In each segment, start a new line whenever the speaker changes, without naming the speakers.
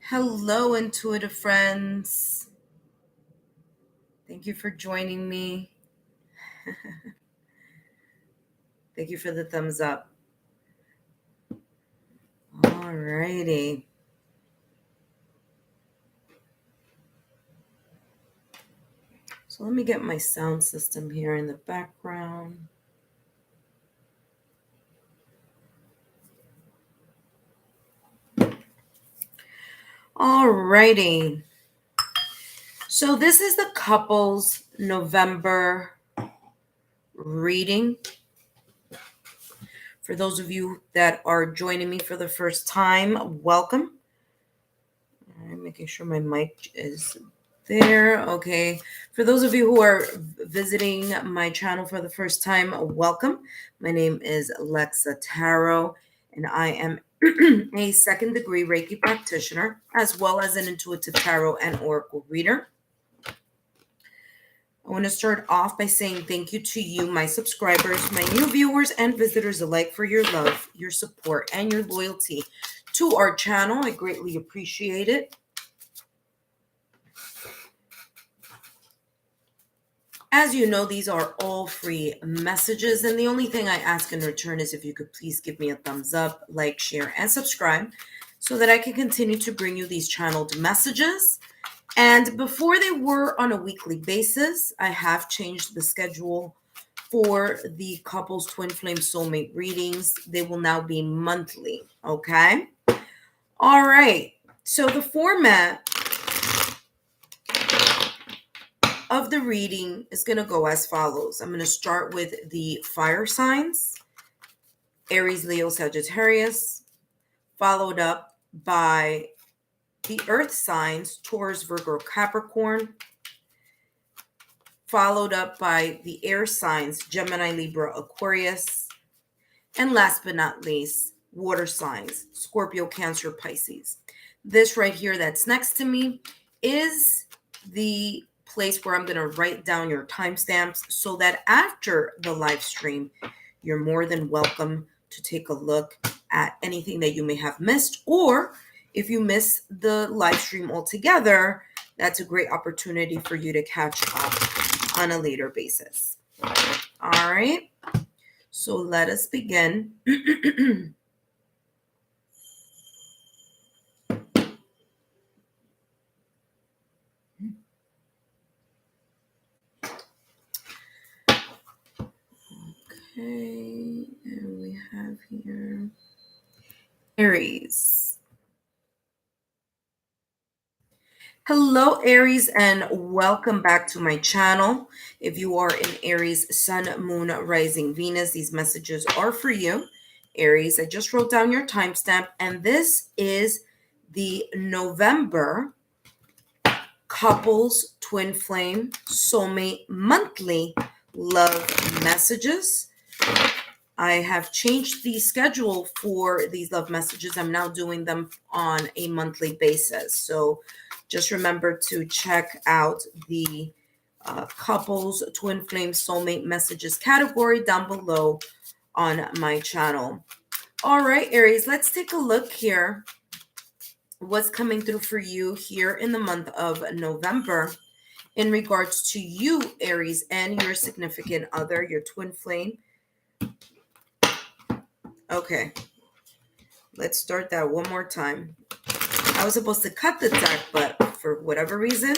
Hello, intuitive friends. Thank you for joining me. Thank you for the thumbs up. Alrighty. So let me get my sound system here in the background. Alrighty. So this is the couple's November reading. For those of you that are joining me for the first time, welcome. I'm making sure my mic is there. Okay. For those of you who are visiting my channel for the first time, welcome. My name is Lexa Tarot, and I am a second degree Reiki practitioner, as well as an intuitive tarot and oracle reader. I want to start off by saying thank you to you, my subscribers, my new viewers, and visitors alike for your love, your support, and your loyalty to our channel. I greatly appreciate it. As you know, these are all free messages, and the only thing I ask in return is if you could please give me a thumbs up, like, share, and subscribe so that I can continue to bring you these channeled messages. And before they were on a weekly basis, I have changed the schedule for the couples twin flame soulmate readings. They will now be monthly, okay? All right, so the format of the reading is going to go as follows. I'm going to start with the fire signs, Aries, Leo, Sagittarius, followed up by the earth signs, Taurus, Virgo, Capricorn, followed up by the air signs, Gemini, Libra, Aquarius, and last but not least, water signs, Scorpio, Cancer, Pisces. This right here that's next to me is the place where I'm going to write down your timestamps so that after the live stream, you're more than welcome to take a look at anything that you may have missed, or if you miss the live stream altogether, that's a great opportunity for you to catch up on a later basis. All right, so let us begin. Okay, and we have here Aries. Hello, Aries, and welcome back to my channel. If you are in Aries, Sun, Moon, Rising, Venus, these messages are for you. Aries, I just wrote down your timestamp, and this is the November couples twin flame soulmate monthly love messages. I have changed the schedule for these love messages. I'm now doing them on a monthly basis. So just remember to check out the couples twin flame soulmate messages category down below on my channel. All right, Aries, let's take a look here. What's coming through for you here in the month of November in regards to you, Aries, and your significant other, your twin flame. Okay, let's start that one more time. I was supposed to cut the deck, but for whatever reason,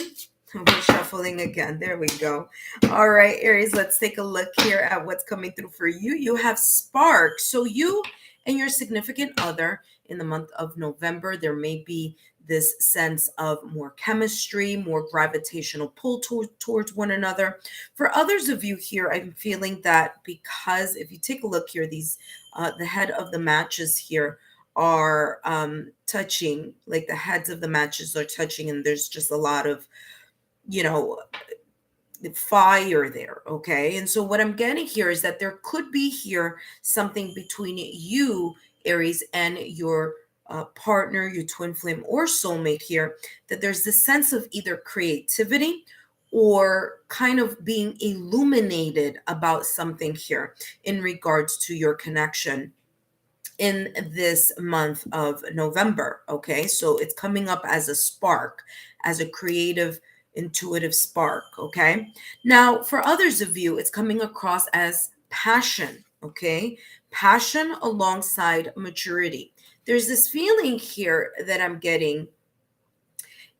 we're shuffling again. There we go. All right, Aries, let's take a look here at what's coming through for you. You have spark. So you and your significant other in the month of November, there may be this sense of more chemistry, more gravitational pull towards one another. For others of you here, I'm feeling that because if you take a look here, these the head of the matches here are touching, like the heads of the matches are touching, and there's just a lot of, you know, fire there. Okay. And so what I'm getting here is that there could be here something between you, Aries, and your partner, your twin flame or soulmate here, that there's this sense of either creativity or kind of being illuminated about something here in regards to your connection. in this month of November. Okay, so it's coming up as a spark, as a creative, intuitive spark. Okay, now for others of you, it's coming across as passion. Okay, passion alongside maturity. There's this feeling here that I'm getting,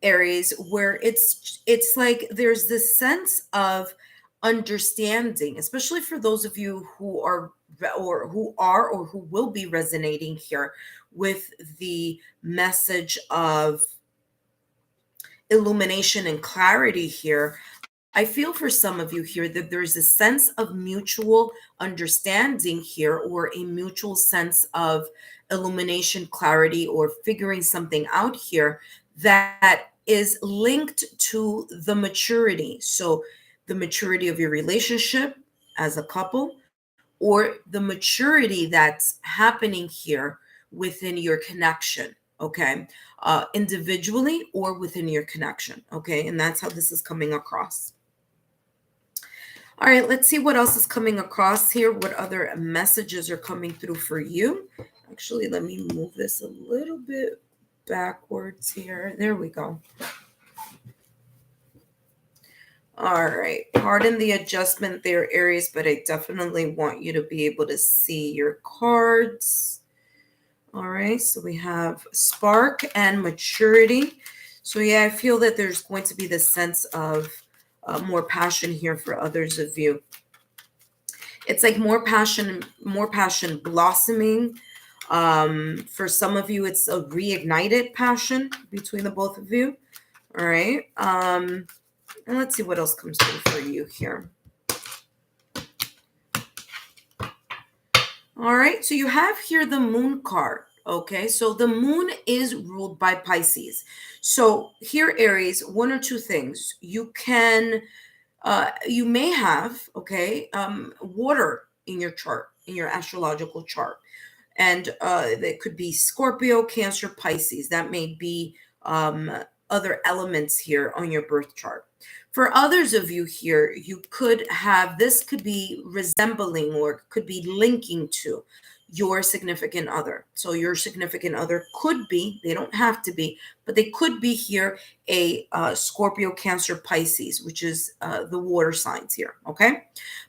Aries, where it's like there's this sense of understanding, especially for those of you who are or who will be resonating here with the message of illumination and clarity here. I feel for some of you here that there's a sense of mutual understanding here, or a mutual sense of illumination, clarity, or figuring something out here that is linked to the maturity. So, the maturity of your relationship as a couple, or the maturity that's happening here within your connection. Okay. Individually or within your connection. Okay. And that's how this is coming across. All right, let's see what else is coming across here. What other messages are coming through for you? Actually, let me move this a little bit backwards here. There we go. All right, pardon the adjustment there, Aries, but I definitely want you to be able to see your cards. All right, so we have spark and maturity. So yeah, I feel that there's going to be this sense of more passion here for others of you. It's like more passion blossoming. For some of you, it's a reignited passion between the both of you. All right. And let's see what else comes through for you here. All right. So you have here the moon card. Okay. So the moon is ruled by Pisces. So here, Aries, one or two things. You may have, water in your chart, in your astrological chart. And that could be Scorpio, Cancer, Pisces. That may be other elements here on your birth chart. For others of you here, you could have, this could be resembling or could be linking to your significant other. So your significant other could be, they don't have to be, but they could be here a Scorpio, Cancer, Pisces, which is the water signs here. Okay.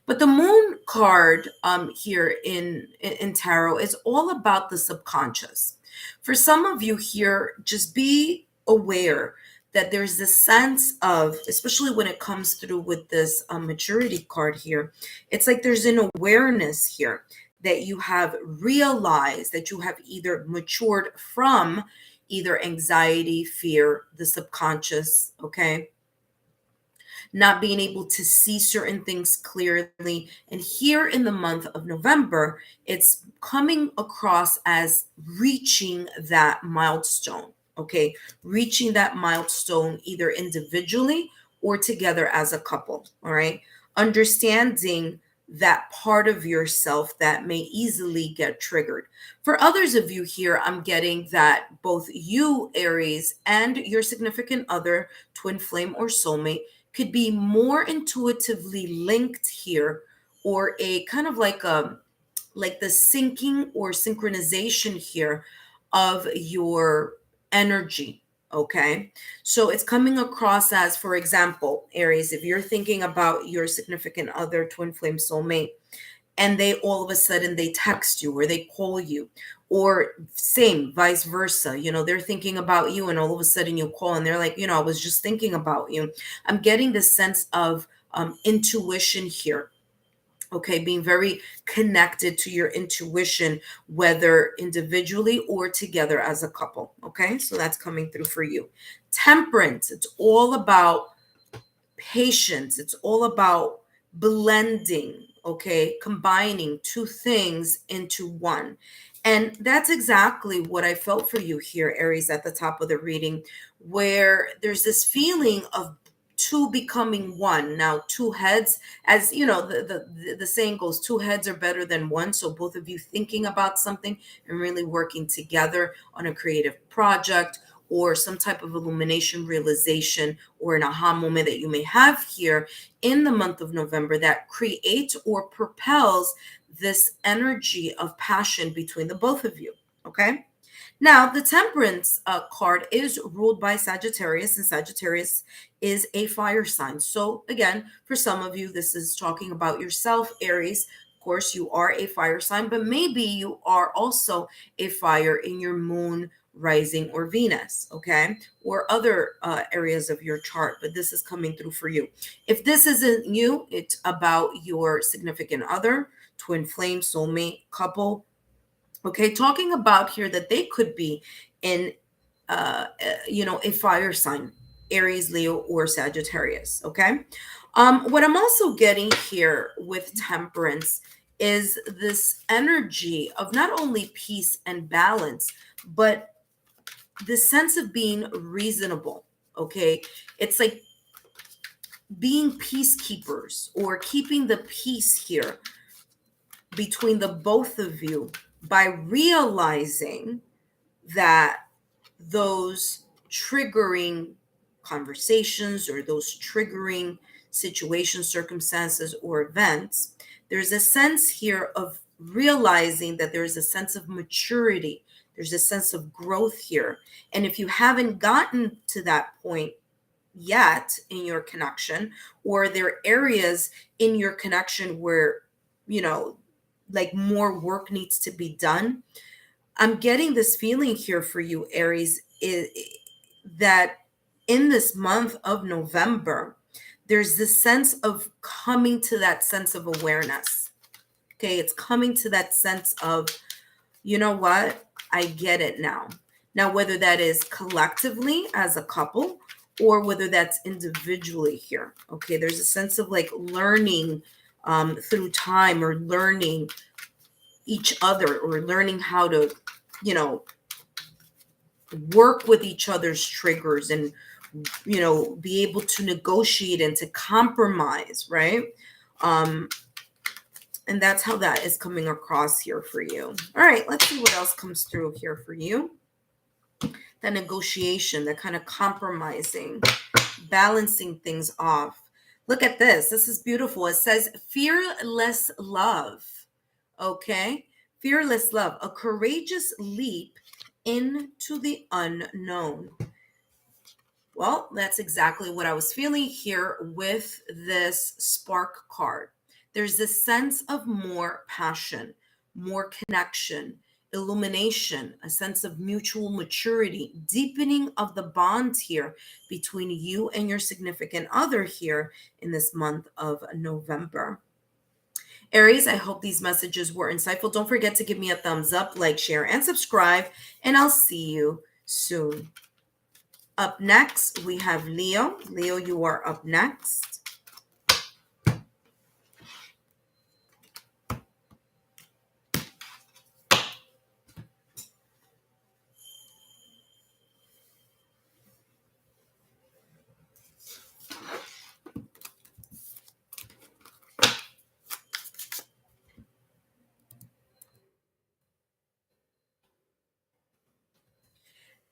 But the moon card here in tarot is all about the subconscious. For some of you here, just be aware that there's this sense of, especially when it comes through with this maturity card here, it's like there's an awareness here that you have realized that you have either matured from either anxiety, fear, the subconscious, okay? Not being able to see certain things clearly. And here in the month of November, it's coming across as reaching that milestone, okay? Reaching that milestone either individually or together as a couple, all right? Understanding that part of yourself that may easily get triggered. For others of you here, I'm getting that both you, Aries, and your significant other, twin flame or soulmate, could be more intuitively linked here, or a kind of like the syncing or synchronization here of your energy. Okay. So it's coming across as, for example, Aries, if you're thinking about your significant other, twin flame soulmate, and they all of a sudden they text you or they call you, or same vice versa, they're thinking about you and all of a sudden you call and they're like, I was just thinking about you. I'm getting this sense of intuition here. Okay, being very connected to your intuition, whether individually or together as a couple. Okay, so that's coming through for you. Temperance, it's all about patience. It's all about blending, okay, combining two things into one. And that's exactly what I felt for you here, Aries, at the top of the reading, where there's this feeling of two becoming one. Now, two heads, as you know, the saying goes, two heads are better than one. So both of you thinking about something and really working together on a creative project, or some type of illumination, realization, or an aha moment that you may have here in the month of November that creates or propels this energy of passion between the both of you. Okay. Now, the Temperance card is ruled by Sagittarius, and Sagittarius is a fire sign. So, again, for some of you, this is talking about yourself, Aries. Of course, you are a fire sign, but maybe you are also a fire in your moon, rising, or Venus, okay? Or other areas of your chart, but this is coming through for you. If this isn't you, it's about your significant other, twin flame, soulmate, couple. Okay, talking about here that they could be in, a fire sign, Aries, Leo, or Sagittarius. Okay, what I'm also getting here with Temperance is this energy of not only peace and balance, but the sense of being reasonable. Okay, it's like being peacekeepers or keeping the peace here between the both of you by realizing that those triggering conversations or those triggering situations, circumstances, or events, there's a sense here of realizing that there's a sense of maturity, there's a sense of growth here. And if you haven't gotten to that point yet in your connection, or there are areas in your connection where, like more work needs to be done, I'm getting this feeling here for you, Aries, that in this month of November, there's this sense of coming to that sense of awareness. Okay, it's coming to that sense of, you know what? I get it now. Now, whether that is collectively as a couple or whether that's individually here. Okay, there's a sense of like learning through time, or learning each other, or learning how to, work with each other's triggers, and, be able to negotiate and to compromise, right? And that's how that is coming across here for you. All right, let's see what else comes through here for you. That negotiation, that kind of compromising, balancing things off. Look at this. This is beautiful. It says fearless love. Okay. Fearless love, a courageous leap into the unknown. Well, that's exactly what I was feeling here with this spark card. There's this sense of more passion, more connection, illumination, a sense of mutual maturity, deepening of the bond here between you and your significant other here in this month of November. Aries, I hope these messages were insightful. Don't forget to give me a thumbs up, like, share, and subscribe, and I'll see you soon. Up next, we have Leo. Leo, you are up next.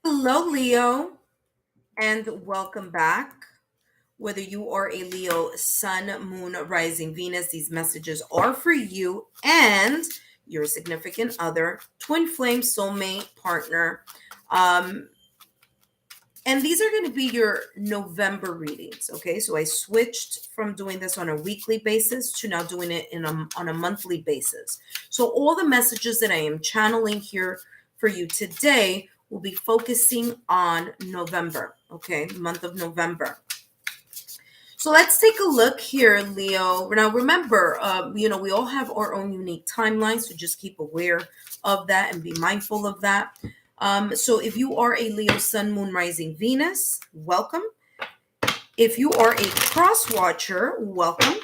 Hello, Leo, and welcome back. Whether you are a Leo, Sun, Moon, Rising, Venus, these messages are for you and your significant other, twin flame, soulmate, partner. And these are going to be your November readings, okay? So I switched from doing this on a weekly basis to now doing it on a monthly basis. So all the messages that I am channeling here for you today will be focusing on November, okay? The month of November. So let's take a look here, Leo. Now, remember, we all have our own unique timelines, so just keep aware of that and be mindful of that. So if you are a Leo, Sun, Moon, Rising, Venus, welcome. If you are a cross watcher, welcome.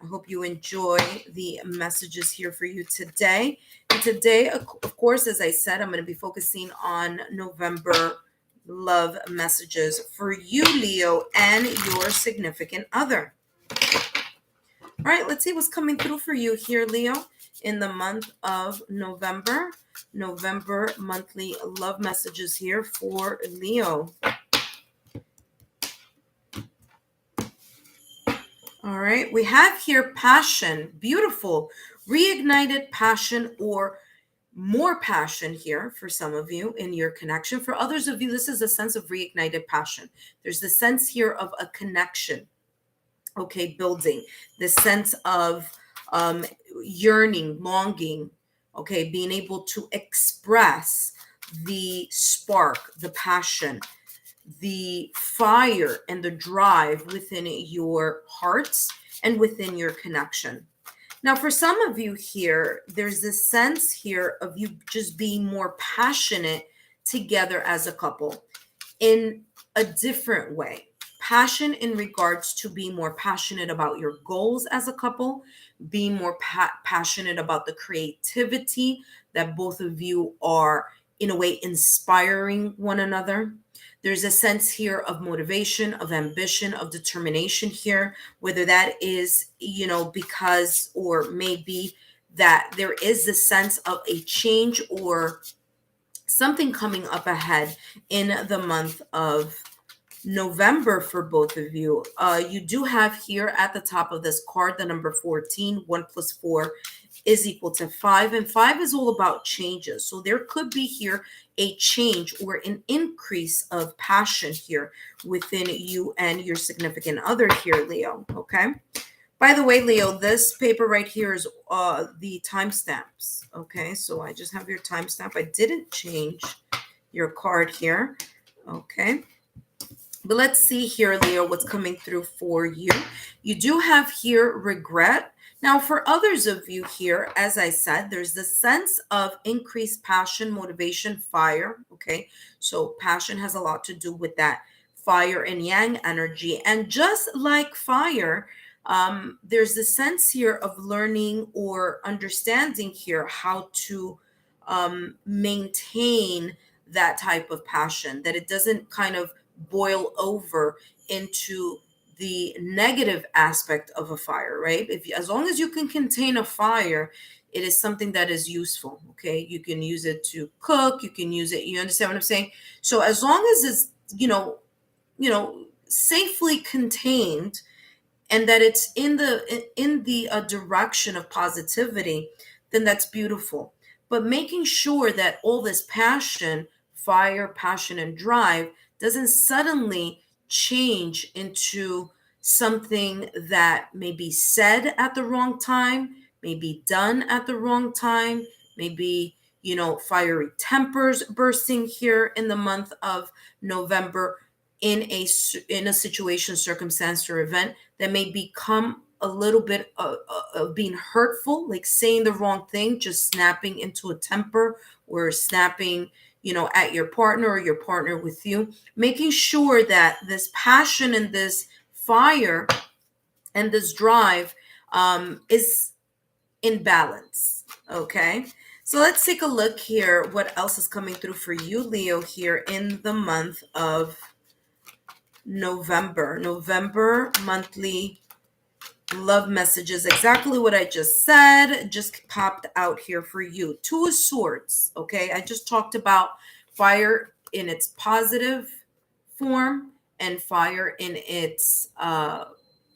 I hope you enjoy the messages here for you today. And today, of course, as I said, I'm going to be focusing on November love messages for you, Leo, and your significant other. All All right, let's see what's coming through for you here, Leo, in the month of November. November monthly love messages here for Leo. All right, we have here passion, beautiful, reignited passion or more passion here for some of you in your connection. For others of you, this is a sense of reignited passion. There's the sense here of a connection, okay, building, the sense of yearning, longing, okay, being able to express the spark, the passion, the fire and the drive within your hearts and within your connection. Now, for some of you here, there's this sense here of you just being more passionate together as a couple in a different way. Passion in regards to being more passionate about your goals as a couple, being more passionate about the creativity that both of you are, in a way, inspiring one another. There's a sense here of motivation, of ambition, of determination here, whether that is, because or maybe that there is a sense of a change or something coming up ahead in the month of November for both of you. You do have here at the top of this card the number 14. 1 plus 4 is equal to 5, and 5 is all about changes. So there could be here a change or an increase of passion here within you and your significant other here, Leo. Okay. By the way, Leo, this paper right here is the timestamps. Okay, so I just have your timestamp. I didn't change your card here. Okay. But let's see here, Leo, what's coming through for you. You do have here regret. Now, for others of you here, as I said, there's the sense of increased passion, motivation, fire. Okay, so passion has a lot to do with that fire and yang energy. And just like fire, there's the sense here of learning or understanding here how to maintain that type of passion, that it doesn't kind of boil over into the negative aspect of a fire, right? As long as you can contain a fire, it is something that is useful. Okay, you can use it to cook, you can use it, you understand what I'm saying? So as long as it's safely contained, and that it's in the direction of positivity, then that's beautiful. But making sure that all this passion, fire, passion, and drive doesn't suddenly change into something that may be said at the wrong time, may be done at the wrong time, maybe, fiery tempers bursting here in the month of November in a situation, circumstance, or event that may become a little bit of being hurtful, like saying the wrong thing, just snapping into a temper or snapping, at your partner or your partner with you. Making sure that this passion and this fire and this drive is in balance. Okay. So let's take a look here. What else is coming through for you, Leo, here in the month of November monthly love messages? Exactly what I just said just popped out here for you. 2 of Swords. Okay, I just talked about fire in its positive form and fire in its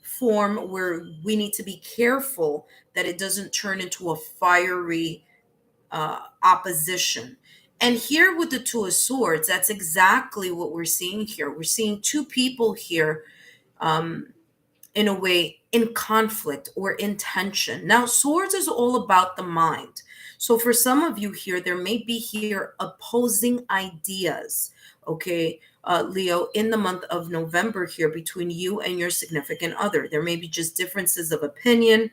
form where we need to be careful that it doesn't turn into a fiery opposition. And here with the 2 of Swords, that's exactly what we're seeing here. We're seeing 2 people here in a way in conflict or in tension. Now, Swords is all about the mind. So for some of you here, there may be here opposing ideas, okay, Leo, in the month of November here between you and your significant other. There may be just differences of opinion.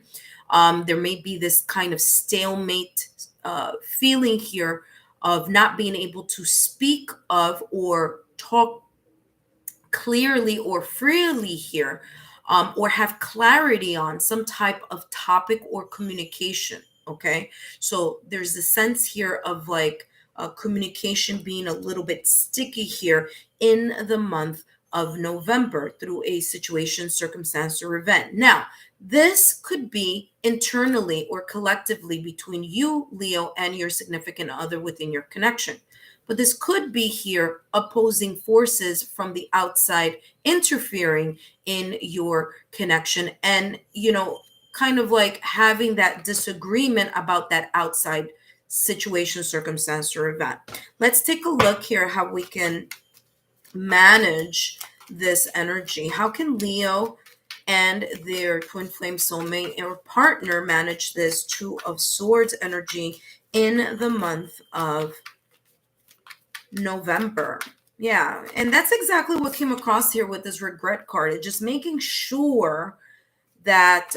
There may be this kind of stalemate feeling here of not being able to speak of or talk clearly or freely here, or have clarity on some type of topic or communication. Okay, so there's a sense here of like communication being a little bit sticky here in the month of November through a situation, circumstance, or event. Now, this could be internally or collectively between you, Leo, and your significant other within your connection. But this could be here opposing forces from the outside interfering in your connection and, kind of like having that disagreement about that outside situation, circumstance, or event. Let's take a look here how we can manage this energy. How can Leo and their twin flame soulmate or partner manage this Two of Swords energy in the month of November? Yeah, and that's exactly what came across here with this regret card. It's just making sure that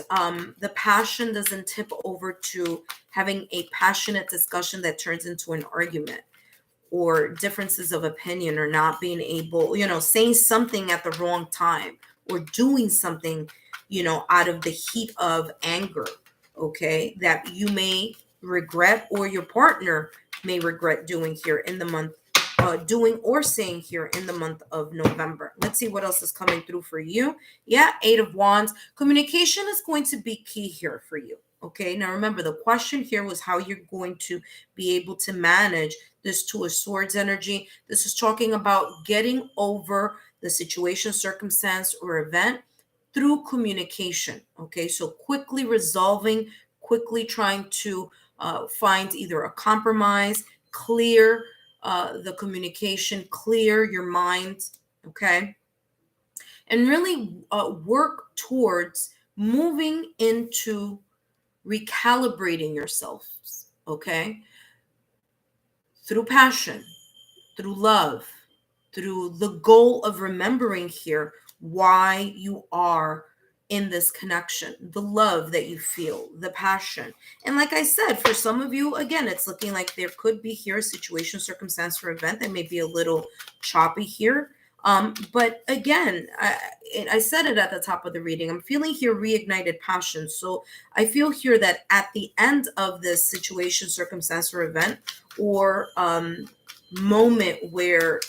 the passion doesn't tip over to having a passionate discussion that turns into an argument, or differences of opinion, or not being able, saying something at the wrong time, or doing something, out of the heat of anger, okay, that you may regret, or your partner may regret doing here in the month, doing or saying here in the month of November. Let's see what else is coming through for you. Yeah, Eight of Wands. Communication is going to be key here for you. Okay, now remember, the question here was how you're going to be able to manage this Two of Swords energy. This is talking about getting over the situation, circumstance, or event through communication. Okay, so quickly resolving, quickly trying to find either a compromise, clear the communication, clear your mind, okay, and really work towards moving into recalibrating yourselves, okay, through passion, through love, through the goal of remembering here why you are in this connection, the love that you feel, the passion. And like I said, for some of you, again, it's looking like there could be here a situation, circumstance, or event that may be a little choppy here. But again, I said it at the top of the reading. I'm feeling here reignited passion. So I feel here that at the end of this situation, circumstance, or event, or moment where,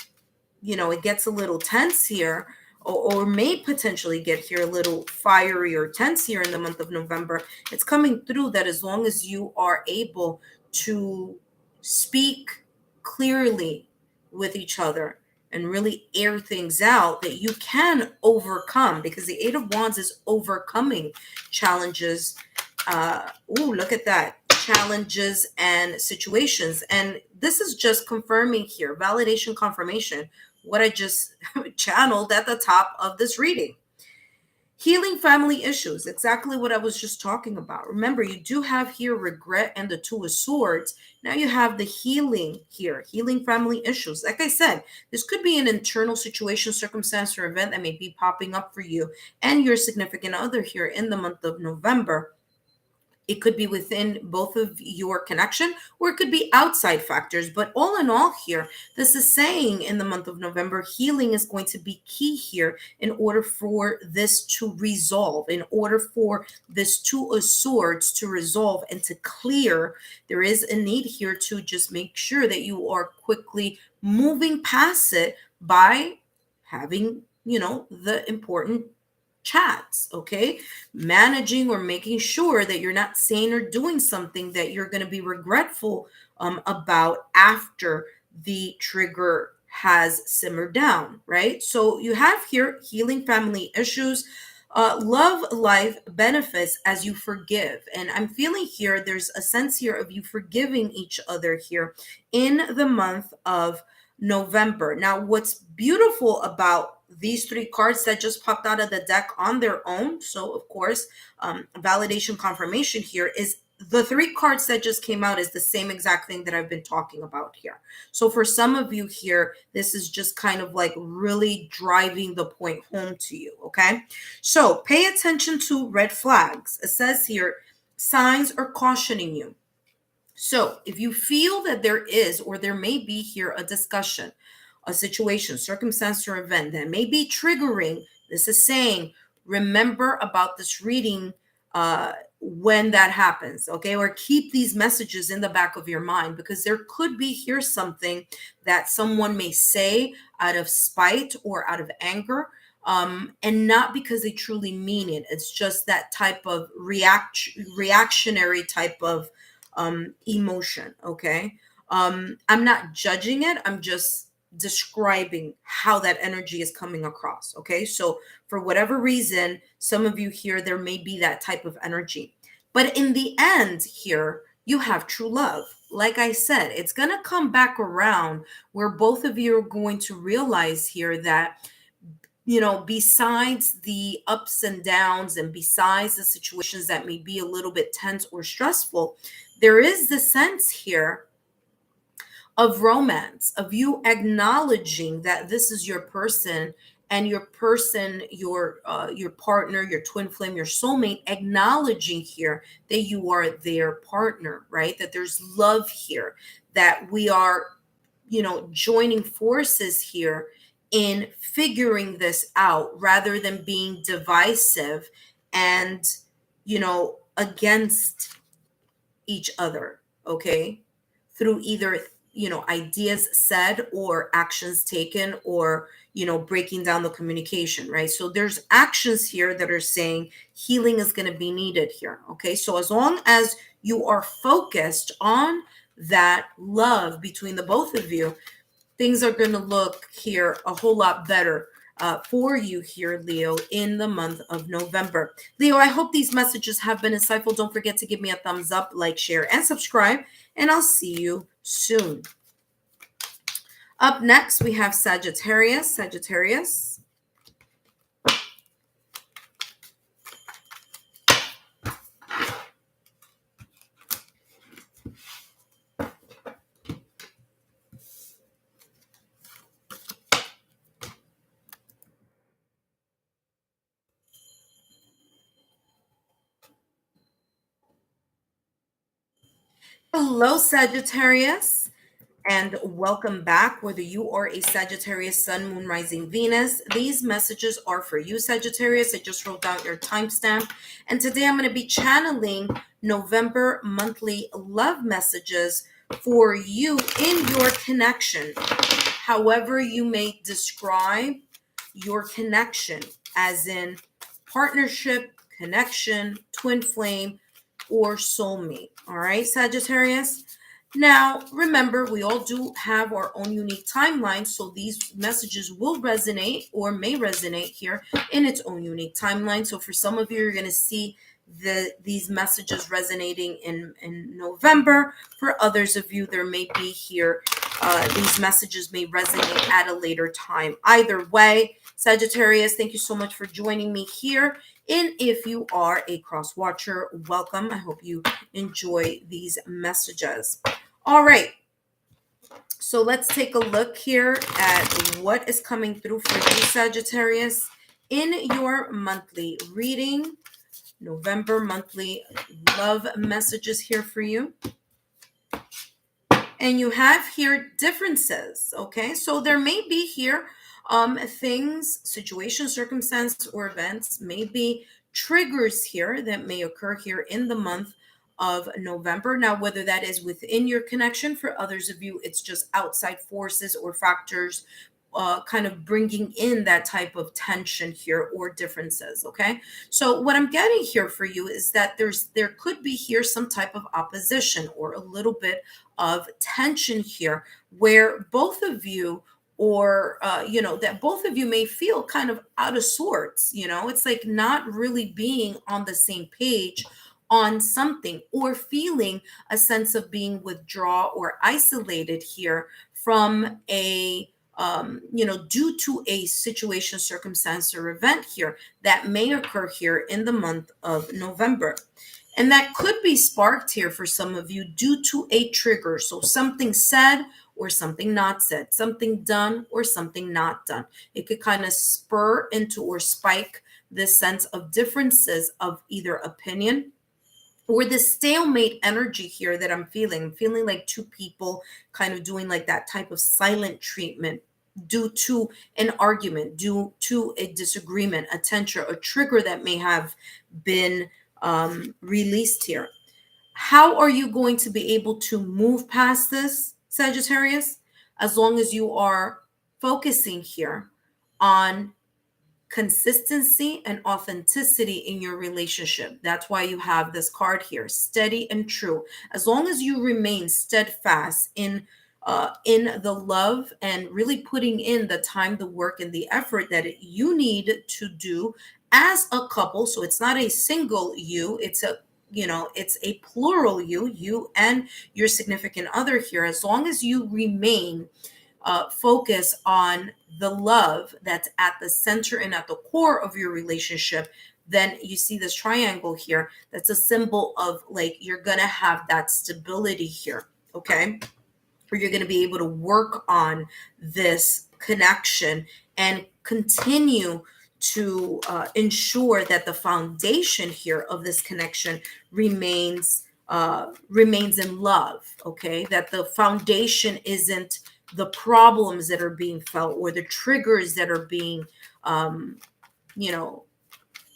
it gets a little tense here, or may potentially get here a little fiery or tense here in the month of November, it's coming through that as long as you are able to speak clearly with each other and really air things out, that you can overcome, because the Eight of Wands is overcoming challenges. Look at that. Challenges and situations. And this is just confirming here, validation, confirmation, what I just channeled at the top of this reading. Healing family issues, exactly what I was just talking about. Remember, you do have here regret and the Two of Swords. Now you have the healing here, healing family issues. Like I said, this could be an internal situation, circumstance, or event that may be popping up for you and your significant other here in the month of November. It could be within both of your connection, or it could be outside factors. But all in all here, this is saying in the month of November, healing is going to be key here in order for this to resolve, in order for this Two of Swords to resolve and to clear. There is a need here to just make sure that you are quickly moving past it by having, the important chats, okay? Managing or making sure that you're not saying or doing something that you're going to be regretful about after the trigger has simmered down, right? So you have here healing family issues, love life benefits as you forgive. And I'm feeling here there's a sense here of you forgiving each other here in the month of November. Now, what's beautiful about these three cards that just popped out of the deck on their own, so of course, validation, confirmation here, is the three cards that just came out is the same exact thing that I've been talking about here. So for some of you here, this is just kind of like really driving the point home to you, okay? So pay attention to red flags. It says here, signs are cautioning you. So if you feel that there is, or there may be here a discussion, a situation, circumstance, or event that may be triggering, this is saying, remember about this reading when that happens, okay? Or keep these messages in the back of your mind, because there could be here something that someone may say out of spite or out of anger, and not because they truly mean it. It's just that type of reactionary type of emotion, okay? I'm not judging it. I'm just describing how that energy is coming across, okay? So for whatever reason, some of you here, there may be that type of energy. But in the end here, you have true love. Like I said, it's going to come back around where both of you are going to realize here that, you know, besides the ups and downs and besides the situations that may be a little bit tense or stressful, there is the sense here of romance, of you acknowledging that this is your person, and your person, your partner, your twin flame, your soulmate, acknowledging here that you are their partner, right? That there's love here, that we are, you know, joining forces here in figuring this out rather than being divisive and, you know, against each other, okay? Through either, you know, ideas said or actions taken, or, you know, breaking down the communication, right? So there's actions here that are saying healing is going to be needed here, okay? So as long as you are focused on that love between the both of you, things are going to look here a whole lot better for you here, Leo, in the month of November. Leo, I hope these messages have been insightful. Don't forget to give me a thumbs up, like, share, and subscribe, and I'll see you soon. Up next, we have Sagittarius. Sagittarius. Hello, Sagittarius, and welcome back. Whether you are a Sagittarius, Sun, Moon, Rising, Venus, these messages are for you, Sagittarius. I just wrote down your timestamp, and today I'm going to be channeling November monthly love messages for you in your connection. However you may describe your connection, as in partnership, connection, twin flame, or soulmate. All right, Sagittarius. Now, remember, we all do have our own unique timeline, so these messages will resonate or may resonate here in its own unique timeline. So for some of you, you're going to see these messages resonating in November. For others of you, there may be here, these messages may resonate at a later time. Either way, Sagittarius, thank you so much for joining me here. And if you are a cross watcher, welcome. I hope you enjoy these messages. All right. So let's take a look here at what is coming through for you, Sagittarius, in your monthly reading. November monthly love messages here for you. And you have here differences, okay? So there may be here things, situations, circumstances, or events, maybe triggers here that may occur here in the month of November. Now, whether that is within your connection, for others of you, it's just outside forces or factors kind of bringing in that type of tension here or differences, okay? So what I'm getting here for you is that there could be here some type of opposition or a little bit of tension here, where both of you, or you know, that both of you may feel kind of out of sorts. You know, it's like not really being on the same page on something, or feeling a sense of being withdrawn or isolated here from a you know, due to a situation, circumstance, or event here that may occur here in the month of November. And that could be sparked here for some of you due to a trigger. So something said or something not said, something done or something not done. It could kind of spur into or spike this sense of differences of either opinion, or the stalemate energy here that I'm feeling like two people kind of doing like that type of silent treatment due to an argument, due to a disagreement, a tension, a trigger that may have been released here. How are you going to be able to move past this, Sagittarius? As long as you are focusing here on consistency and authenticity in your relationship. That's why you have this card here, steady and true. As long as you remain steadfast in the love and really putting in the time, the work, and the effort that you need to do as a couple. So it's not a single you, it's a it's a plural you and your significant other here. As long as you remain focus on the love that's at the center and at the core of your relationship, then you see this triangle here. That's a symbol of like you're going to have that stability here, okay? Or you're going to be able to work on this connection and continue to ensure that the foundation here of this connection remains in love, okay? That the foundation isn't the problems that are being felt or the triggers that are being you know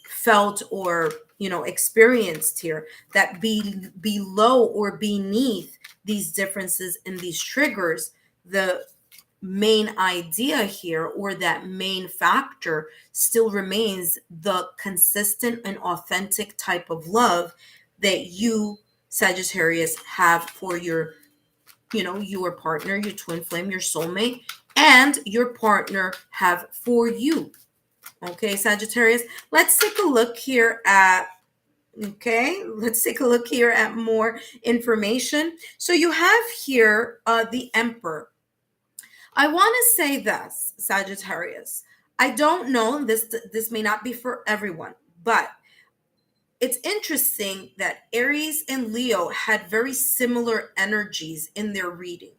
felt or experienced here, that below or beneath these differences and these triggers, the main idea here or that main factor still remains the consistent and authentic type of love that you, Sagittarius, have for your your partner, your twin flame, your soulmate, and your partner have for you. Okay, Sagittarius, let's take a look here at more information. So you have here the Emperor. I want to say this, Sagittarius. I don't know, this may not be for everyone, but it's interesting that Aries and Leo had very similar energies in their reading.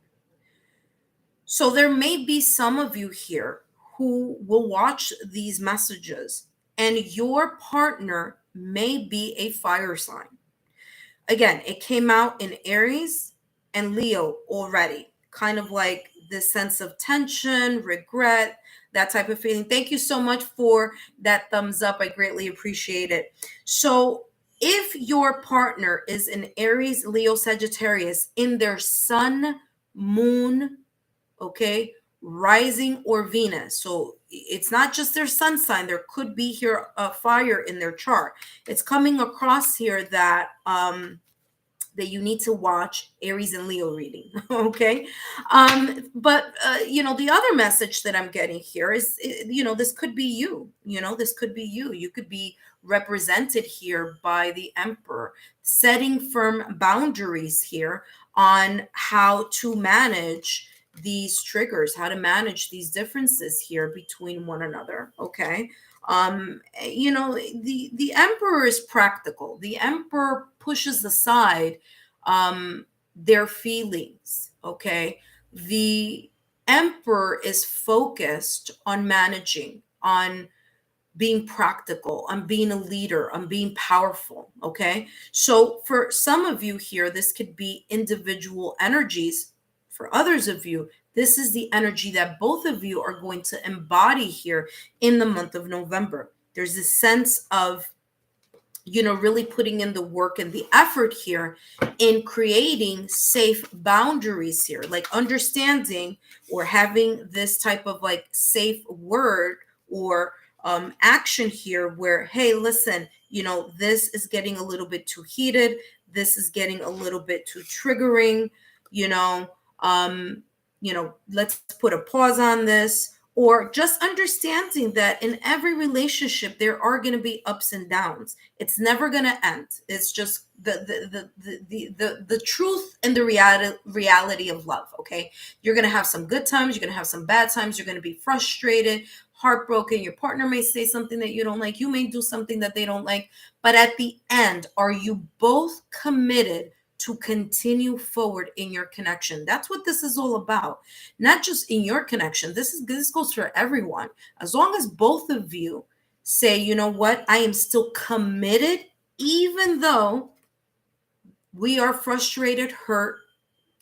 So there may be some of you here who will watch these messages and your partner may be a fire sign. Again, it came out in Aries and Leo already, kind of like this sense of tension, regret, that type of feeling. Thank you so much for that thumbs up. I greatly appreciate it. So if your partner is an Aries, Leo, Sagittarius in their sun, moon, okay, rising, or Venus. So it's not just their sun sign. There could be here a fire in their chart. It's coming across here that that you need to watch Aries and Leo reading. Okay. But the other message that I'm getting here is, this could be you. This could be you. You could be represented here by the Emperor, setting firm boundaries here on how to manage these triggers, how to manage these differences here between one another. Okay. The Emperor is practical. The Emperor pushes aside their feelings. Okay. The Emperor is focused on managing, on being practical, on being a leader, on being powerful. Okay. So for some of you here, this could be individual energies. For others of you, this is the energy that both of you are going to embody here in the month of November. There's this sense of, really putting in the work and the effort here in creating safe boundaries here, like understanding or having this type of like safe word or action here where, hey, listen, this is getting a little bit too heated. This is getting a little bit too triggering, let's put a pause on this. Or just understanding that in every relationship there are going to be ups and downs. It's never going to end. It's just the truth and the reality of love. Okay, you're going to have some good times. You're going to have some bad times. You're going to be frustrated, heartbroken. Your partner may say something that you don't like. You may do something that they don't like. But at the end, are you both committed to continue forward in your connection? That's what this is all about. Not just in your connection. This goes for everyone. As long as both of you say, you know what, I am still committed, even though we are frustrated, hurt,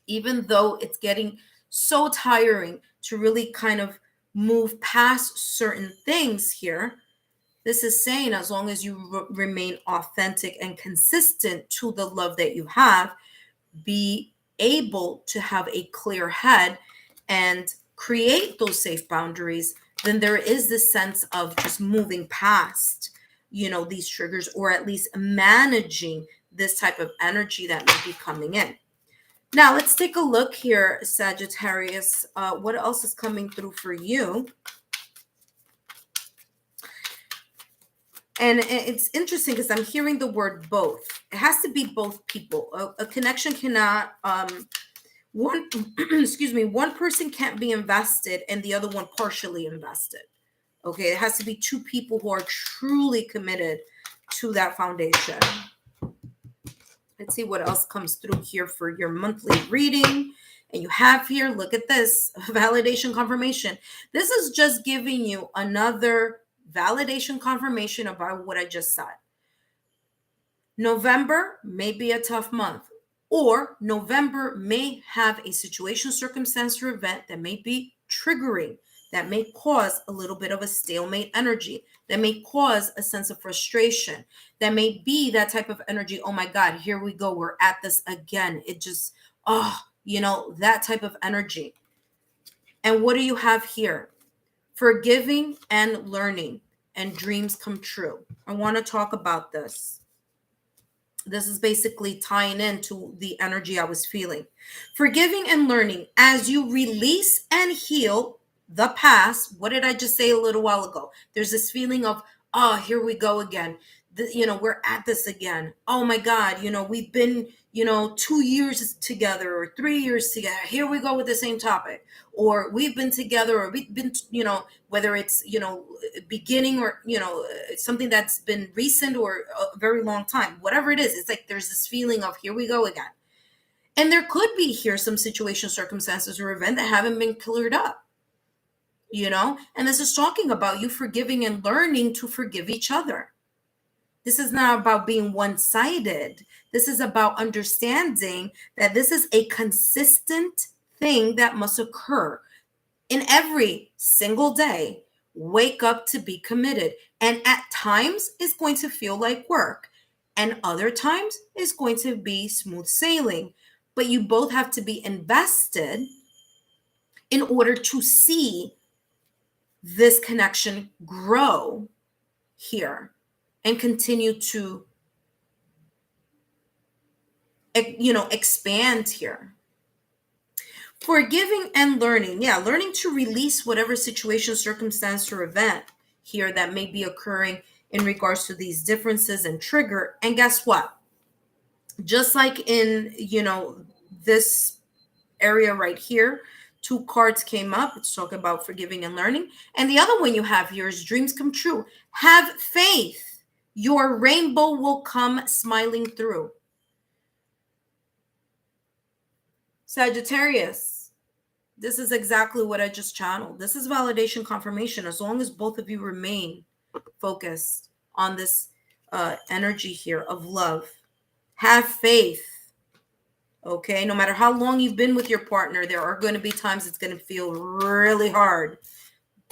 even though it's getting so tiring to really kind of move past certain things here, This is saying as long as you remain authentic and consistent to the love that you have, be able to have a clear head and create those safe boundaries, then there is this sense of just moving past, these triggers, or at least managing this type of energy that may be coming in. Now, let's take a look here, Sagittarius. What else is coming through for you? And it's interesting because I'm hearing the word both. It has to be both people. A connection cannot, one person can't be invested and the other one partially invested. Okay, it has to be two people who are truly committed to that foundation. Let's see what else comes through here for your monthly reading. And you have here, look at this, validation confirmation. This is just giving you another validation confirmation about what I just said. November may be a tough month, or November may have a situation, circumstance, or event that may be triggering, that may cause a little bit of a stalemate energy, that may cause a sense of frustration, that may be that type of energy. Oh my God, here we go. We're at this again. It just, that type of energy. And what do you have here? Forgiving and learning, and dreams come true. I want to talk about this. This is basically tying into the energy I was feeling. Forgiving and learning, as you release and heal the past. What did I just say a little while ago? There's this feeling of, oh, here we go again. We're at this again. Oh my God, we've been, 2 years together or 3 years together. Here we go with the same topic. Or we've been together, or we've been, whether it's, beginning or, something that's been recent or a very long time, whatever it is, it's like there's this feeling of here we go again. And there could be here some situation, circumstances, or event that haven't been cleared up, and this is talking about you forgiving and learning to forgive each other. This is not about being one-sided. This is about understanding that this is a consistent thing that must occur in every single day. Wake up to be committed. And at times it's going to feel like work. And other times it's going to be smooth sailing. But you both have to be invested in order to see this connection grow here and continue to, expand here. Forgiving and learning. Yeah, learning to release whatever situation, circumstance, or event here that may be occurring in regards to these differences and trigger. And guess what? Just like in, this area right here, 2 cards came up. It's talking about forgiving and learning. And the other one you have here is dreams come true. Have faith. Your rainbow will come smiling through. Sagittarius, this is exactly what I just channeled. This is validation confirmation. As long as both of you remain focused on this energy here of love, have faith. Okay, no matter how long you've been with your partner, there are going to be times it's going to feel really hard.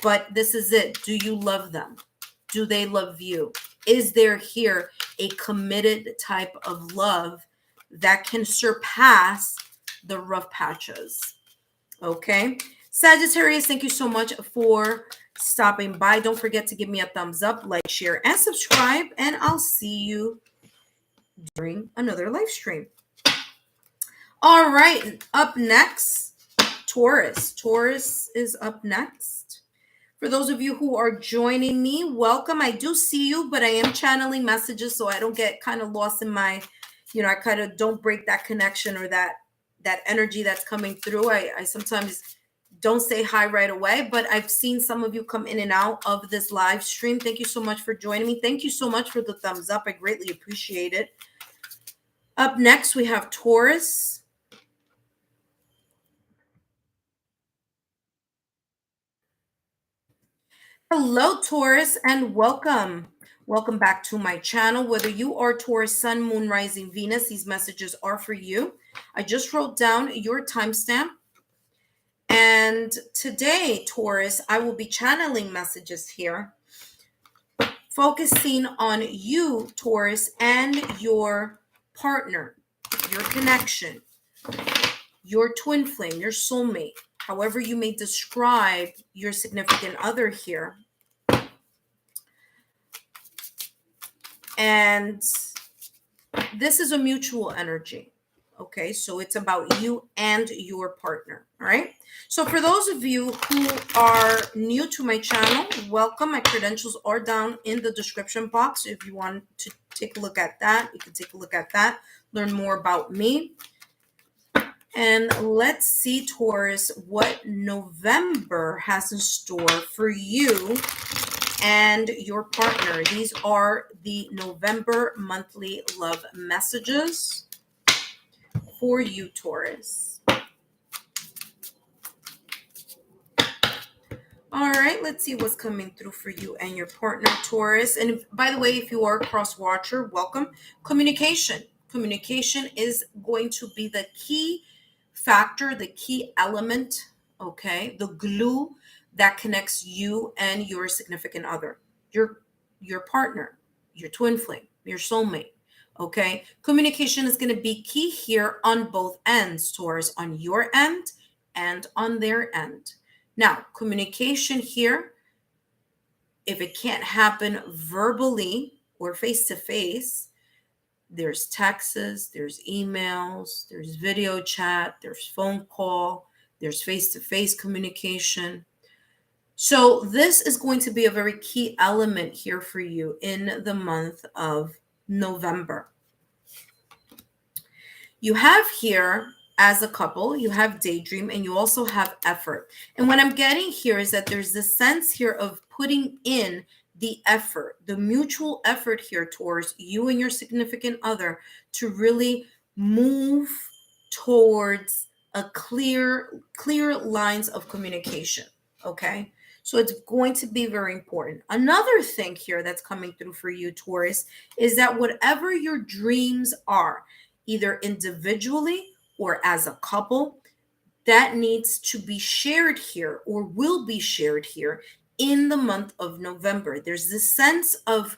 But this is it. Do you love them? Do they love you? Is there here a committed type of love that can surpass the rough patches? Okay. Sagittarius, thank you so much for stopping by. Don't forget to give me a thumbs up, like, share, and subscribe. And I'll see you during another live stream. All right. Up next, Taurus. Taurus is up next. For those of you who are joining me, welcome. I do see you, but I am channeling messages so I don't get kind of lost in my, I kind of don't break that connection or that energy that's coming through. I sometimes don't say hi right away, but I've seen some of you come in and out of this live stream. Thank you so much for joining me. Thank you so much for the thumbs up. I greatly appreciate it. Up next, we have Taurus. Hello, Taurus, and welcome. Welcome back to my channel. Whether you are Taurus, Sun, Moon, Rising, Venus, these messages are for you. I just wrote down your timestamp. And today, Taurus, I will be channeling messages here focusing on you, Taurus, and your partner, your connection, your twin flame, your soulmate, however you may describe your significant other here. And this is a mutual energy. Okay, so it's about you and your partner. All right. So for those of you who are new to my channel, welcome. My credentials are down in the description box. If you want to take a look at that, you can take a look at that, learn more about me. And let's see, Taurus, what November has in store for you and your partner. These are the November monthly love messages for you, Taurus. All right, let's see what's coming through for you and your partner, Taurus. And by the way, if you are a cross watcher, welcome. Communication. Communication is going to be the key factor, the key element, okay? The glue that connects you and your significant other, your partner, your twin flame, your soulmate. Okay, communication is going to be key here on both ends, Taurus, on your end and on their end. Now, communication here, if it can't happen verbally or face to face, there's texts, there's emails, there's video chat, there's phone call, there's face to face communication. So this is going to be a very key element here for you in the month of November. You have here, as a couple, you have daydream and you also have effort. And what I'm getting here is that there's this sense here of putting in the effort, the mutual effort here towards you and your significant other to really move towards a clear lines of communication. Okay. So it's going to be very important. Another thing here that's coming through for you, Taurus, is that whatever your dreams are, either individually or as a couple, that needs to be shared here or will be shared here in the month of November. There's this sense of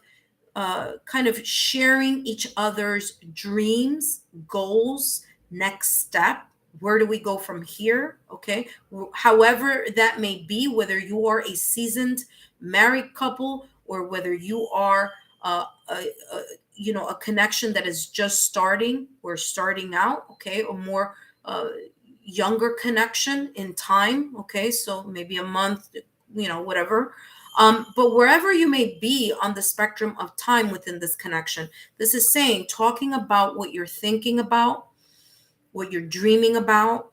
kind of sharing each other's dreams, goals, next step. Where do we go from here? Okay. However that may be, whether you are a seasoned married couple or whether you are a connection that is just starting or starting out, okay, or more younger connection in time, okay, so maybe a month, whatever. But wherever you may be on the spectrum of time within this connection, this is saying, talking about what you're thinking about, what you're dreaming about,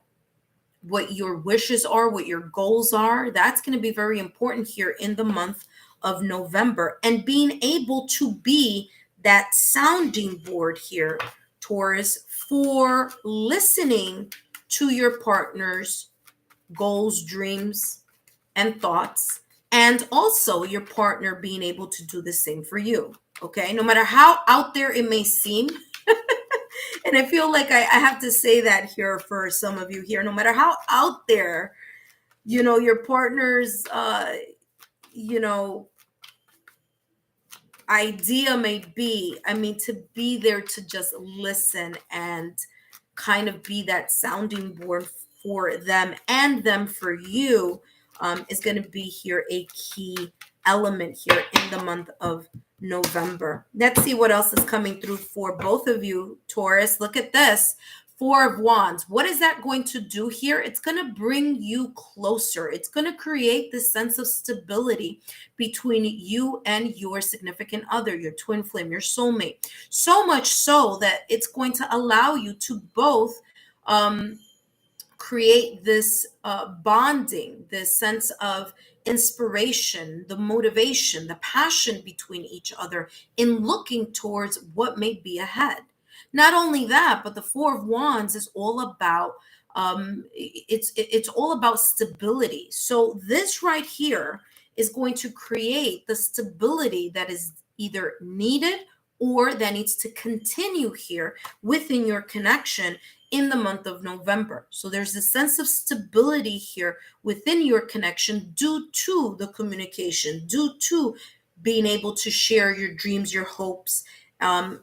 what your wishes are, what your goals are. That's going to be very important here in the month of November. And being able to be that sounding board here, Taurus, for listening to your partner's goals, dreams, and thoughts, and also your partner being able to do the same for you. Okay, no matter how out there it may seem. And I feel like I have to say that here for some of you here, no matter how out there, your partner's, idea may be, to be there to just listen and kind of be that sounding board for them and them for you, is going to be here a key element here in the month of November. Let's see what else is coming through for both of you, Taurus. Look at this. 4 of Wands. What is that going to do here? It's going to bring you closer. It's going to create this sense of stability between you and your significant other, your twin flame, your soulmate. So much so that it's going to allow you to both create this bonding, this sense of inspiration, the motivation, the passion between each other in looking towards what may be ahead. Not only that, but the 4 of Wands is all about it's all about stability. So this right here is going to create the stability that is either needed or that needs to continue here within your connection in the month of November. So there's a sense of stability here within your connection due to the communication, due to being able to share your dreams, your hopes,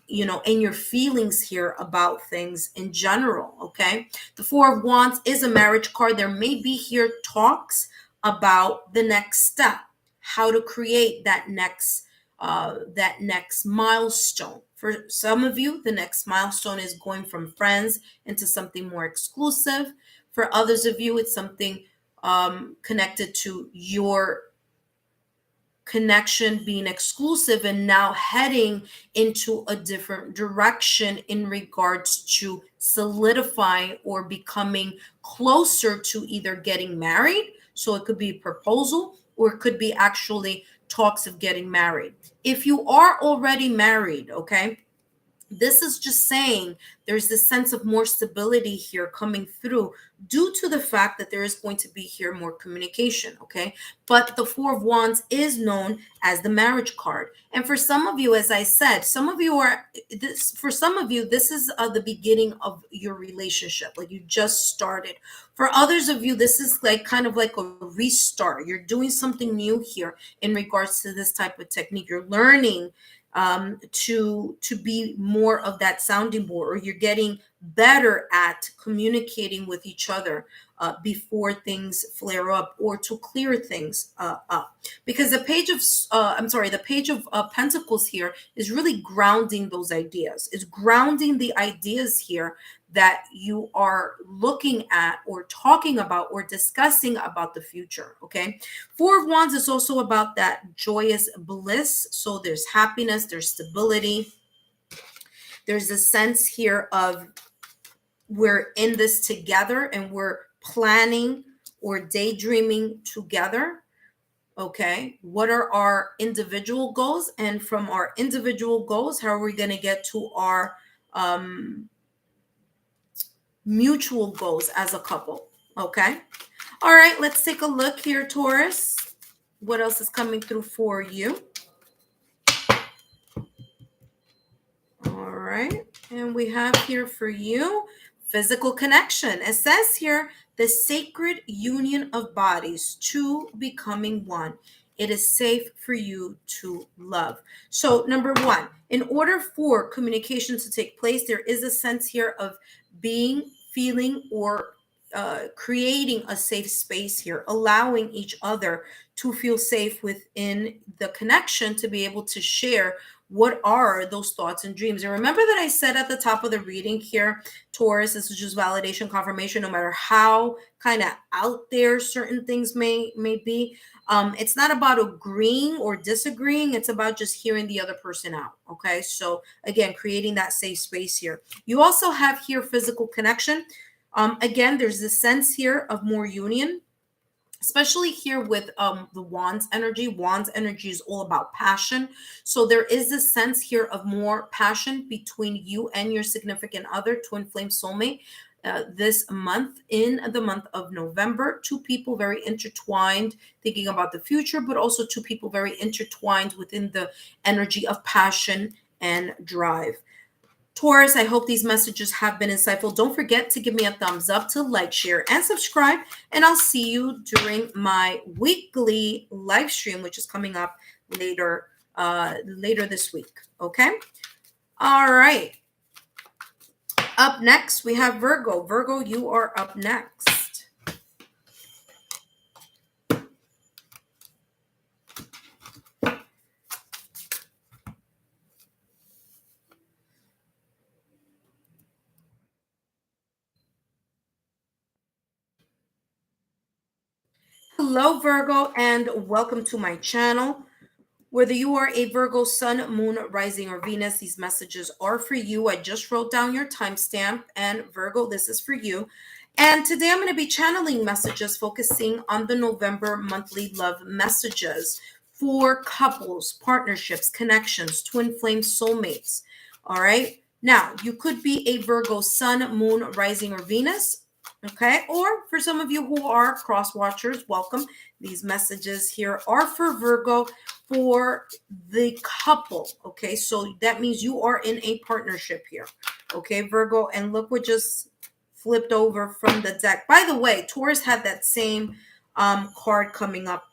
you know, and your feelings here about things in general. Okay. The Four of Wands is a marriage card. There may be here talks about the next step, how to create that next milestone. For some of you, the next milestone is going from friends into something more exclusive. For others of you, it's something connected to your connection being exclusive and now heading into a different direction in regards to solidifying or becoming closer to either getting married. So it could be proposal or it could be actually talks of getting married. If you are already married, okay, this is just saying there's this sense of more stability here coming through due to the fact that there is going to be here more communication. Okay. But the Four of Wands is known as the marriage card. And for some of you, as I said, some of you are this, for some of you, this is the beginning of your relationship. Like you just started. For others of you, this is like kind of like a restart. You're doing something new here in regards to this type of technique. You're learning to be more of that sounding board, or you're getting better at communicating with each other before things flare up, or to clear things up. Because the page of the page of Pentacles here is really grounding those ideas. It's grounding the ideas here that you are looking at or talking about or discussing about the future. Okay. Four of Wands is also about that joyous bliss. So there's happiness, there's stability. There's a sense here of we're in this together and we're planning or daydreaming together. Okay. What are our individual goals? And from our individual goals, how are we going to get to our mutual goals as a couple? Okay. All right. Let's take a look here, Taurus. What else is coming through for you? All right. And we have here for you physical connection. It says here the sacred union of bodies, two becoming one. It is safe for you to love. So, number one, in order for communication to take place, there is a sense here of being, feeling, or creating a safe space here, allowing each other to feel safe within the connection to be able to share what are those thoughts and dreams. And remember that I said at the top of the reading here, Taurus, this is just validation, confirmation, no matter how kind of out there certain things may be. It's not about agreeing or disagreeing. It's about just hearing the other person out. Okay. So again, creating that safe space here. You also have here physical connection. Again, there's this sense here of more union, especially here with the Wands energy. Wands energy is all about passion. So there is this sense here of more passion between you and your significant other, twin flame soulmate. This month, in the month of November, two people very intertwined, thinking about the future, but also two people very intertwined within the energy of passion and drive. Taurus, I hope these messages have been insightful. Don't forget to give me a thumbs up, to like, share, and subscribe. And I'll see you during my weekly live stream, which is coming up later this week. Okay. All right. Up next, we have Virgo. Virgo, you are up next. Hello, Virgo, and welcome to my channel. Whether you are a Virgo sun, moon, rising, or Venus, these messages are for you. I just wrote down your timestamp, and Virgo, this is for you. And today I'm going to be channeling messages focusing on the November monthly love messages for couples, partnerships, connections, twin flame soulmates. All right. Now, you could be a Virgo sun, moon, rising, or Venus. Okay. Or for some of you who are cross watchers, welcome. These messages here are for Virgo, for the couple. Okay. So that means you are in a partnership here. Okay, Virgo. And look what just flipped over from the deck. By the way, Taurus had that same card coming up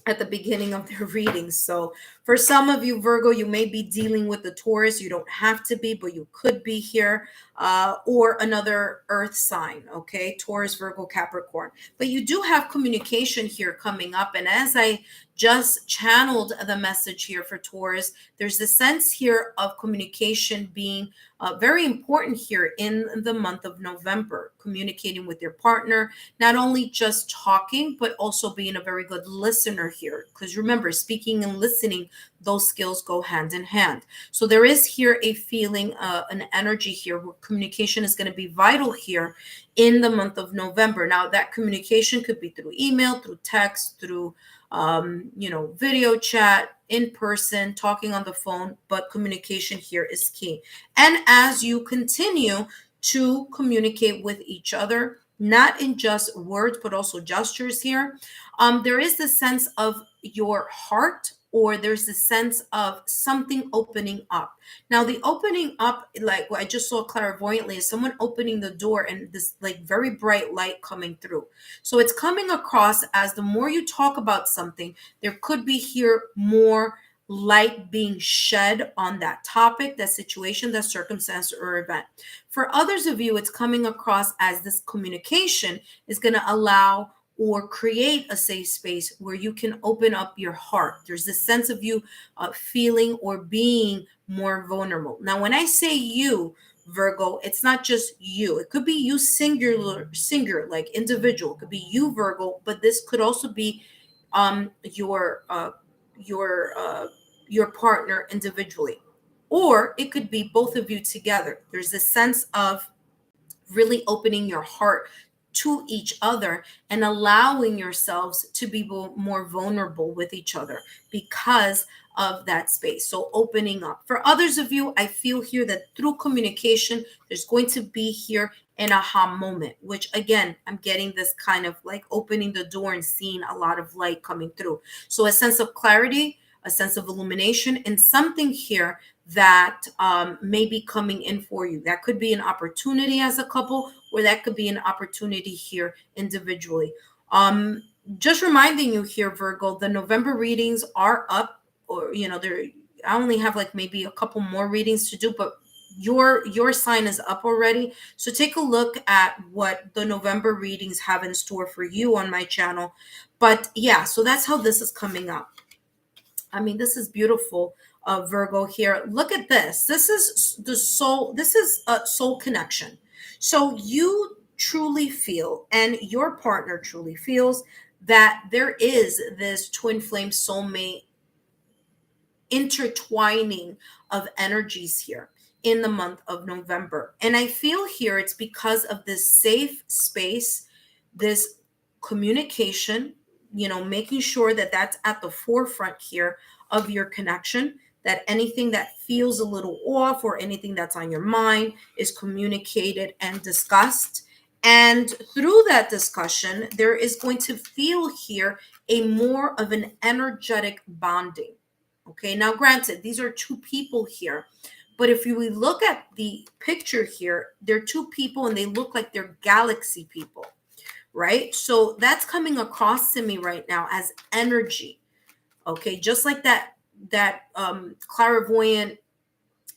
at the beginning of their readings. So for some of you, Virgo, you may be dealing with the Taurus. You don't have to be, but you could be here, or another earth sign, okay? Taurus, Virgo, Capricorn. But you do have communication here coming up. And as I just channeled the message here for Taurus, there's a sense here of communication being very important here in the month of November, communicating with your partner, not only just talking, but also being a very good listener here. Because remember, speaking and listening, those skills go hand in hand. So there is here a feeling, an energy here where communication is going to be vital here in the month of November. Now, that communication could be through email, through text, through video chat, in person, talking on the phone, but communication here is key. And as you continue to communicate with each other, not in just words, but also gestures here, there is the sense of your heart, or there's the sense of something opening up. Now, the opening up, like what I just saw clairvoyantly, is someone opening the door and this like very bright light coming through. So it's coming across as the more you talk about something, there could be here more light being shed on that topic, that situation, that circumstance or event. For others of you, it's coming across as this communication is going to allow or create a safe space where you can open up your heart. There's this sense of you feeling or being more vulnerable. Now, when I say you, Virgo, it's not just you. It could be you singular, like individual. It could be you, Virgo, but this could also be your partner individually, or it could be both of you together. There's a sense of really opening your heart to each other and allowing yourselves to be more vulnerable with each other because of that space. So opening up. For others of you, I feel here that through communication, there's going to be here an aha moment, which again, I'm getting this kind of like opening the door and seeing a lot of light coming through. So a sense of clarity, a sense of illumination, and something here that may be coming in for you. That could be an opportunity as a couple, or that could be an opportunity here individually. Just reminding you here, Virgo, the November readings are up, or I only have like maybe a couple more readings to do, but your sign is up already. So take a look at what the November readings have in store for you on my channel. But yeah, so that's how this is coming up. I mean, this is beautiful, Virgo here. Look at this. This is the soul. This is a soul connection. So you truly feel, and your partner truly feels, that there is this twin flame soulmate intertwining of energies here in the month of November. And I feel here it's because of this safe space, this communication, making sure that that's at the forefront here of your connection, that anything that feels a little off or anything that's on your mind is communicated and discussed. And through that discussion, there is going to feel here a more of an energetic bonding. Okay, now granted, these are two people here, but if we look at the picture here, they're two people and they look like they're galaxy people, right? So that's coming across to me right now as energy. Okay, just like that clairvoyant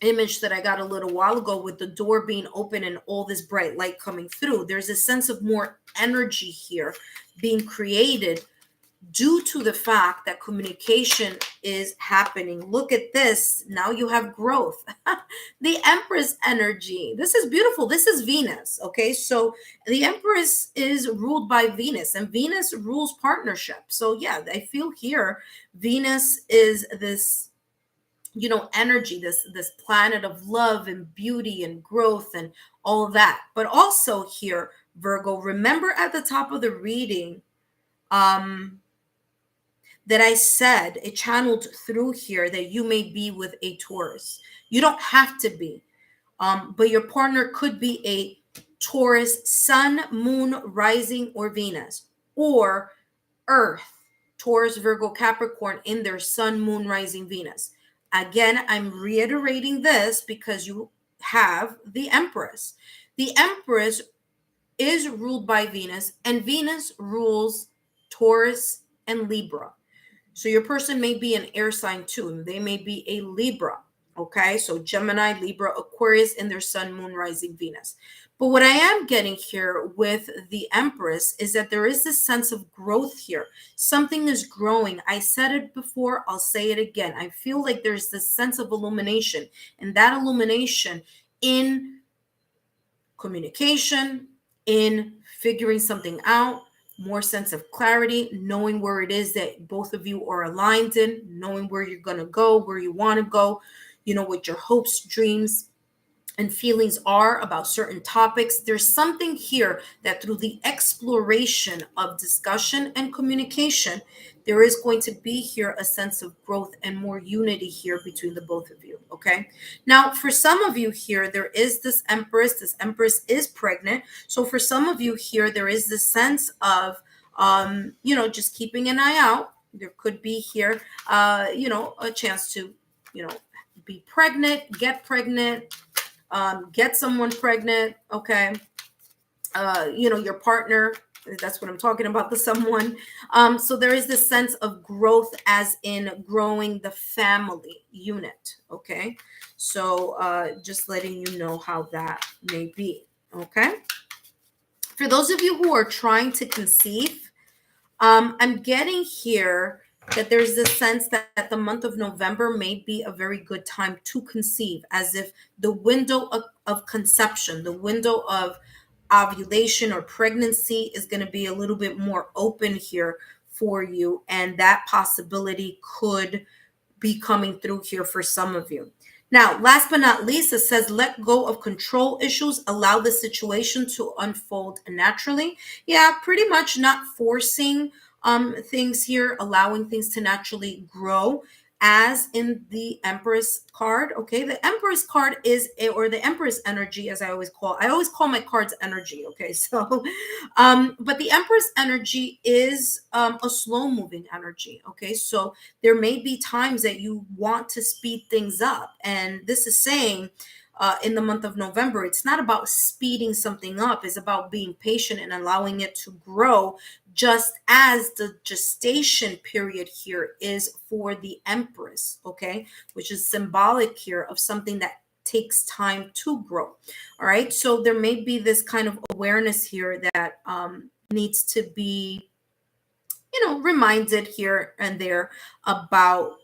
image that I got a little while ago with the door being open and all this bright light coming through. There's a sense of more energy here being created due to the fact that communication is happening. Look at this. Now you have growth. The Empress energy. This is beautiful. This is Venus. Okay. So the Empress is ruled by Venus, and Venus rules partnership. So yeah, I feel here Venus is this, energy, this planet of love and beauty and growth and all of that. But also here, Virgo, remember at the top of the reading, that I said, it channeled through here that you may be with a Taurus. You don't have to be, but your partner could be a Taurus, sun, moon, rising, or Venus, or Earth, Taurus, Virgo, Capricorn in their sun, moon, rising, Venus. Again, I'm reiterating this because you have the Empress. The Empress is ruled by Venus, and Venus rules Taurus and Libra. So your person may be an air sign too. They may be a Libra. Okay, so Gemini, Libra, Aquarius in their sun, moon, rising, Venus. But what I am getting here with the Empress is that there is this sense of growth here. Something is growing. I said it before, I'll say it again. I feel like there's this sense of illumination, and that illumination in communication, in figuring something out, more sense of clarity, knowing where it is that both of you are aligned in, knowing where you're going to go, where you want to go, what your hopes, dreams, and feelings are about certain topics. There's something here that through the exploration of discussion and communication, there is going to be here a sense of growth and more unity here between the both of you. Okay. Now, for some of you here, there is this Empress. This Empress is pregnant. So for some of you here, there is this sense of, just keeping an eye out. There could be here, a chance to, be pregnant, get someone pregnant. Okay. Your partner, that's what I'm talking about, the someone. So there is this sense of growth as in growing the family unit. Okay. So just letting you know how that may be. Okay. For those of you who are trying to conceive, I'm getting here that there's this sense that the month of November may be a very good time to conceive, as if the window of conception, the window of ovulation or pregnancy is going to be a little bit more open here for you. And that possibility could be coming through here for some of you. Now, last but not least, it says, let go of control issues, allow the situation to unfold naturally. Yeah, pretty much not forcing things here, allowing things to naturally grow, as in the Empress card. Okay, the Empress card or the Empress energy, as I always call my cards energy. Okay, so but the Empress energy is a slow moving energy. Okay, so there may be times that you want to speed things up, and this is saying in the month of November, it's not about speeding something up. It's about being patient and allowing it to grow, just as the gestation period here is for the Empress, okay, which is symbolic here of something that takes time to grow. All right, so there may be this kind of awareness here that needs to be reminded here and there about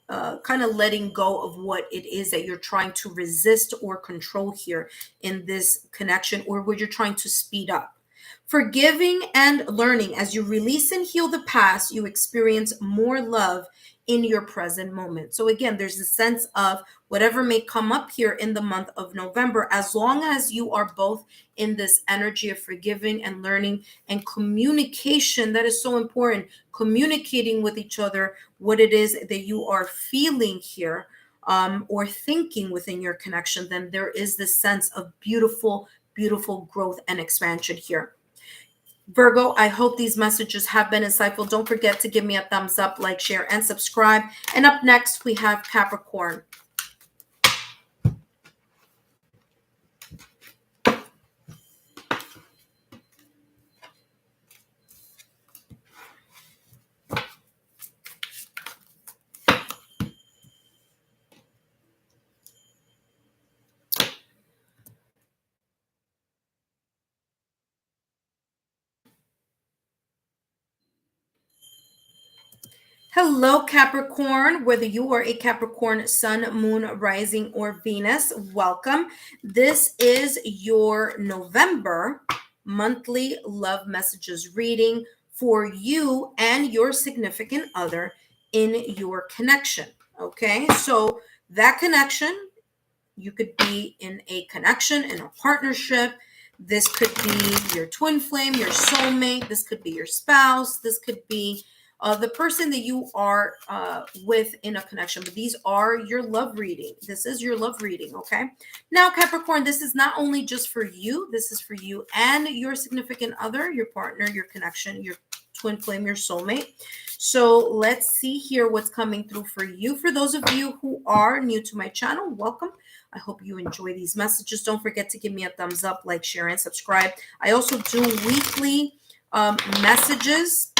kind of letting go of what it is that you're trying to resist or control here in this connection, or what you're trying to speed up. Forgiving and learning. As you release and heal the past, you experience more love in your present moment. So again, there's a sense of whatever may come up here in the month of November, as long as you are both in this energy of forgiving and learning and communication. That is so important. Communicating with each other what it is that you are feeling here or thinking within your connection, then there is this sense of beautiful, beautiful growth and expansion here. Virgo, I hope these messages have been insightful. Don't forget to give me a thumbs up, like, share, and subscribe. And up next, we have Capricorn. Hello, Capricorn. Whether you are a Capricorn sun, moon, rising, or Venus, welcome. This is your November monthly love messages reading for you and your significant other in your connection. Okay, so that connection, you could be in a connection, in a partnership. This could be your twin flame, your soulmate. This could be your spouse. This could be the person that you are with in a connection. But these are your love reading. This is your love reading, okay? Now, Capricorn, this is not only just for you. This is for you and your significant other, your partner, your connection, your twin flame, your soulmate. So let's see here what's coming through for you. For those of you who are new to my channel, welcome. I hope you enjoy these messages. Don't forget to give me a thumbs up, like, share, and subscribe. I also do weekly messages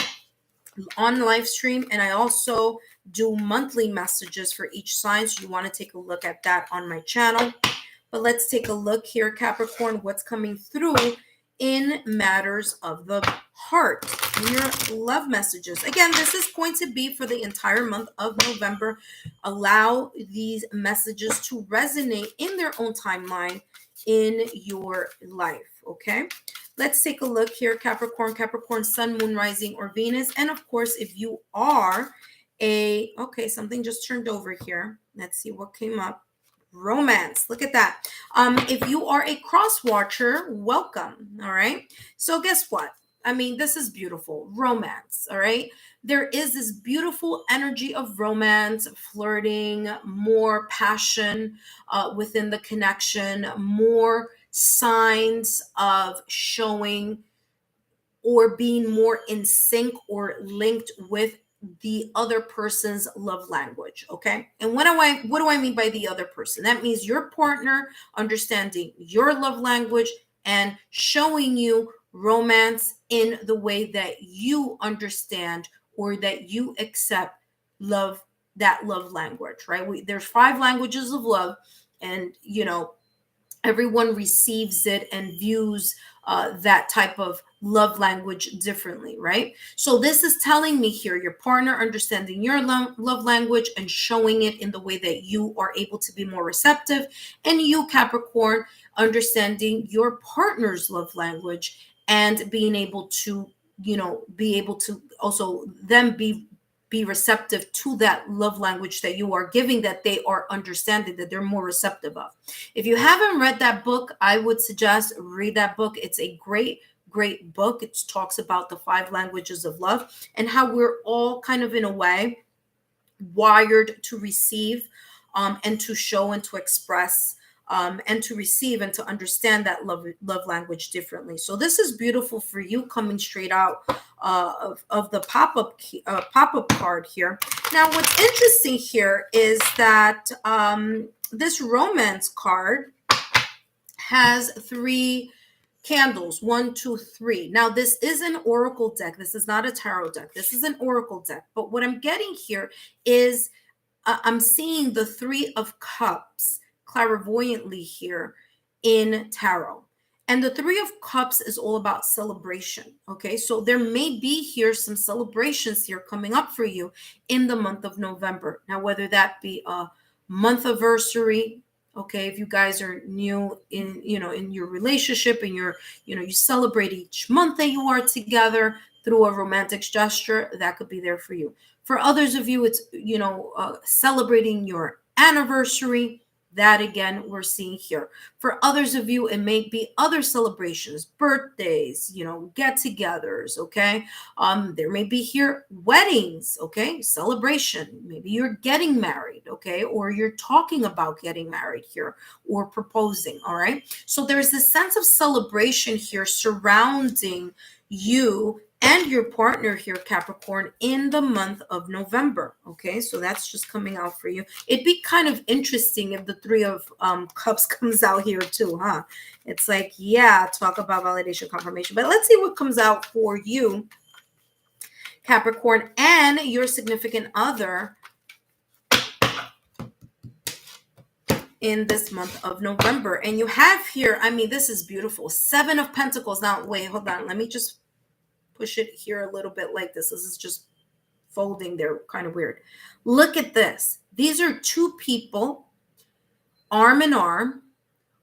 on live stream, and I also do monthly messages for each sign. So you want to take a look at that on my channel. But let's take a look here, Capricorn, what's coming through in matters of the heart, in your love messages. Again, this is going to be for the entire month of November. Allow these messages to resonate in their own timeline in your life, okay? Let's take a look here, Capricorn, Sun, Moon, Rising, or Venus. And of course, if you are okay, something just turned over here. Let's see what came up. Romance. Look at that. If you are a cross watcher, welcome. All right. So guess what? I mean, this is beautiful. Romance. All right. There is this beautiful energy of romance, flirting, more passion within the connection, more signs of showing or being more in sync or linked with the other person's love language. Okay. And what do I mean by the other person? That means your partner understanding your love language and showing you romance in the way that you understand or that you accept love, that love language, right? There's 5 languages of love, and everyone receives it and views that type of love language differently, right? So this is telling me here, your partner understanding your love language and showing it in the way that you are able to be more receptive, and you, Capricorn, understanding your partner's love language and being able to, also them be receptive to that love language that you are giving, that they are understanding, that they're more receptive of. If you haven't read that book, I would suggest read that book. It's a great book. It talks about the 5 languages of love and how we're all kind of in a way wired to receive and to show and to express and to receive and to understand that love language differently. So this is beautiful for you, coming straight out of the pop-up card here. Now, what's interesting here is that this romance card has 3 candles, 1, 2, 3. Now, this is an oracle deck. This is not a tarot deck. This is an oracle deck. But what I'm getting here is I'm seeing the 3 of Cups clairvoyantly here in tarot. And the 3 of Cups is all about celebration. Okay, so there may be here some celebrations here coming up for you in the month of November. Now, whether that be a month anniversary, okay, if you guys are new in your relationship and you celebrate each month that you are together through a romantic gesture, that could be there for you. For others of you, it's celebrating your anniversary. That again, we're seeing here. For others of you, it may be other celebrations, birthdays, get-togethers, okay? There may be here weddings, okay? Celebration. Maybe you're getting married, okay? Or you're talking about getting married here or proposing, all right? So there's this sense of celebration here surrounding you and your partner here, Capricorn, in the month of November. Okay, so that's just coming out for you. It'd be kind of interesting if the 3 of Cups comes out here too, huh? It's like, yeah, talk about validation, confirmation. But let's see what comes out for you, Capricorn, and your significant other in this month of November. And you have here, I mean, this is beautiful. 7 of Pentacles. Now, wait, hold on. Let me just push it here a little bit like this. This is just folding there, kind of weird. Look at this. These are 2 people, arm in arm.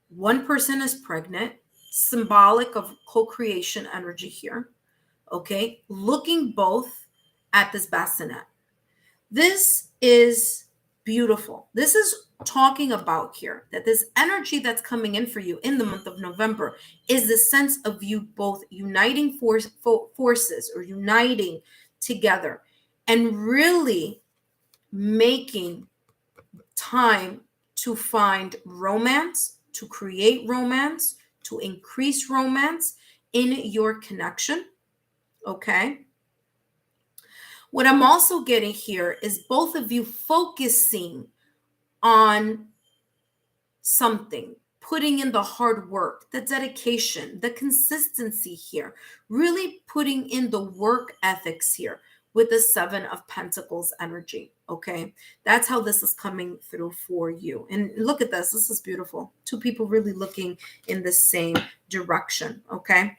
One person is pregnant, symbolic of co-creation energy here. Okay, looking both at this bassinet. This is beautiful. This is talking about here that this energy that's coming in for you in the month of November is the sense of you both uniting forces or uniting together and really making time to find romance, to create romance, to increase romance in your connection. Okay. What I'm also getting here is both of you focusing on something, putting in the hard work, the dedication, the consistency here, really putting in the work ethics here, with the Seven of Pentacles energy. Okay, that's how this is coming through for you. And look at this. This is beautiful. Two people really looking in the same direction. Okay.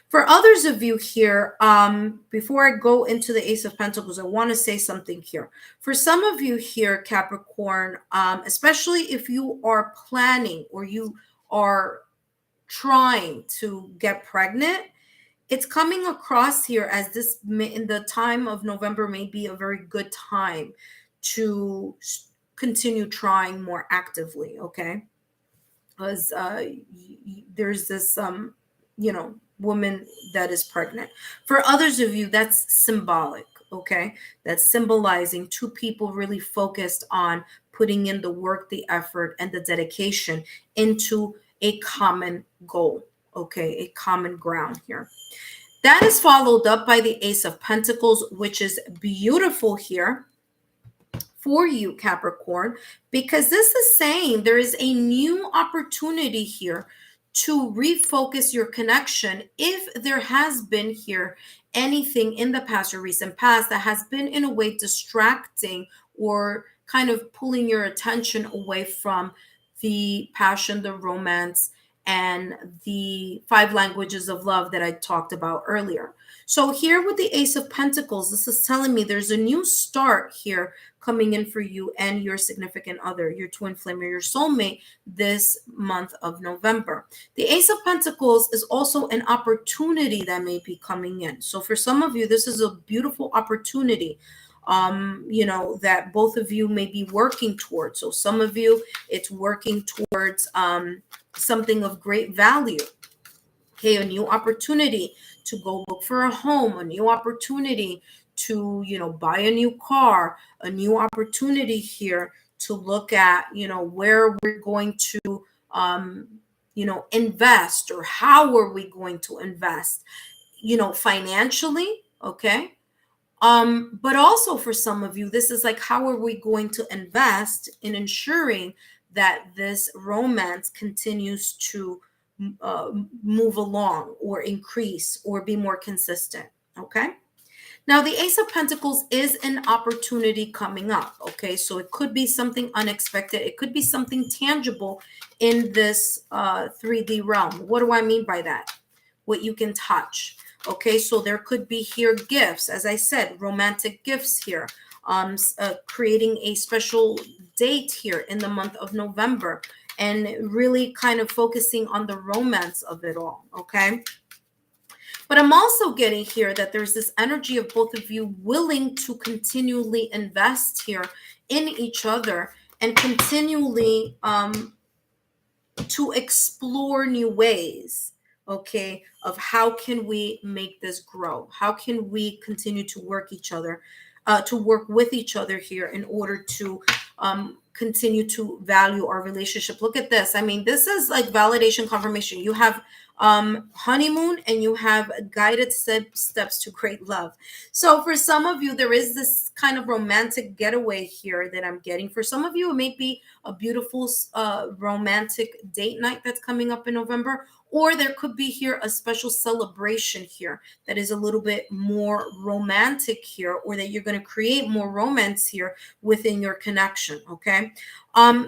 For others of you here, before I go into the Ace of Pentacles, I want to say something here. For some of you here, Capricorn, especially if you are planning or you are trying to get pregnant, it's coming across here as this in the time of November may be a very good time to continue trying more actively, okay? Because there's this woman that is pregnant. For others of you, that's symbolic, okay? That's symbolizing two people really focused on putting in the work, the effort, and the dedication into a common goal, okay? A common ground here. That is followed up by the Ace of Pentacles, which is beautiful here for you, Capricorn, because this is saying there is a new opportunity here to refocus your connection if there has been here anything in the past or recent past that has been in a way distracting or kind of pulling your attention away from the passion, the romance, and the 5 languages of love that I talked about earlier. So here with the Ace of Pentacles, this is telling me there's a new start here coming in for you and your significant other, your twin flame or your soulmate this month of November. The Ace of Pentacles is also an opportunity that may be coming in. So for some of you, this is a beautiful opportunity, that both of you may be working towards. So some of you, it's working towards something of great value. Okay, a new opportunity to go look for a home, a new opportunity to, buy a new car, a new opportunity here to look at, where we're going to, invest, or how are we going to invest, financially. Okay. But also for some of you, this is like, how are we going to invest in ensuring that this romance continues to move along or increase or be more consistent? Okay. Now, the Ace of Pentacles is an opportunity coming up. Okay. So it could be something unexpected. It could be something tangible in this 3D realm. What do I mean by that? What you can touch. Okay, so there could be here gifts, as I said, romantic gifts here, creating a special date here in the month of November, and really kind of focusing on the romance of it all. Okay, but I'm also getting here that there's this energy of both of you willing to continually invest here in each other and continually to explore new ways, okay, of how can we make this grow? How can we continue to work with each other here in order to continue to value our relationship? Look at this. I mean, this is like validation confirmation. You have honeymoon and you have guided steps to great love. So for some of you, there is this kind of romantic getaway here that I'm getting. For some of you, it may be a beautiful romantic date night that's coming up in November, or there could be here a special celebration here that is a little bit more romantic here, or that you're going to create more romance here within your connection. Okay.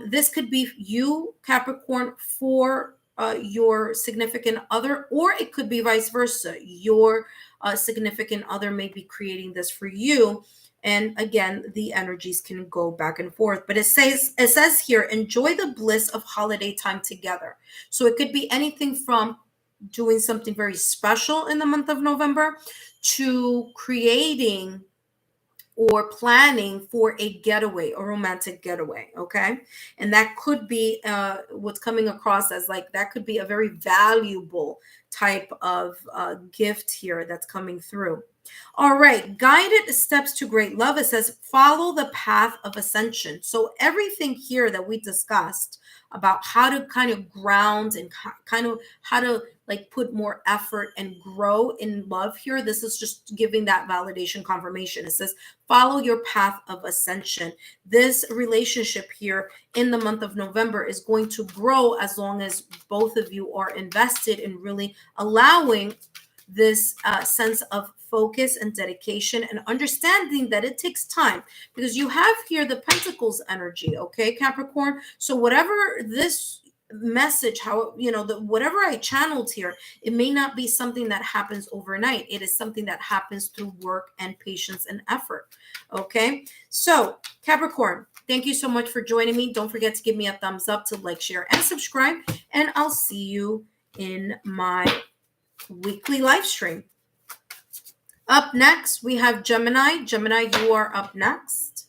This could be you, Capricorn, for your significant other, or it could be vice versa. Your significant other may be creating this for you. And again, the energies can go back and forth, but it says here, enjoy the bliss of holiday time together. So it could be anything from doing something very special in the month of November to creating or planning for a getaway, a romantic getaway. Okay. And that could be what's coming across as like, that could be a very valuable type of gift here that's coming through. All right. Guided steps to great love. It says, follow the path of ascension. So everything here that we discussed about how to kind of ground and kind of how to like put more effort and grow in love here, this is just giving that validation confirmation. It says, follow your path of ascension. This relationship here in the month of November is going to grow as long as both of you are invested in really allowing this sense of focus and dedication and understanding that it takes time, because you have here the Pentacles energy, okay, Capricorn? So whatever this message, how, whatever I channeled here, it may not be something that happens overnight. It is something that happens through work and patience and effort, okay? So Capricorn, thank you so much for joining me. Don't forget to give me a thumbs up, to like, share, and subscribe, and I'll see you in my weekly live stream. Up next, we have Gemini. Gemini, you are up next.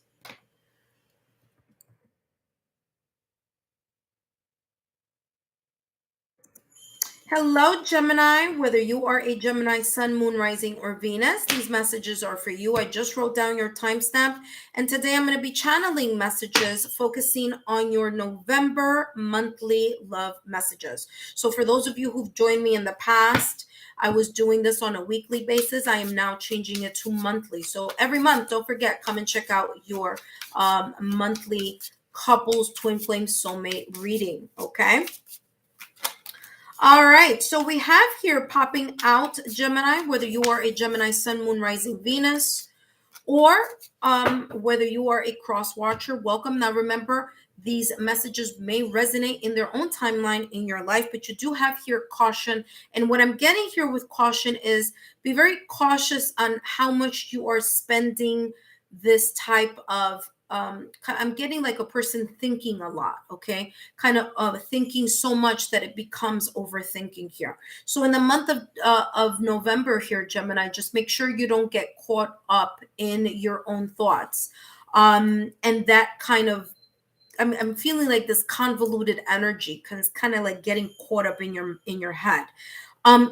Hello, Gemini. Whether you are a Gemini sun, moon, rising, or Venus, these messages are for you. I just wrote down your timestamp, and today I'm going to be channeling messages focusing on your November monthly love messages. So for those of you who've joined me in the past, I was doing this on a weekly basis. I am now changing it to monthly. So every month, don't forget, come and check out your monthly couples, twin flame, soulmate reading, okay? All right, so we have here popping out, Gemini, whether you are a Gemini sun, moon, rising, Venus, or whether you are a cross watcher, welcome. Now remember, these messages may resonate in their own timeline in your life, but you do have here caution. And what I'm getting here with caution is be very cautious on how much you are spending this type of I'm getting like a person thinking a lot, okay? Kind of thinking so much that it becomes overthinking here. So in the month of November here, Gemini, just make sure you don't get caught up in your own thoughts. And that kind of, I'm feeling like this convoluted energy, kind of like getting caught up in your head.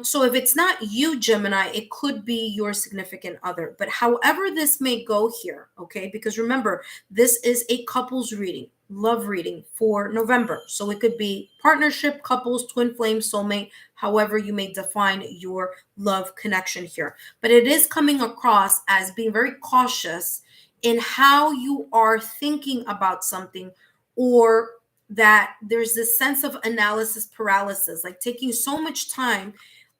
So if it's not you, Gemini, it could be your significant other. But however this may go here, okay, because remember, this is a couples reading, love reading for November. So it could be partnership, couples, twin flame, soulmate, however you may define your love connection here. But it is coming across as being very cautious in how you are thinking about something, or that there's this sense of analysis paralysis, like taking so much time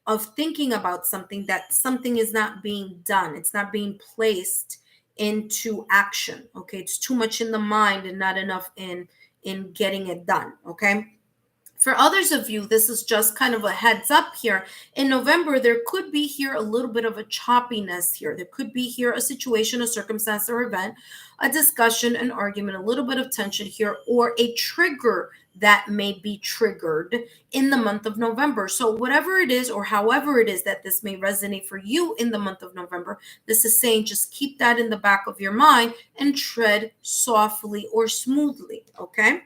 of thinking about something that something is not being done. It's not being placed into action. Okay. It's too much in the mind and not enough in getting it done. Okay. For others of you, this is just kind of a heads up here. In November, there could be here a little bit of a choppiness here. There could be here a situation, a circumstance, or event, a discussion, an argument, a little bit of tension here, or a trigger that may be triggered in the month of November. So whatever it is, or however it is that this may resonate for you in the month of November, this is saying just keep that in the back of your mind and tread softly or smoothly, okay?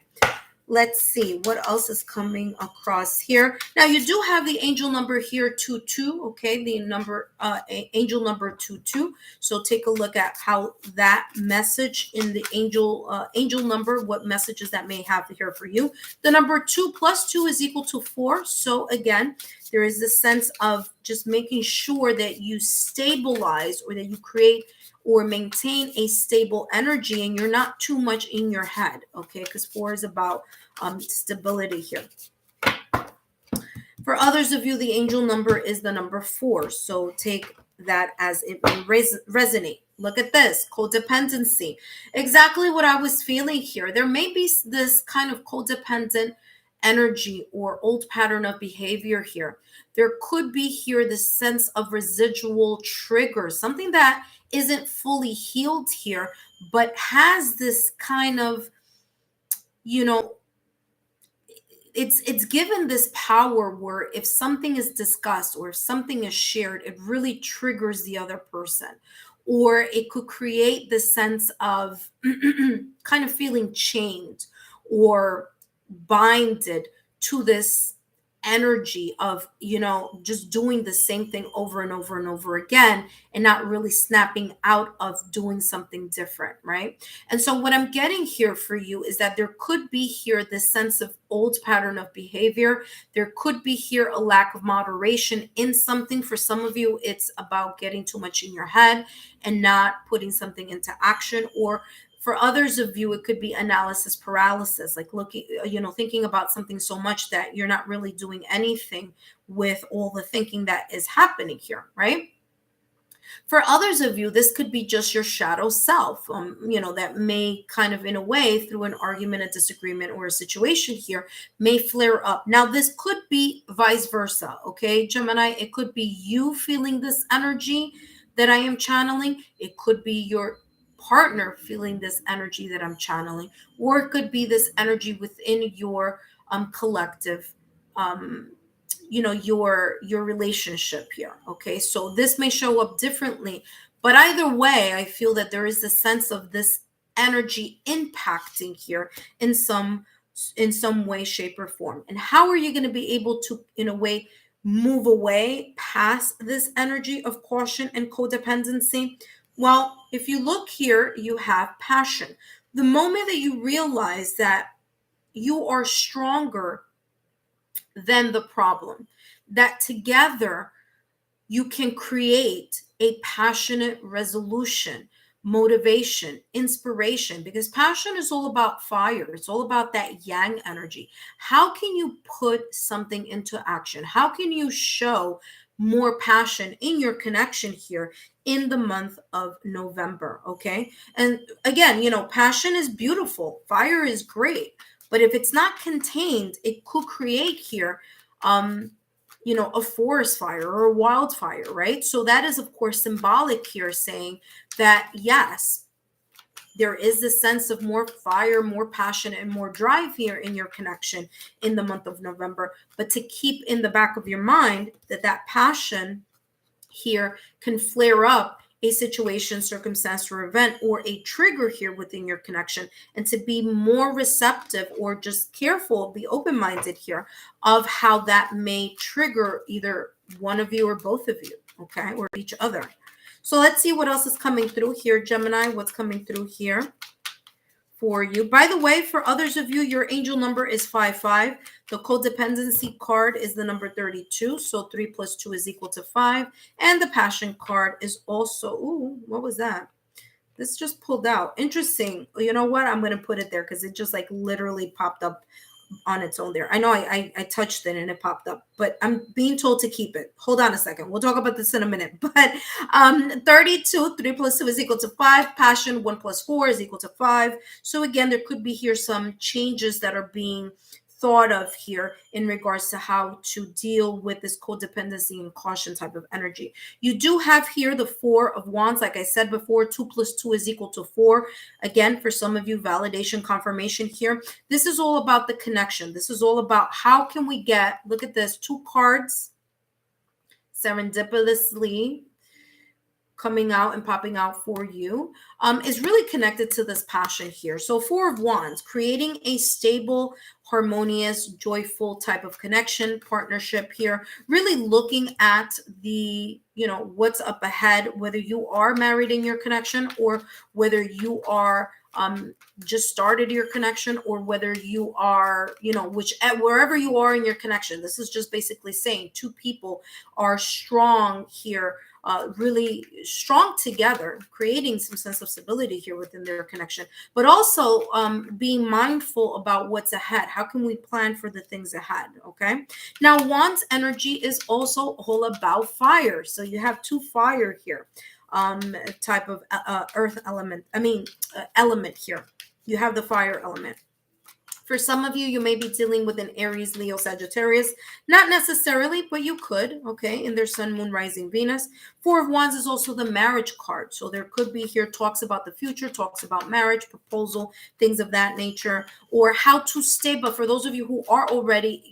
Let's see what else is coming across here. Now you do have the angel number here, 22. Okay, the number angel number 22. So take a look at how that message in the angel number, what messages that may have here for you. The number 2 plus 2 is equal to 4. So again, there is this sense of just making sure that you stabilize, or that you create or maintain a stable energy, and you're not too much in your head, okay? Because 4 is about stability here. For others of you, the angel number is the number 4. So take that as it may resonate. Look at this, codependency. Exactly what I was feeling here. There may be this kind of codependent energy or old pattern of behavior here. There could be here this sense of residual trigger, something that isn't fully healed here, but has this kind of, it's given this power where if something is discussed or if something is shared, it really triggers the other person. Or it could create the sense of kind of feeling chained or binded to this energy of, just doing the same thing over and over and over again, and not really snapping out of doing something different, right? And so what I'm getting here for you is that there could be here this sense of old pattern of behavior. There could be here a lack of moderation in something. For some of you, it's about getting too much in your head and not putting something into action. Or For others of you, it could be analysis paralysis, like looking, thinking about something so much that you're not really doing anything with all the thinking that is happening here, right? For others of you, this could be just your shadow self, that may kind of, in a way, through an argument, a disagreement, or a situation here, may flare up. Now, this could be vice versa, okay, Gemini? It could be you feeling this energy that I am channeling. It could be your partner feeling this energy that I'm channeling, or it could be this energy within your collective your relationship here. Okay, so this may show up differently, but either way, I feel that there is a sense of this energy impacting here in some way, shape, or form. And how are you going to be able to, in a way, move away past this energy of caution and codependency? Well, if you look here, you have passion. The moment that you realize that you are stronger than the problem, that together you can create a passionate resolution, motivation, inspiration, because passion is all about fire. It's all about that yang energy. How can you put something into action? How can you show more passion in your connection here in the month of November? Okay. And again, passion is beautiful. Fire is great. But if it's not contained, it could create here, a forest fire or a wildfire, right? So that is, of course, symbolic here, saying that, yes, there is this sense of more fire, more passion, and more drive here in your connection in the month of November. But to keep in the back of your mind that passion here can flare up a situation, circumstance, or event, or a trigger here within your connection, and to be more receptive or just careful, be open-minded here of how that may trigger either one of you or both of you, okay, or each other. So let's see what else is coming through here, Gemini. What's coming through here for you? By the way, for others of you, your angel number is 55. The codependency card is the number 32. So 3 plus 2 is equal to 5. And the passion card is also, ooh, what was that? This just pulled out. Interesting. You know what? I'm going to put it there because it just like literally popped up on its own there. I know I touched it and it popped up, but I'm being told to keep it. Hold on a second. We'll talk about this in a minute. But 32, 3 plus 2 is equal to 5. Passion, 1 plus 4 is equal to 5. So again, there could be here some changes that are being thought of here in regards to how to deal with this codependency and caution type of energy. You do have here the 4 of Wands. Like I said before, 2 plus 2 is equal to 4. Again, for some of you, validation, confirmation here. This is all about the connection. This is all about how can we get, look at this, 2 cards serendipitously coming out and popping out for you, is really connected to this passion here. So 4 of Wands, creating a stable, harmonious, joyful type of connection, partnership here, really looking at the, what's up ahead, whether you are married in your connection or whether you are just started your connection, or whether you are, wherever you are in your connection. This is just basically saying 2 people are strong here, really strong together, creating some sense of stability here within their connection, but also being mindful about what's ahead. How can we plan for the things ahead? Okay. Now, Wands energy is also all about fire. So you have 2 fire here, type of earth element. Element here. You have the fire element. For some of you, you may be dealing with an Aries, Leo, Sagittarius. Not necessarily, but you could, okay, in their sun, moon, rising, Venus. 4 of Wands is also the marriage card. So there could be here talks about the future, talks about marriage, proposal, things of that nature, or how to stay. But for those of you who are already,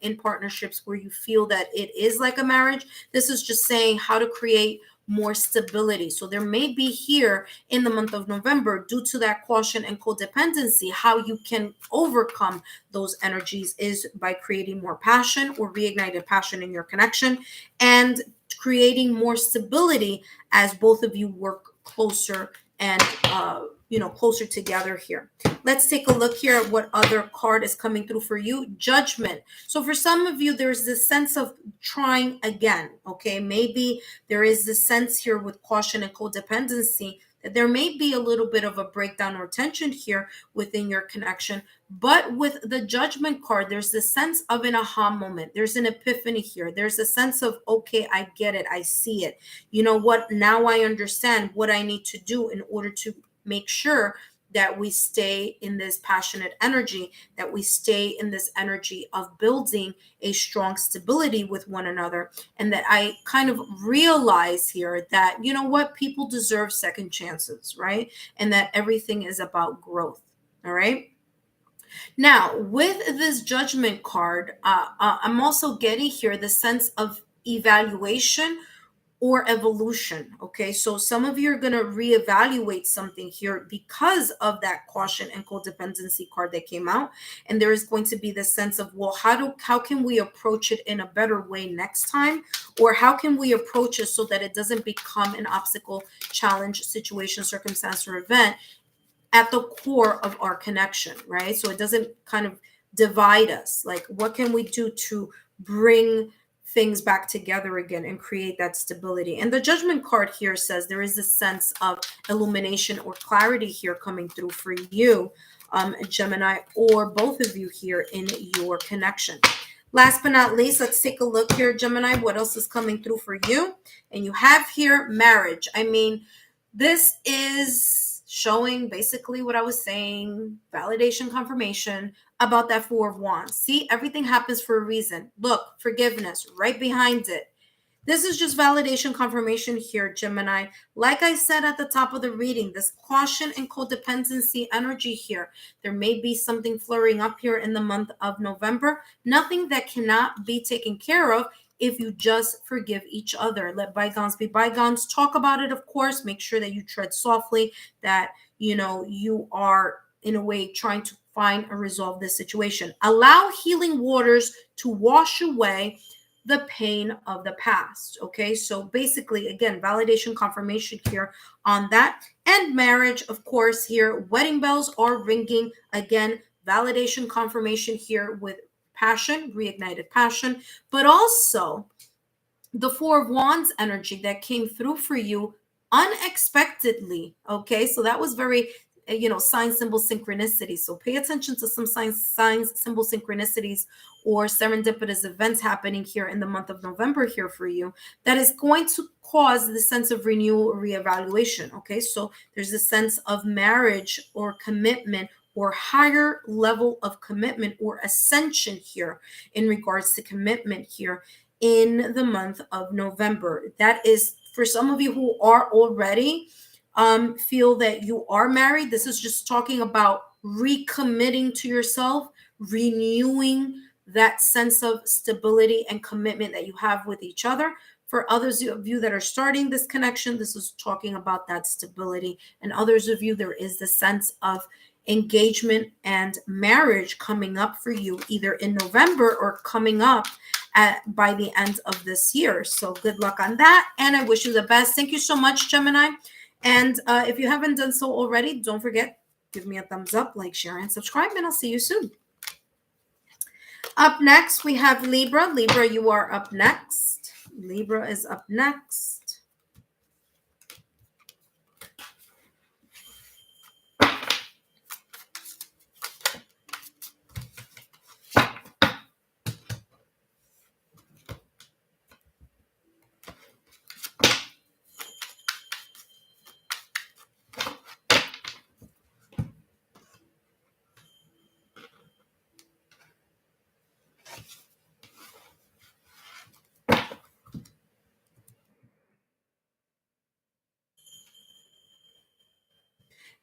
in partnerships where you feel that it is like a marriage, this is just saying how to create more stability. So there may be here in the month of November, due to that caution and codependency, how you can overcome those energies is by creating more passion or reignited passion in your connection and creating more stability as both of you work closer and closer together here. Let's take a look here at what other card is coming through for you. Judgment. So for some of you, there's this sense of trying again. Okay, maybe there is this sense here with caution and codependency that there may be a little bit of a breakdown or tension here within your connection. But with the Judgment card, there's the sense of an aha moment. There's an epiphany here. There's a sense of, okay, I get it. I see it. You know what? Now I understand what I need to do in order to make sure that we stay in this passionate energy, that we stay in this energy of building a strong stability with one another. And that I kind of realize here that, you know what, people deserve second chances, right? And that everything is about growth. All right. Now, with this Judgment card, I'm also getting here the sense of evaluation or evolution. Okay, so some of you are going to reevaluate something here because of that caution and codependency card that came out, and there is going to be the sense of, well, how can we approach it in a better way next time, or how can we approach it so that it doesn't become an obstacle, challenge, situation, circumstance, or event at the core of our connection, right? So it doesn't kind of divide us. Like, what can we do to bring things back together again and create that stability? And the Judgment card here says there is a sense of illumination or clarity here coming through for you, Gemini, or both of you here in your connection. Last but not least, let's take a look here, Gemini, what else is coming through for you? And you have here marriage. I mean, this is showing basically what I was saying, validation, confirmation about that Four of Wands. See, everything happens for a reason. Look, forgiveness right behind it. This is just validation, confirmation here, Gemini. Like I said at the top of the reading, this caution and codependency energy here. There may be something flaring up here in the month of November. Nothing that cannot be taken care of if you just forgive each other. Let bygones be bygones. Talk about it, of course. Make sure that you tread softly, that, you know, you are in a way trying to find and resolve this situation. Allow healing waters to wash away the pain of the past. Okay, so basically, again, validation, confirmation here on that. And marriage, of course, here, wedding bells are ringing. Again, validation, confirmation here with passion, reignited passion, but also the Four of Wands energy that came through for you unexpectedly. Okay, so that was very, you know, sign, symbol, synchronicity. So pay attention to some signs, symbol, synchronicities, or serendipitous events happening here in the month of November here for you that is going to cause the sense of renewal or reevaluation. Okay, so there's a sense of marriage or commitment or higher level of commitment or ascension here in regards to commitment here in the month of November. That is for some of you who are already feel that you are married. This is just talking about recommitting to yourself, renewing that sense of stability and commitment that you have with each other. For others of you that are starting this connection, this is talking about that stability. And others of you, there is the sense of engagement and marriage coming up for you either in November or coming up by the end of this year. So good luck on that. And I wish you the best. Thank you so much, Gemini. And if you haven't done so already, don't forget, give me a thumbs up, like, share, and subscribe, and I'll see you soon. Up next, we have Libra. Libra, you are up next. Libra is up next.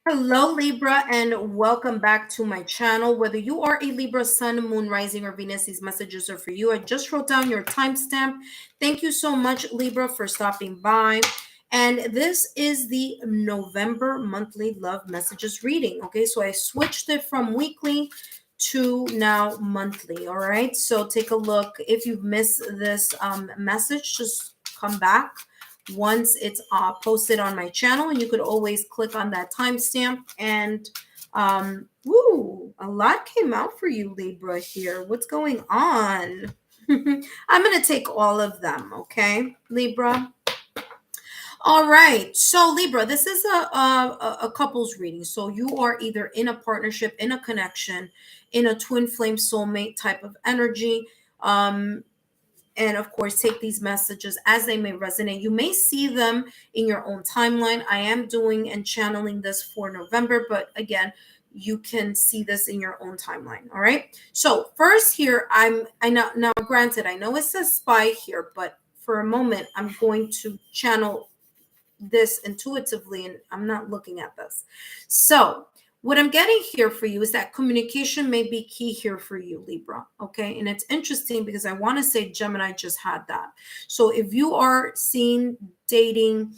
Hello, Libra, and welcome back to my channel. Whether you are a Libra, Sun, Moon, Rising, or Venus, these messages are for you. I just wrote down your timestamp. Thank you so much, Libra, for stopping by. And this is the November monthly love messages reading. Okay, so I switched it from weekly to now monthly. All right, so take a look. If you've missed this message, just come back once it's posted on my channel, and you could always click on that timestamp. And woo, a lot came out for you, Libra, here. What's going on? I'm going to take all of them, okay, Libra? All right. So Libra, this is a couples reading. So you are either in a partnership, in a connection, in a twin flame soulmate type of energy. And of course, take these messages as they may resonate. You may see them in your own timeline. I am doing and channeling this for November, but again, you can see this in your own timeline. All right. So first here, I know now granted, I know it says spy here, but for a moment, I'm going to channel this intuitively and I'm not looking at this. So what I'm getting here for you is that communication may be key here for you, Libra. Okay. And it's interesting because I want to say Gemini just had that. So if you are seeing, dating,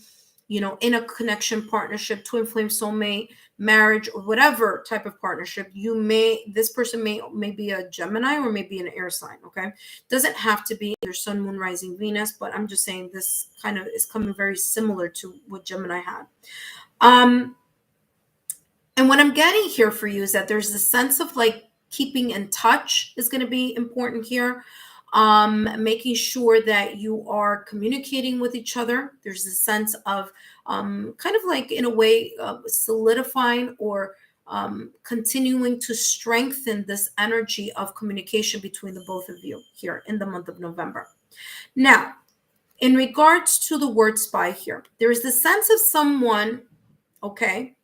in a connection, partnership, twin flame, soulmate, marriage, or whatever type of partnership, this person may be a Gemini or maybe an air sign. Okay. Doesn't have to be your sun, moon, rising, Venus, but I'm just saying this kind of is coming very similar to what Gemini had. And what I'm getting here for you is that there's a sense of like keeping in touch is going to be important here. Making sure that you are communicating with each other. There's a sense of kind of like in a way solidifying or continuing to strengthen this energy of communication between the both of you here in the month of November. Now, in regards to the word spy here, there is the sense of someone, okay?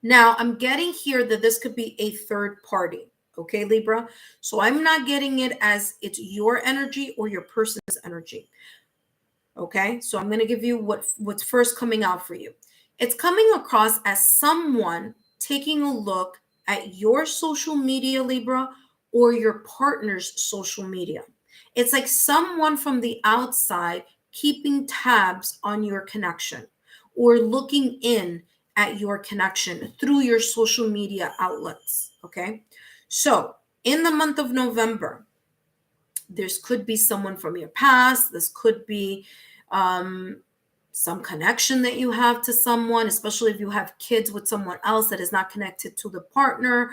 Now, I'm getting here that this could be a third party. Okay, Libra. So I'm not getting it as it's your energy or your person's energy. Okay, so I'm going to give you what's first coming out for you. It's coming across as someone taking a look at your social media, Libra, or your partner's social media. It's like someone from the outside keeping tabs on your connection or looking in at your connection through your social media outlets. Okay, so in the month of November, this could be someone from your past. This could be some connection that you have to someone, especially if you have kids with someone else that is not connected to the partner.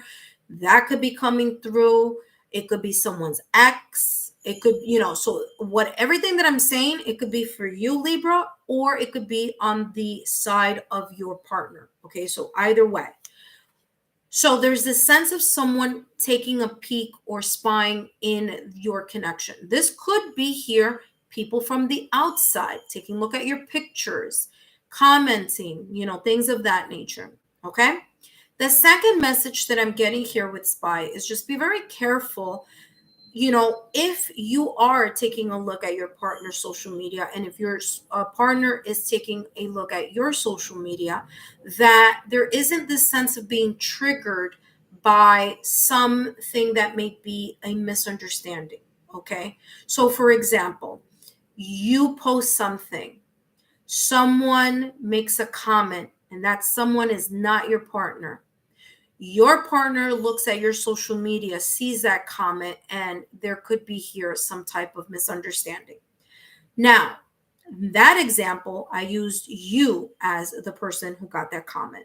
That could be coming through. It could be someone's ex. It could, so everything that I'm saying, it could be for you, Libra, or it could be on the side of your partner. Okay, so either way. So there's this sense of someone taking a peek or spying in your connection. This could be here, people from the outside taking a look at your pictures, commenting, things of that nature. Okay. The second message that I'm getting here with spy is just be very careful. If you are taking a look at your partner's social media, and if your partner is taking a look at your social media, that there isn't this sense of being triggered by something that may be a misunderstanding. Okay. So for example, you post something, someone makes a comment, and that someone is not your partner. Your partner looks at your social media, sees that comment, and there could be here some type of misunderstanding. Now, that example, I used you as the person who got that comment.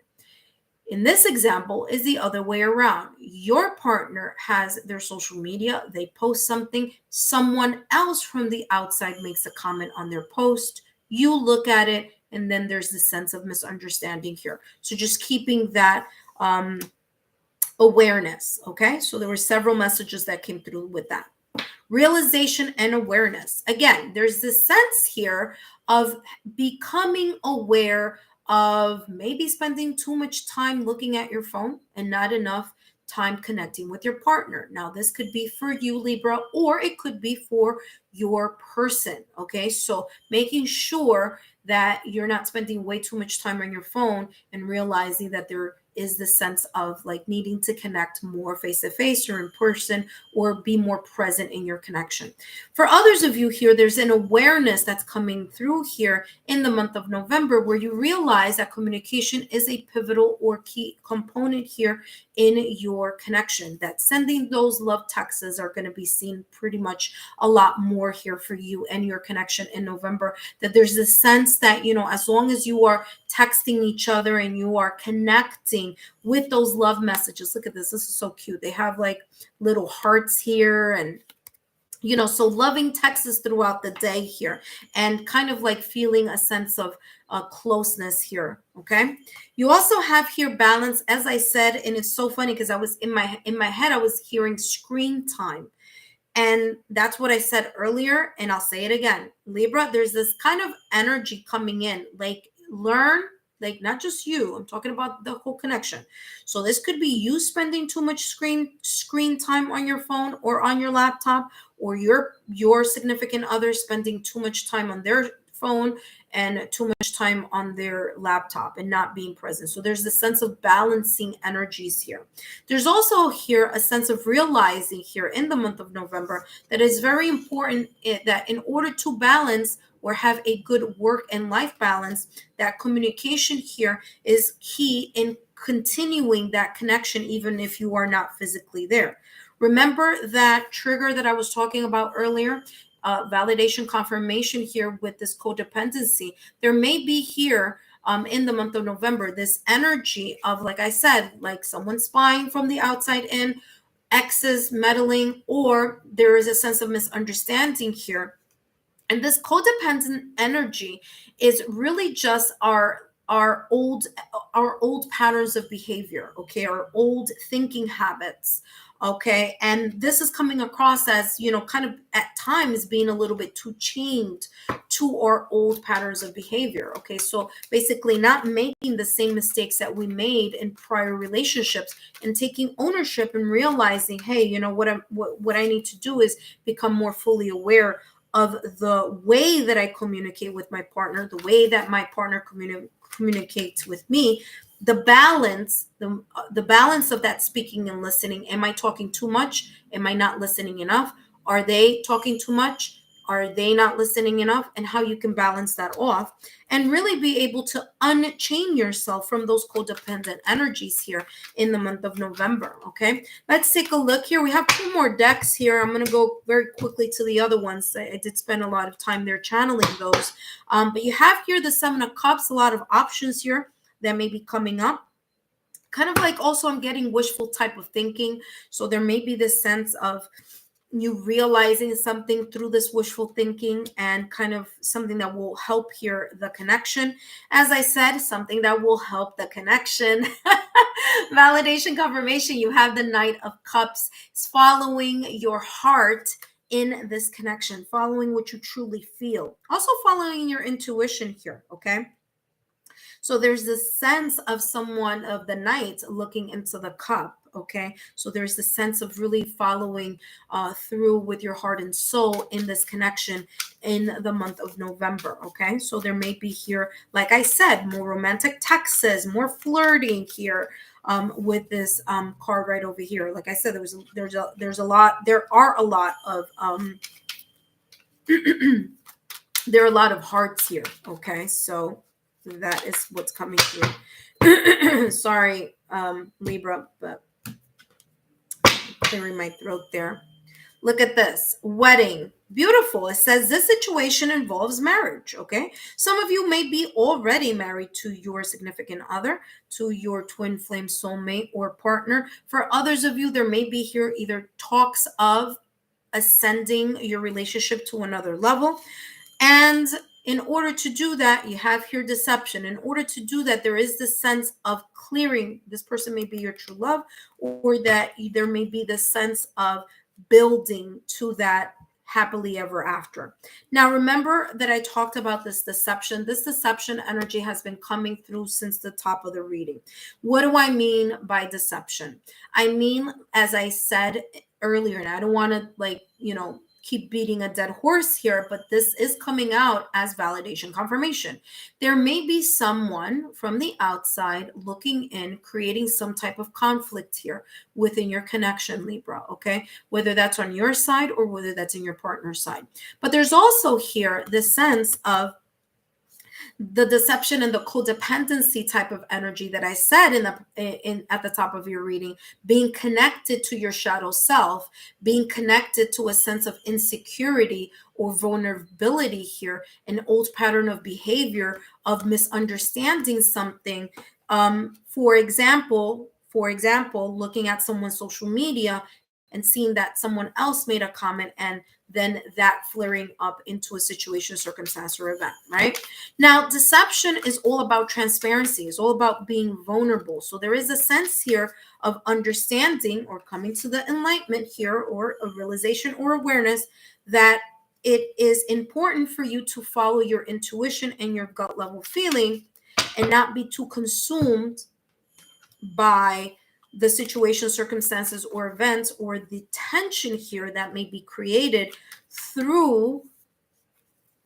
In this example is the other way around. Your partner has their social media, they post something, someone else from the outside makes a comment on their post, you look at it, and then there's the sense of misunderstanding here. So just keeping that awareness. Okay, so there were several messages that came through with that. Realization and awareness. Again, there's this sense here of becoming aware of maybe spending too much time looking at your phone and not enough time connecting with your partner. Now, this could be for you, Libra, or it could be for your person. Okay, so making sure that you're not spending way too much time on your phone and realizing that there is the sense of like needing to connect more face to face or in person or be more present in your connection. For others of you here, there's an awareness that's coming through here in the month of November where you realize that communication is a pivotal or key component here in your connection, that sending those love texts are going to be seen pretty much a lot more here for you and your connection in November, that there's this sense that, as long as you are texting each other and you are connecting with those love messages. Look at this. This is so cute. They have like little hearts here and So loving texts throughout the day here, and kind of like feeling a sense of closeness here. Okay. You also have here balance, as I said, and it's so funny because I was in my head, I was hearing screen time. And that's what I said earlier, and I'll say it again. Libra, there's this kind of energy coming in, like learn, like not just you. I'm talking about the whole connection. So this could be you spending too much screen time on your phone or on your laptop, or your significant other spending too much time on their phone and too much time on their laptop and not being present. So there's this sense of balancing energies here. There's also here a sense of realizing here in the month of November that it's very important that in order to balance or have a good work and life balance, that communication here is key in continuing that connection, even if you are not physically there. Remember that trigger that I was talking about earlier? Validation confirmation here with this codependency. There may be here in the month of November, this energy of, like I said, like someone spying from the outside in, exes meddling, or there is a sense of misunderstanding here. And this codependent energy is really just our old patterns of behavior, okay, our old thinking habits, okay. And this is coming across as, kind of at times being a little bit too chained to our old patterns of behavior, okay. So basically not making the same mistakes that we made in prior relationships, and taking ownership and realizing, hey, what I need to do is become more fully aware of the way that I communicate with my partner, the way that my partner communicates with me, the balance, the balance of that speaking and listening. Am I talking too much? Am I not listening enough? Are they talking too much? Are they not listening enough? And how you can balance that off and really be able to unchain yourself from those codependent energies here in the month of November. Okay, let's take a look here. We have two more decks here. I'm going to go very quickly to the other ones. I did spend a lot of time there channeling those. But you have here the Seven of Cups, a lot of options here that may be coming up. Kind of like also I'm getting wishful type of thinking. So there may be this sense of you realizing something through this wishful thinking, and kind of something that will help here the connection. As I said, something that will help the connection. Validation confirmation. You have the Knight of Cups. It's following your heart in this connection, following what you truly feel. Also following your intuition here, okay? So there's this sense of someone, of the knight, looking into the cup. Okay. So there's the sense of really following through with your heart and soul in this connection in the month of November. Okay. So there may be here, like I said, more romantic texts, more flirting here with this card right over here. Like I said, there are a lot of there are a lot of hearts here. Okay. So that is what's coming through. Sorry, Libra, but clearing my throat there. Look at this. Wedding. Beautiful. It says this situation involves marriage. Okay. Some of you may be already married to your significant other, to your twin flame soulmate or partner. For others of you, there may be here either talks of ascending your relationship to another level. And in order to do that, you have here deception. In order to do that, there is this sense of clearing. This person may be your true love, or that there may be this sense of building to that happily ever after. Now, remember that I talked about this deception. This deception energy has been coming through since the top of the reading. What do I mean by deception? I mean, as I said earlier, and I don't want to keep beating a dead horse here, but this is coming out as validation confirmation. There may be someone from the outside looking in, creating some type of conflict here within your connection, Libra, okay? Whether that's on your side or whether that's in your partner's side. But there's also here this sense of the deception and the codependency type of energy that I said at the top of your reading, being connected to your shadow self, being connected to a sense of insecurity or vulnerability here, an old pattern of behavior of misunderstanding something. For example, looking at someone's social media and seeing that someone else made a comment, and then that flaring up into a situation, circumstance, or event, right? Now, deception is all about transparency. It's all about being vulnerable. So there is a sense here of understanding or coming to the enlightenment here, or a realization or awareness that it is important for you to follow your intuition and your gut level feeling and not be too consumed by the situation, circumstances, or events, or the tension here that may be created through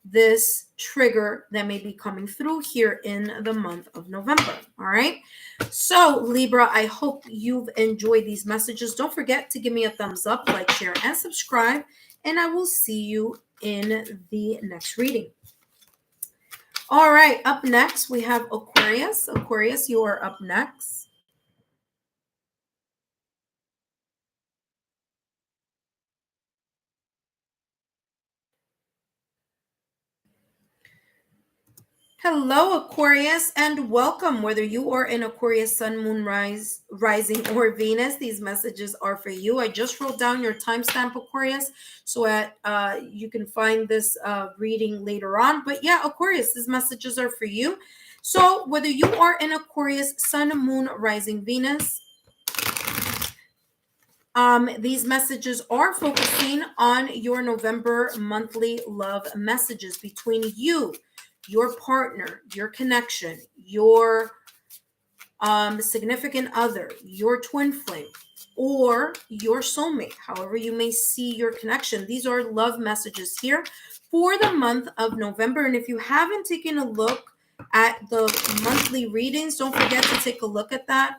this trigger that may be coming through here in the month of November. All right. So Libra, I hope you've enjoyed these messages. Don't forget to give me a thumbs up, like, share, and subscribe. And I will see you in the next reading. All right. Up next, we have Aquarius. Aquarius, you are up next. Hello, Aquarius, and welcome. Whether you are in Aquarius, Sun, Moon, Rising, or Venus, these messages are for you. I just wrote down your timestamp, Aquarius, so you can find this reading later on. But yeah, Aquarius, these messages are for you. So whether you are in Aquarius, Sun, Moon, Rising, Venus, these messages are focusing on your November monthly love messages between you, your partner, your connection, your significant other, your twin flame, or your soulmate, however you may see your connection. These are love messages here for the month of November. And if you haven't taken a look at the monthly readings, don't forget to take a look at that,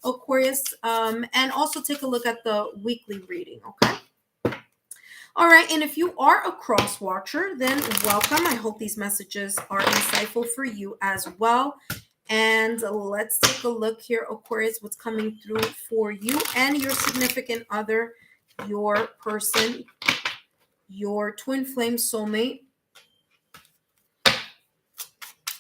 Aquarius, and also take a look at the weekly reading, okay? All right, and if you are a cross watcher, then welcome. I hope these messages are insightful for you as well. And let's take a look here, Aquarius, what's coming through for you and your significant other, your person, your twin flame soulmate,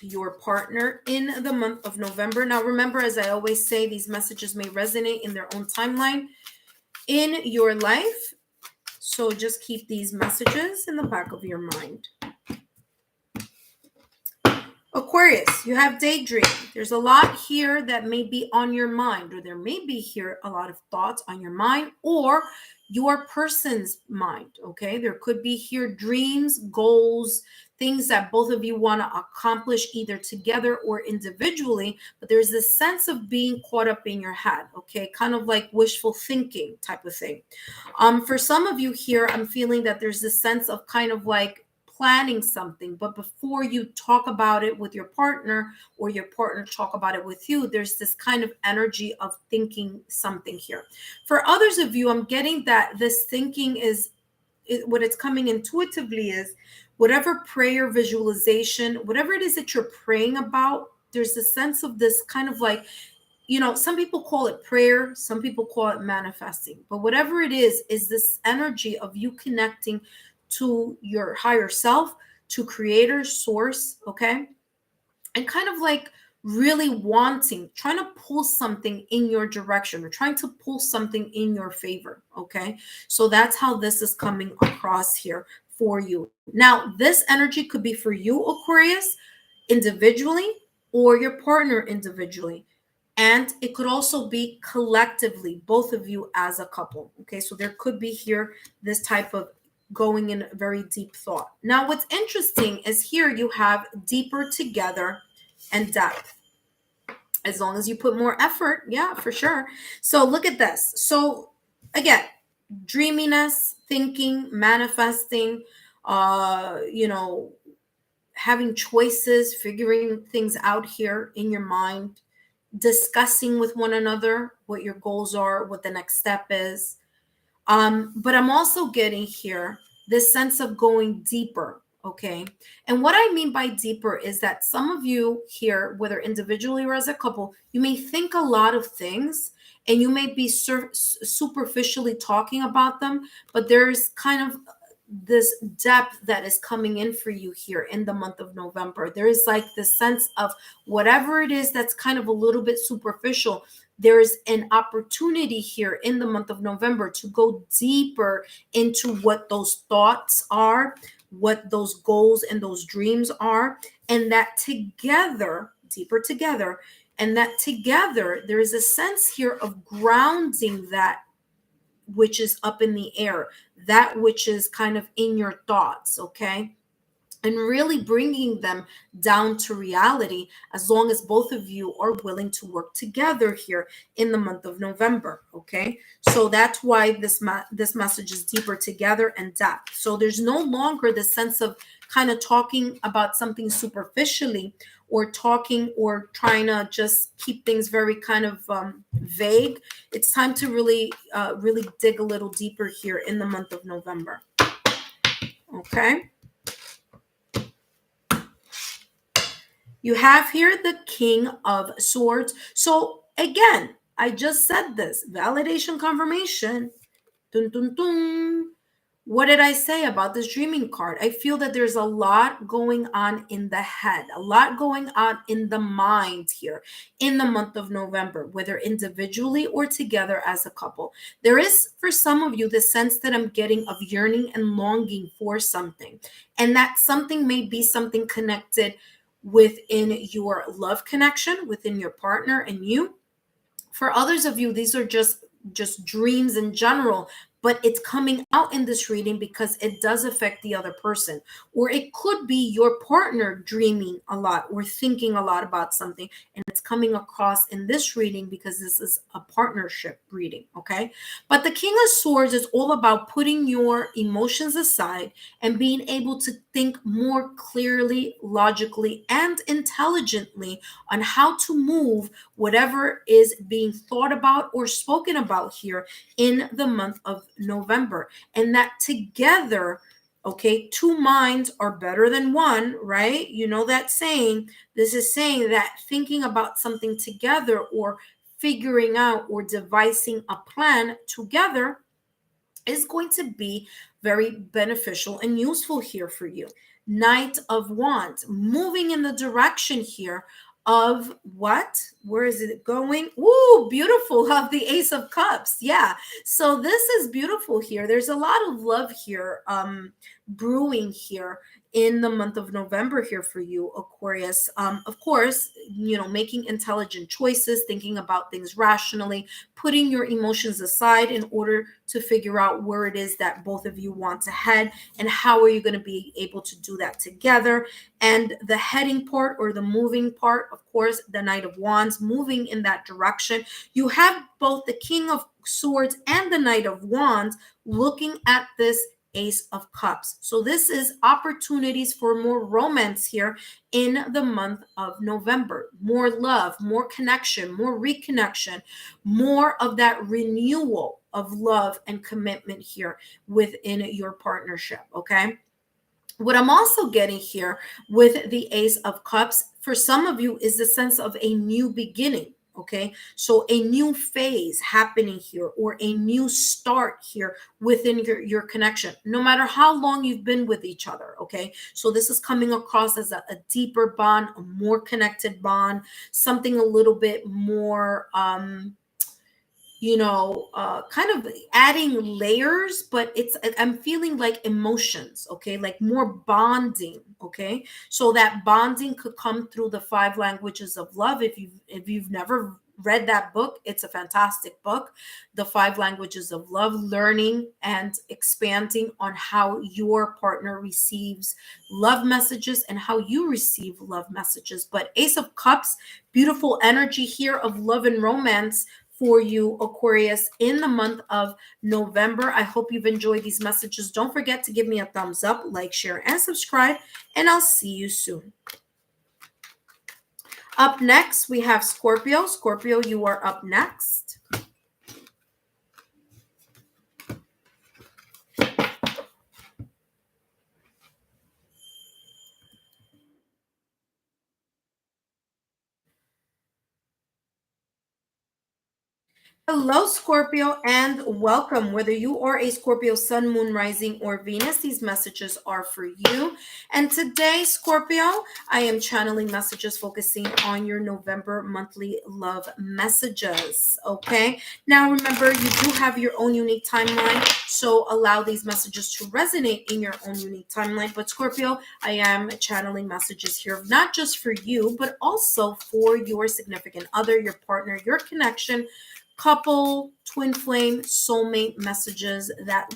your partner in the month of November. Now, remember, as I always say, these messages may resonate in their own timeline in your life. So just keep these messages in the back of your mind. Aquarius, you have daydream. There's a lot here that may be on your mind, or there may be here a lot of thoughts on your mind or your person's mind, okay? There could be here dreams, goals, things that both of you want to accomplish either together or individually, but there's this sense of being caught up in your head, okay? Kind of like wishful thinking type of thing. For some of you here, I'm feeling that there's this sense of kind of like planning something, but before you talk about it with your partner or your partner talk about it with you, there's this kind of energy of thinking something here. For others of you, I'm getting that this thinking is what it's coming intuitively is whatever prayer, visualization, whatever it is that you're praying about, there's a sense of this kind of like, you know, some people call it prayer, some people call it manifesting, but whatever it is this energy of you connecting to your higher self, to creator, source, okay? And kind of like really wanting, trying to pull something in your direction or trying to pull something in your favor, okay? So that's how this is coming across here for you. Now, this energy could be for you, Aquarius, individually, or your partner individually. And it could also be collectively, both of you as a couple, okay? So there could be here this type of going in very deep thought. Now, what's interesting is here you have deeper together and depth. As long as you put more effort, yeah, for sure. So look at this. So again, dreaminess, thinking, manifesting, you know, having choices, figuring things out here in your mind, discussing with one another what your goals are, what the next step is. But I'm also getting here this sense of going deeper, okay? And what I mean by deeper is that some of you here, whether individually or as a couple, you may think a lot of things and you may be superficially talking about them, but there's kind of this depth that is coming in for you here in the month of November. There is like this sense of whatever it is that's kind of a little bit superficial. There's an opportunity here in the month of November to go deeper into what those thoughts are, what those goals and those dreams are, and that together, deeper together, and that together, there is a sense here of grounding that which is up in the air, that which is kind of in your thoughts, okay? And really bringing them down to reality, as long as both of you are willing to work together here in the month of November, okay? So that's why this message is deeper together and depth. So there's no longer the sense of kind of talking about something superficially, or talking or trying to just keep things very kind of vague. It's time to really dig a little deeper here in the month of November, okay? You have here the King of Swords. So again, I just said this, validation, confirmation. Dun, dun, dun. What did I say about this dreaming card? I feel that there's a lot going on in the head, a lot going on in the mind here in the month of November, whether individually or together as a couple. There is, for some of you, the sense that I'm getting of yearning and longing for something. And that something may be something connected within your love connection, within your partner and you. For others of you, these are just dreams in general, but it's coming out in this reading because it does affect the other person. Or it could be your partner dreaming a lot or thinking a lot about something, and it's coming across in this reading because this is a partnership reading, okay? But the King of Swords is all about putting your emotions aside and being able to think more clearly, logically, and intelligently on how to move whatever is being thought about or spoken about here in the month of November. And that together, okay, two minds are better than one, right? You know that saying. This is saying that thinking about something together, or figuring out or devising a plan together, is going to be very beneficial and useful here for you. Knight of Wands, moving in the direction here of what? Where is it going? Ooh, beautiful. Of the Ace of Cups. Yeah. So this is beautiful here. There's a lot of love here brewing here in the month of November here for you, Aquarius. Of course, you know, making intelligent choices, thinking about things rationally, putting your emotions aside in order to figure out where it is that both of you want to head, and how are you going to be able to do that together. And the heading part, or the moving part, of course, the Knight of Wands, moving in that direction. You have both the King of Swords and the Knight of Wands looking at this Ace of Cups. So this is opportunities for more romance here in the month of November. More love, more connection, more reconnection, more of that renewal of love and commitment here within your partnership, okay? What I'm also getting here with the Ace of Cups, for some of you, is the sense of a new beginning. Okay, so a new phase happening here, or a new start here within your connection, no matter how long you've been with each other. Okay, so this is coming across as a deeper bond, a more connected bond, something a little bit more kind of adding layers, but I'm feeling like emotions, okay, like more bonding, okay? So that bonding could come through the five languages of love. If you've never read that book, it's a fantastic book, The Five Languages of Love, learning and expanding on how your partner receives love messages and how you receive love messages. But Ace of Cups, beautiful energy here of love and romance for you, Aquarius, in the month of November. I hope you've enjoyed these messages. Don't forget to give me a thumbs up, like, share, and subscribe, and I'll see you soon. Up next, we have Scorpio. Scorpio, you are up next. Hello, Scorpio, and welcome. Whether you are a Scorpio sun, moon, rising, or Venus, these messages are for you. And today, Scorpio, I am channeling messages focusing on your November monthly love messages. Okay. Now, remember, you do have your own unique timeline, so allow these messages to resonate in your own unique timeline. But, Scorpio, I am channeling messages here, not just for you, but also for your significant other, your partner, your connection, couple, twin flame, soulmate messages. That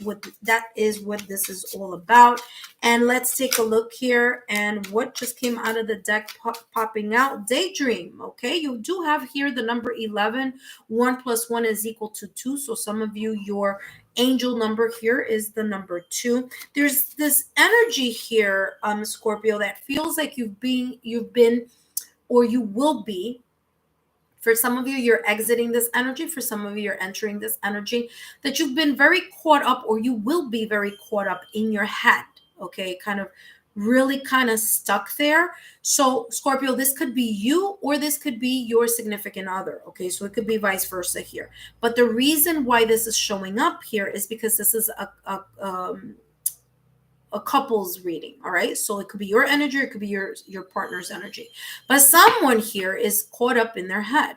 is what this is all about. And let's take a look here, and what just came out of the deck popping out. Daydream. Okay, you do have here the number 11. 1 plus 1 is equal to 2. So some of you, your angel number here is the number 2. There's this energy here, Scorpio, that feels like you've been or you will be. For some of you, you're exiting this energy. For some of you, you're entering this energy, that you've been very caught up, or you will be very caught up in your head. Okay, kind of really kind of stuck there. So, Scorpio, this could be you, or this could be your significant other. Okay, so it could be vice versa here. But the reason why this is showing up here is because this is a couple's reading. All right, so it could be your energy, it could be your partner's energy, but someone here is caught up in their head.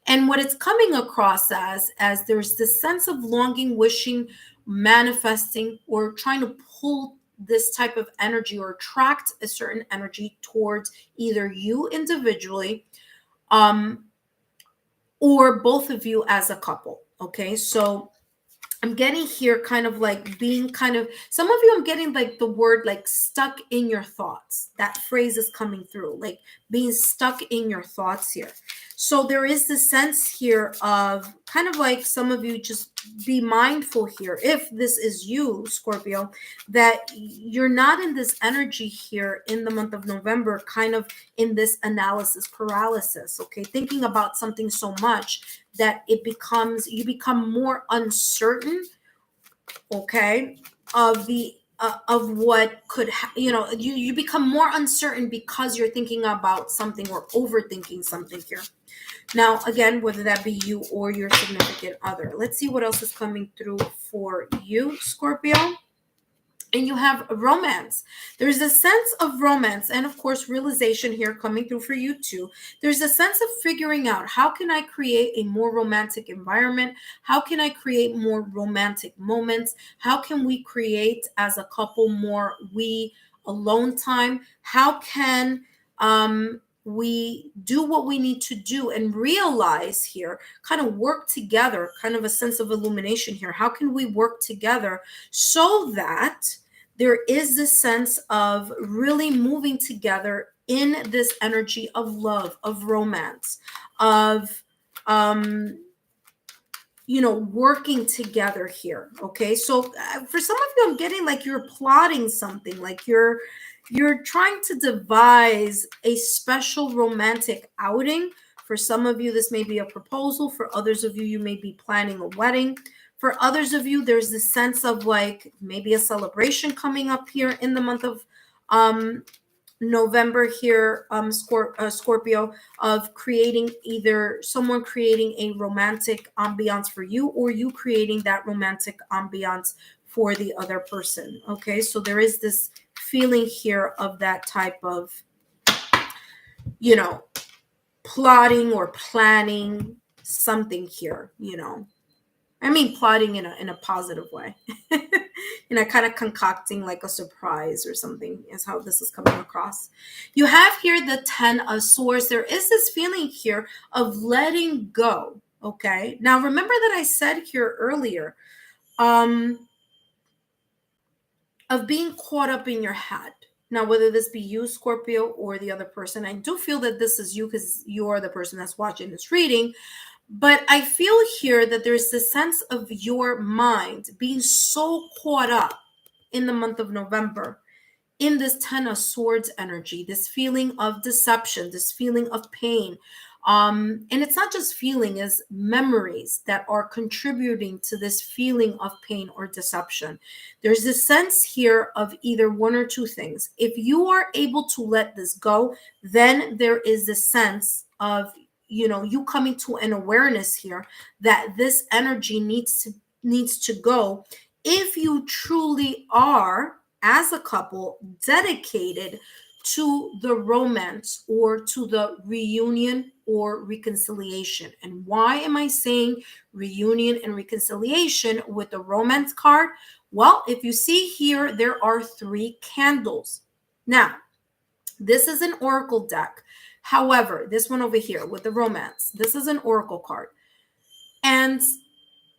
And what it's coming across as there's this sense of longing, wishing, manifesting, or trying to pull this type of energy or attract a certain energy towards either you individually, or both of you as a couple. Okay, so I'm getting here kind of like being kind of, some of you, I'm getting like the word like stuck in your thoughts. That phrase is coming through, like being stuck in your thoughts here. So there is this sense here of kind of like some of you, just be mindful here, if this is you, Scorpio, that you're not in this energy here in the month of November, kind of in this analysis paralysis. Okay, thinking about something so much that you become more uncertain, okay, of the of what could you become more uncertain because you're thinking about something or overthinking something here. Now, again, whether that be you or your significant other. Let's see what else is coming through for you, Scorpio. And you have romance. There's a sense of romance, and of course realization here coming through for you too. There's a sense of figuring out, how can I create a more romantic environment? How can I create more romantic moments? How can we create as a couple more we alone time? How can we do what we need to do and realize here, kind of work together, kind of a sense of illumination here. How can we work together so that there is this sense of really moving together in this energy of love, of romance, of working together here. Okay, so for some of you, I'm getting like you're plotting something, like you're trying to devise a special romantic outing. For some of you, this may be a proposal. For others of you, you may be planning a wedding. For others of you, there's this sense of like maybe a celebration coming up here in the month of November here, Scorpio, of creating, either someone creating a romantic ambiance for you, or you creating that romantic ambiance for the other person. Okay, so there is this feeling here of that type of, plotting or planning something here, I mean, plotting in a positive way, kind of concocting like a surprise or something is how this is coming across. You have here the 10 of Swords. There is this feeling here of letting go. Okay. Now, remember that I said here earlier, of being caught up in your head. Now, whether this be you, Scorpio, or the other person, I do feel that this is you because you're the person that's watching this reading. But I feel here that there's this sense of your mind being so caught up in the month of November in this 10 of Swords energy, this feeling of deception, this feeling of pain. And it's not just feeling, it's memories that are contributing to this feeling of pain or deception. There's this sense here of either one or two things. If you are able to let this go, then there is this sense of you coming to an awareness here that this energy needs to go if you truly are, as a couple, dedicated to the romance or to the reunion or reconciliation. And why am I saying reunion and reconciliation with the romance card? Well, if you see here, there are 3 candles. Now, this is an oracle deck. However, this one over here with the romance, this is an oracle card. And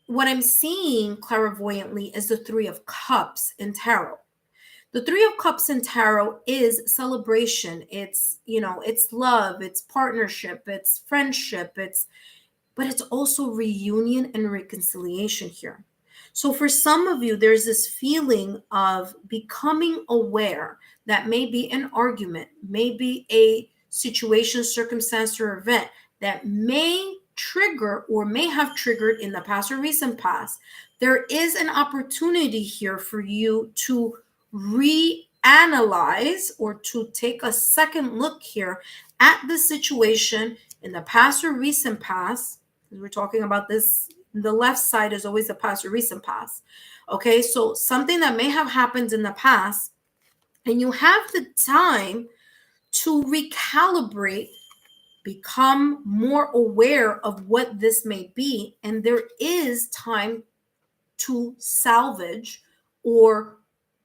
what I'm seeing clairvoyantly is the 3 of Cups in tarot. The 3 of Cups in tarot is celebration. It's, it's love, it's partnership, it's friendship, but it's also reunion and reconciliation here. So for some of you, there's this feeling of becoming aware that maybe an argument, maybe a situation, circumstance, or event that may trigger or may have triggered in the past or recent past. There is an opportunity here for you to reanalyze or to take a second look here at the situation in the past or recent past. We're talking about this, the left side is always the past or recent past. Okay, so something that may have happened in the past, and you have the time to recalibrate, become more aware of what this may be, and there is time to salvage or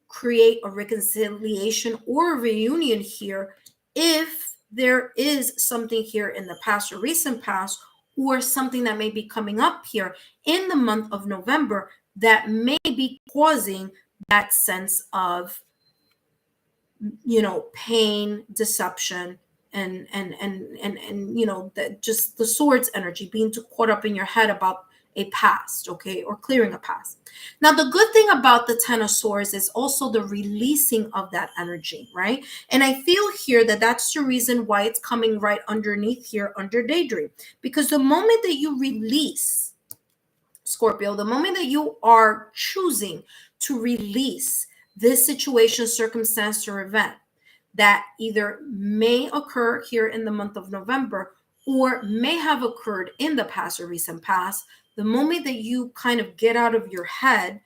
create a reconciliation or a reunion here if there is something here in the past or recent past, or something that may be coming up here in the month of November that may be causing that sense of, pain, deception, and that just the swords energy, being too caught up in your head about a past, okay, or clearing a past. Now, the good thing about the 10 of Swords is also the releasing of that energy, right? And I feel here that that's the reason why it's coming right underneath here under Daydream, because the moment that you release, Scorpio, the moment that you are choosing to release this situation, circumstance, or event that either may occur here in the month of November or may have occurred in the past or recent past, the moment that you kind of get out of your head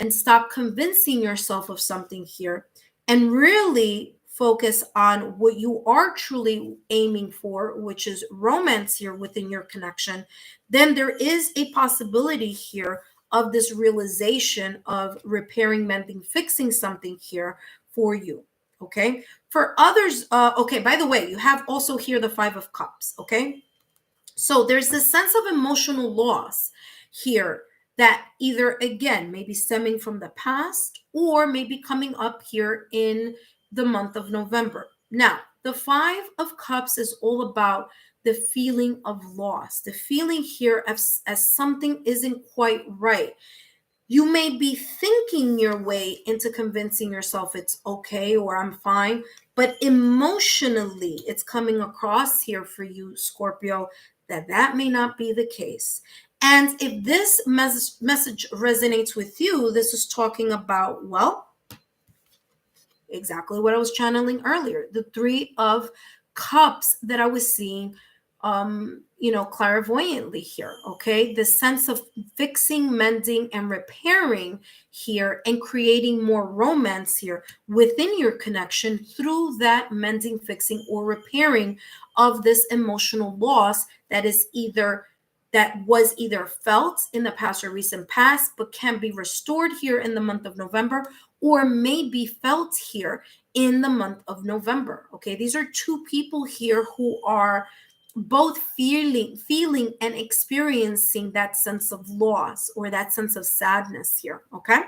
and stop convincing yourself of something here and really focus on what you are truly aiming for, which is romance here within your connection, then there is a possibility here of this realization of repairing, mending, fixing something here for you. Okay. For others, okay, by the way, you have also here the 5 of Cups. Okay. So there's this sense of emotional loss here that either, again, maybe stemming from the past or maybe coming up here in the month of November. Now, the 5 of Cups is all about the feeling of loss, the feeling here as something isn't quite right. You may be thinking your way into convincing yourself it's okay or I'm fine, but emotionally it's coming across here for you, Scorpio, that may not be the case. And if this message resonates with you, this is talking about, well, exactly what I was channeling earlier, the 3 of Cups that I was seeing clairvoyantly here. Okay, the sense of fixing, mending, and repairing here, and creating more romance here within your connection through that mending, fixing, or repairing of this emotional loss that was either felt in the past or recent past, but can be restored here in the month of November, or may be felt here in the month of November. Okay, these are 2 people here who are both feeling and experiencing that sense of loss or that sense of sadness here. Okay.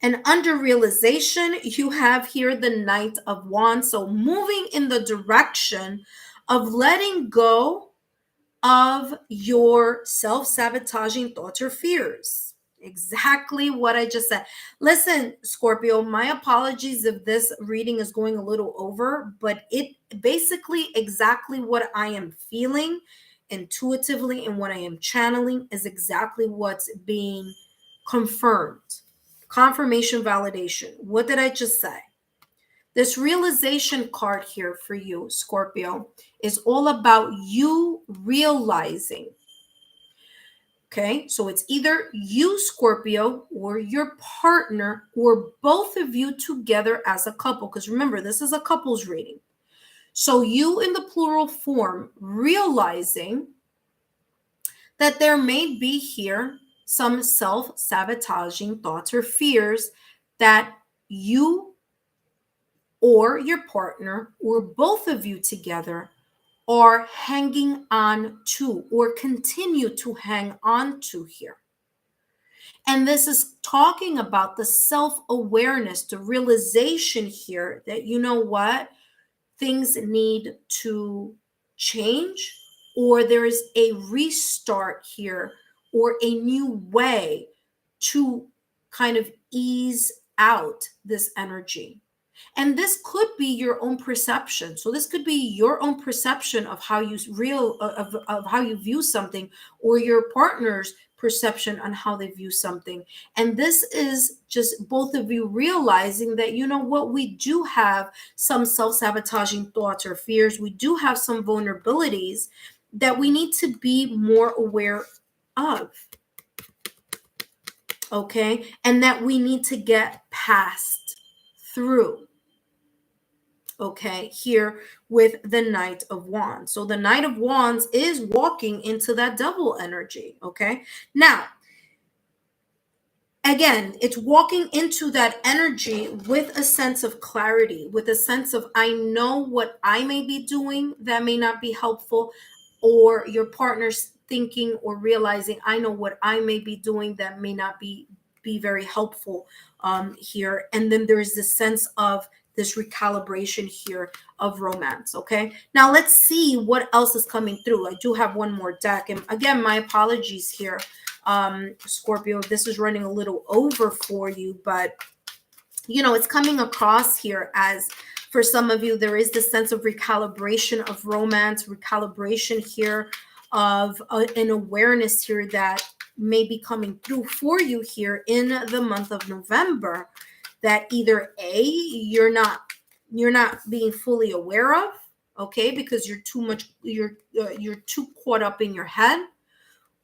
And under realization, you have here the Knight of Wands. So moving in the direction of letting go of your self-sabotaging thoughts or fears. Exactly what I just said. Listen, Scorpio, my apologies if this reading is going a little over, but it basically exactly what I am feeling intuitively and what I am channeling is exactly what's being confirmed. Confirmation, validation. What did I just say? This realization card here for you, Scorpio, is all about you realizing. Okay, so it's either you, Scorpio, or your partner, or both of you together as a couple. Because remember, this is a couples reading. So you in the plural form, realizing that there may be here some self-sabotaging thoughts or fears that you or your partner or both of you together are hanging on to or continue to hang on to here. And this is talking about the self-awareness, the realization here that, you know what, things need to change, or there is a restart here, or a new way to kind of ease out this energy. And this could be your own perception. So this could be your own perception of how you of how you view something, or your partner's perception on how they view something. And this is just both of you realizing that, you know what, we do have some self-sabotaging thoughts or fears. We do have some vulnerabilities that we need to be more aware of. Okay? And that we need to get past, through. Okay, here with the Knight of Wands. So the Knight of Wands is walking into that double energy. Okay, now again, it's walking into that energy with a sense of clarity, with a sense of, I know what I may be doing that may not be helpful, or your partner's thinking or realizing, I know what I may be doing that may not be very helpful here. And then there's this sense of this recalibration here of romance. Okay, now let's see what else is coming through. I do have one more deck, and again, my apologies here, Scorpio, if this is running a little over for you, but you know, it's coming across here as, for some of you, there is this sense of recalibration of romance, recalibration here of an awareness here that may be coming through for you here in the month of November, that either A, you're not being fully aware of, okay, because you're too caught up in your head,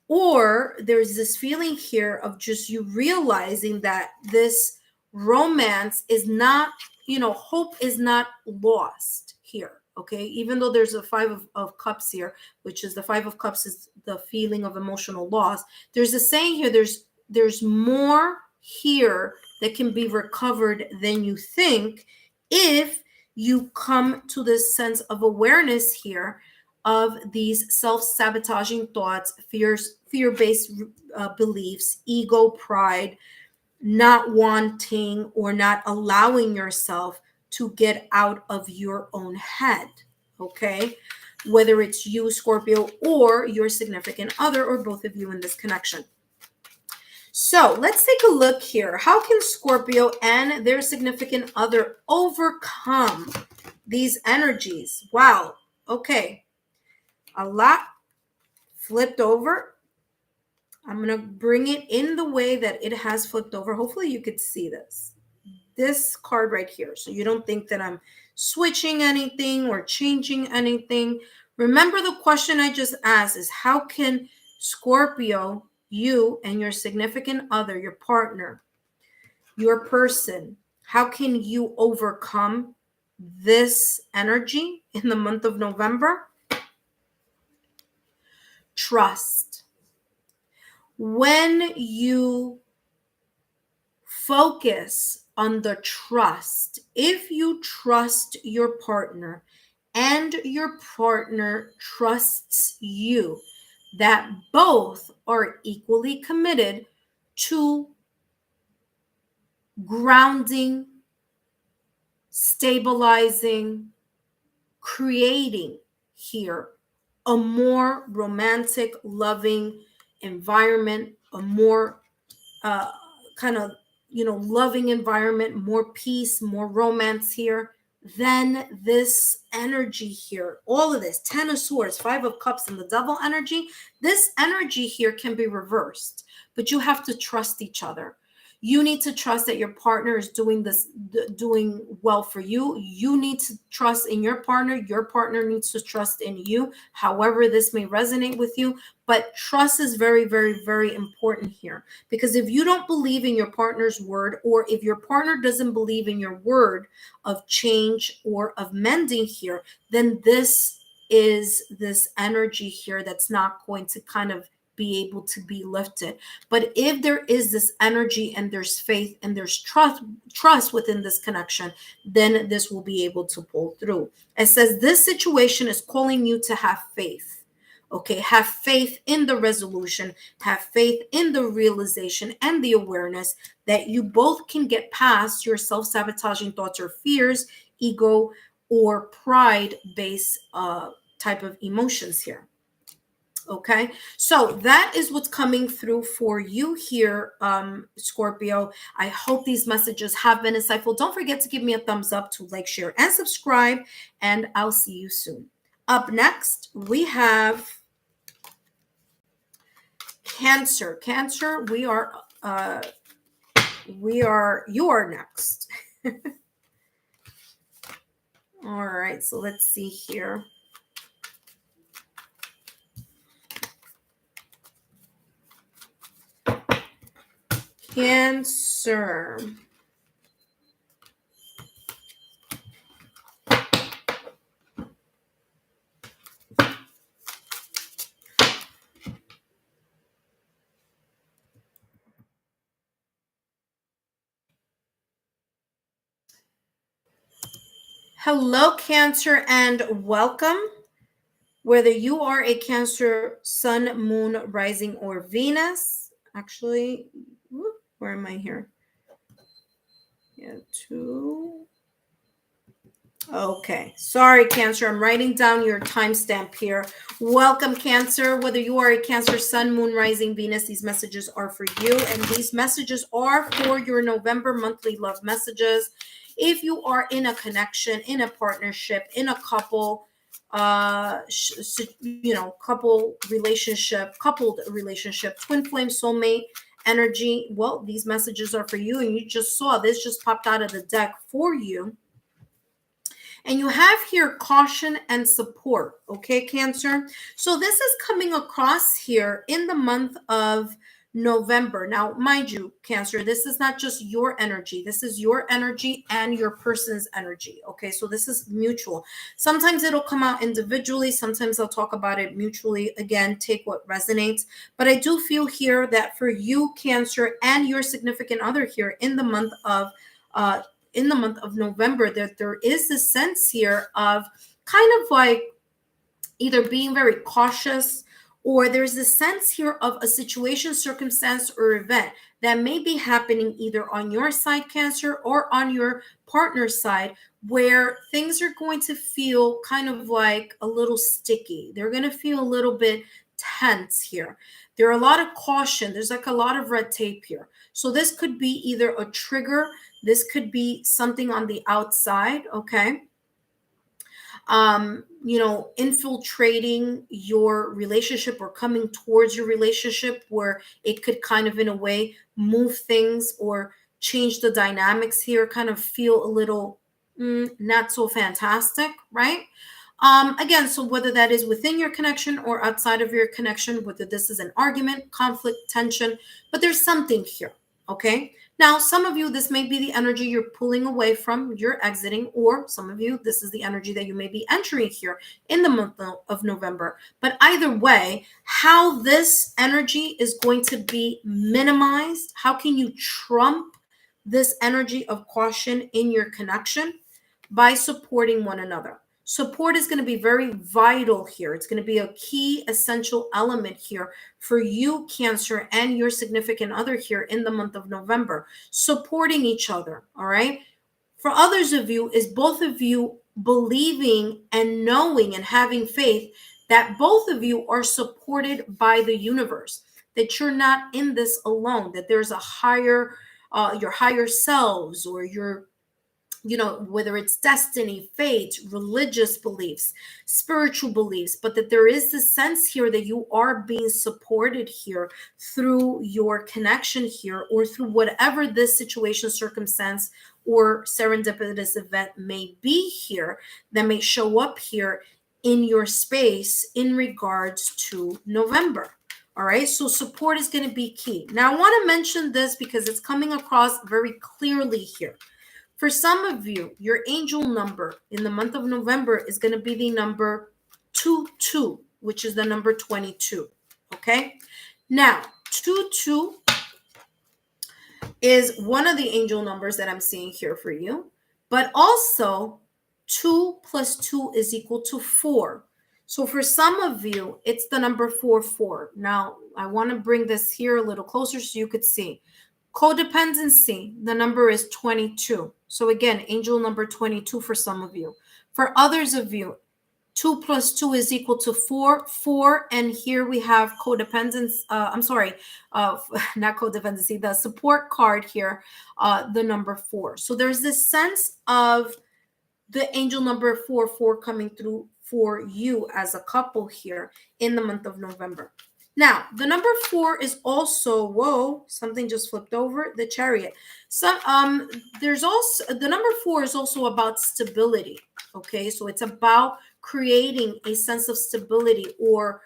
or there's this feeling here of just you realizing that this romance is not, you know, hope is not lost here. Okay, even though there's a Five of Cups here, which is the Five of Cups is the feeling of emotional loss. There's a saying here, there's more here that can be recovered than you think, if you come to this sense of awareness here of these self-sabotaging thoughts, fear-based beliefs, ego, pride, not wanting or not allowing yourself to get out of your own head. Okay, whether it's you, Scorpio, or your significant other, or both of you in this connection. So let's take a look here. How can Scorpio and their significant other overcome these energies? Wow. Okay. A lot flipped over. I'm going to bring it in the way that it has flipped over. Hopefully you could see this card right here, so you don't think that I'm switching anything or changing anything. Remember, the question I just asked is, how can Scorpio, you and your significant other, your partner, your person, how can you overcome this energy in the month of November? Trust. When you focus on the trust, if you trust your partner and your partner trusts you, that both are equally committed to grounding, stabilizing, creating here a more romantic, loving environment, a more kind of, you know, loving environment, more peace, more romance here, then this energy here, all of this, Ten of Swords, Five of Cups, and the Devil energy, this energy here can be reversed, but you have to trust each other. You need to trust that your partner is doing doing well for you. You need to trust in your partner. Your partner needs to trust in you, however this may resonate with you. But trust is very, very, very important here, because if you don't believe in your partner's word, or if your partner doesn't believe in your word of change or of mending here, then this is this energy here that's not going to kind of be able to be lifted. But if there is this energy and there's faith and there's trust within this connection, then this will be able to pull through. It says this situation is calling you to have faith. Okay, have faith in the resolution, have faith in the realization and the awareness that you both can get past your self-sabotaging thoughts or fears, ego, or pride-based type of emotions here. Okay, so that is what's coming through for you here, Scorpio. I hope these messages have been insightful. Don't forget to give me a thumbs up, to like, share, and subscribe, and I'll see you soon. Up next, we have Cancer. Cancer, you are next. All right, so let's see here. Cancer. Hello, Cancer, and welcome. Whether you are a Cancer, Sun, Moon, Rising, or Venus. Actually, where am I here? Yeah, 2. Okay, sorry, Cancer. I'm writing down your timestamp here. Welcome, Cancer. Whether you are a Cancer, Sun, Moon, Rising, Venus, these messages are for you. And these messages are for your November monthly love messages. If you are in a connection, in a partnership, in a couple, coupled relationship, twin flame, soulmate energy, well, these messages are for you. And you just saw this just popped out of the deck for you. And you have here caution and support, okay, Cancer? So this is coming across here in the month of November. Now, mind you, Cancer, this is not just your energy. This is your energy and your person's energy, okay? So this is mutual. Sometimes it'll come out individually. Sometimes I'll talk about it mutually. Again, take what resonates. But I do feel here that for you, Cancer, and your significant other here in the month of November, that there is this sense here of kind of like either being very cautious, or there's a sense here of a situation, circumstance, or event that may be happening either on your side, Cancer, or on your partner's side, where things are going to feel kind of like a little sticky. They're going to feel a little bit tense here. There are a lot of caution. There's like a lot of red tape here. So this could be either a trigger. This could be something on the outside, okay? Infiltrating your relationship or coming towards your relationship, where it could kind of in a way move things or change the dynamics here, kind of feel a little not so fantastic, right? Again, so whether that is within your connection or outside of your connection, whether this is an argument, conflict, tension, but there's something here, okay? Now, some of you, this may be the energy you're pulling away from, you're exiting, or some of you, this is the energy that you may be entering here in the month of November. But either way, how this energy is going to be minimized, how can you trump this energy of caution in your connection? By supporting one another. Support is going to be very vital here. It's going to be a key essential element here for you, Cancer, and your significant other here in the month of November. Supporting each other, all right? For others of you, is both of you believing and knowing and having faith that both of you are supported by the universe, that you're not in this alone, that there's a higher, your higher selves, or your whether it's destiny, fate, religious beliefs, spiritual beliefs, but that there is this sense here that you are being supported here through your connection here, or through whatever this situation, circumstance, or serendipitous event may be here, that may show up here in your space in regards to November. All right, so support is going to be key. Now, I want to mention this because it's coming across very clearly here. For some of you, your angel number in the month of November is going to be the number 22, which is the number 22. Okay. Now, 22 is one of the angel numbers that I'm seeing here for you, but also 2 plus 2 is equal to 4. So for some of you, it's the number 44. Now, I want to bring this here a little closer so you could see. Codependency, the number is 22. So again, angel number 22 for some of you. For others of you, 2 plus 2 is equal to 4, and here we have codependence. Not codependency, the support card here, the number 4. So there's this sense of the angel number 4 coming through for you as a couple here in the month of November. Now, the number 4 is also, whoa, something just flipped over, the Chariot. So there's also, the number 4 is also about stability, okay? So it's about creating a sense of stability, or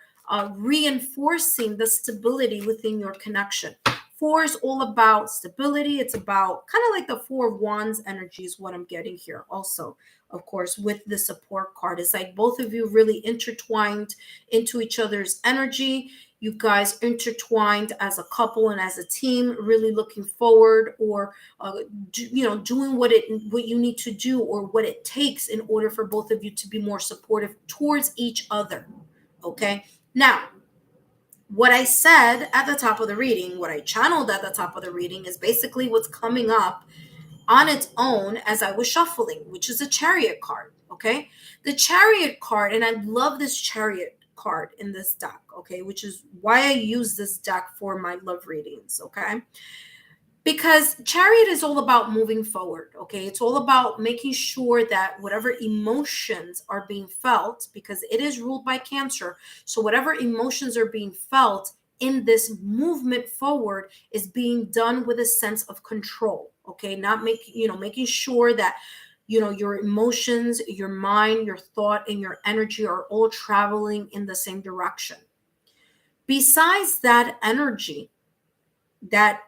reinforcing the stability within your connection. 4 is all about stability. It's about kind of like the 4 of Wands energy is what I'm getting here also. Of course, with the support card, it's like both of you really intertwined into each other's energy. You guys intertwined as a couple and as a team, really looking forward, or doing what you need to do, or what it takes in order for both of you to be more supportive towards each other. Okay. Now, what I said at the top of the reading, what I channeled at the top of the reading, is basically what's coming up on its own as I was shuffling, which is a Chariot card. Okay. The Chariot card, and I love this Chariot card in this deck, okay, which is why I use this deck for my love readings, okay, because Chariot is all about moving forward, okay, it's all about making sure that whatever emotions are being felt, because it is ruled by Cancer, so whatever emotions are being felt in this movement forward is being done with a sense of control, okay, not making sure that your emotions, your mind, your thought, and your energy are all traveling in the same direction. Besides that energy that,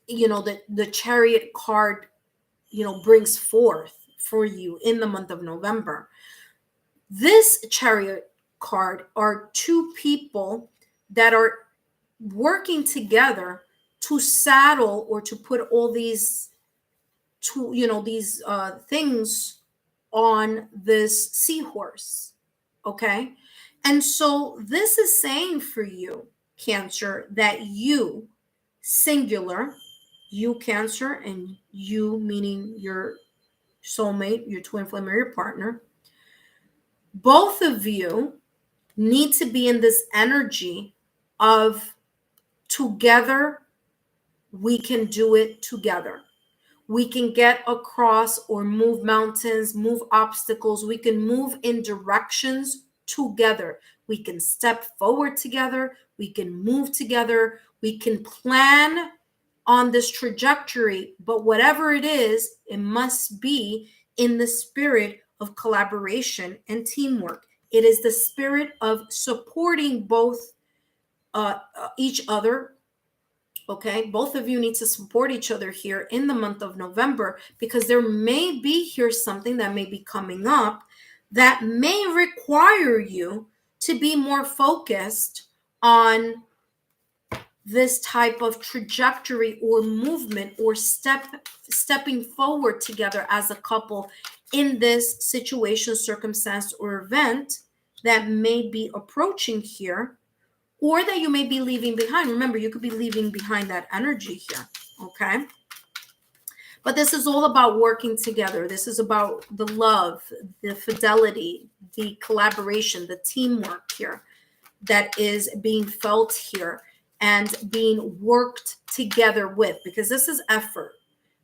the Chariot card, brings forth for you in the month of November, this Chariot card are 2 people that are working together to saddle, or to put all these things on this seahorse, okay? And so this is saying for you, Cancer, that you, singular, you Cancer, and you meaning your soulmate, your twin flame, or your partner, both of you need to be in this energy of together, we can do it together. We can get across or move mountains, move obstacles. We can move in directions together. We can step forward together. We can move together. We can plan on this trajectory. But whatever it is, it must be in the spirit of collaboration and teamwork. It is the spirit of supporting both each other. Okay, both of you need to support each other here in the month of November, because there may be here something that may be coming up that may require you to be more focused on this type of trajectory or movement, or stepping forward together as a couple in this situation, circumstance, or event that may be approaching here, or that you may be leaving behind. Remember, you could be leaving behind that energy here, okay? But this is all about working together. This is about the love, the fidelity, the collaboration, the teamwork here that is being felt here and being worked together with, because this is effort.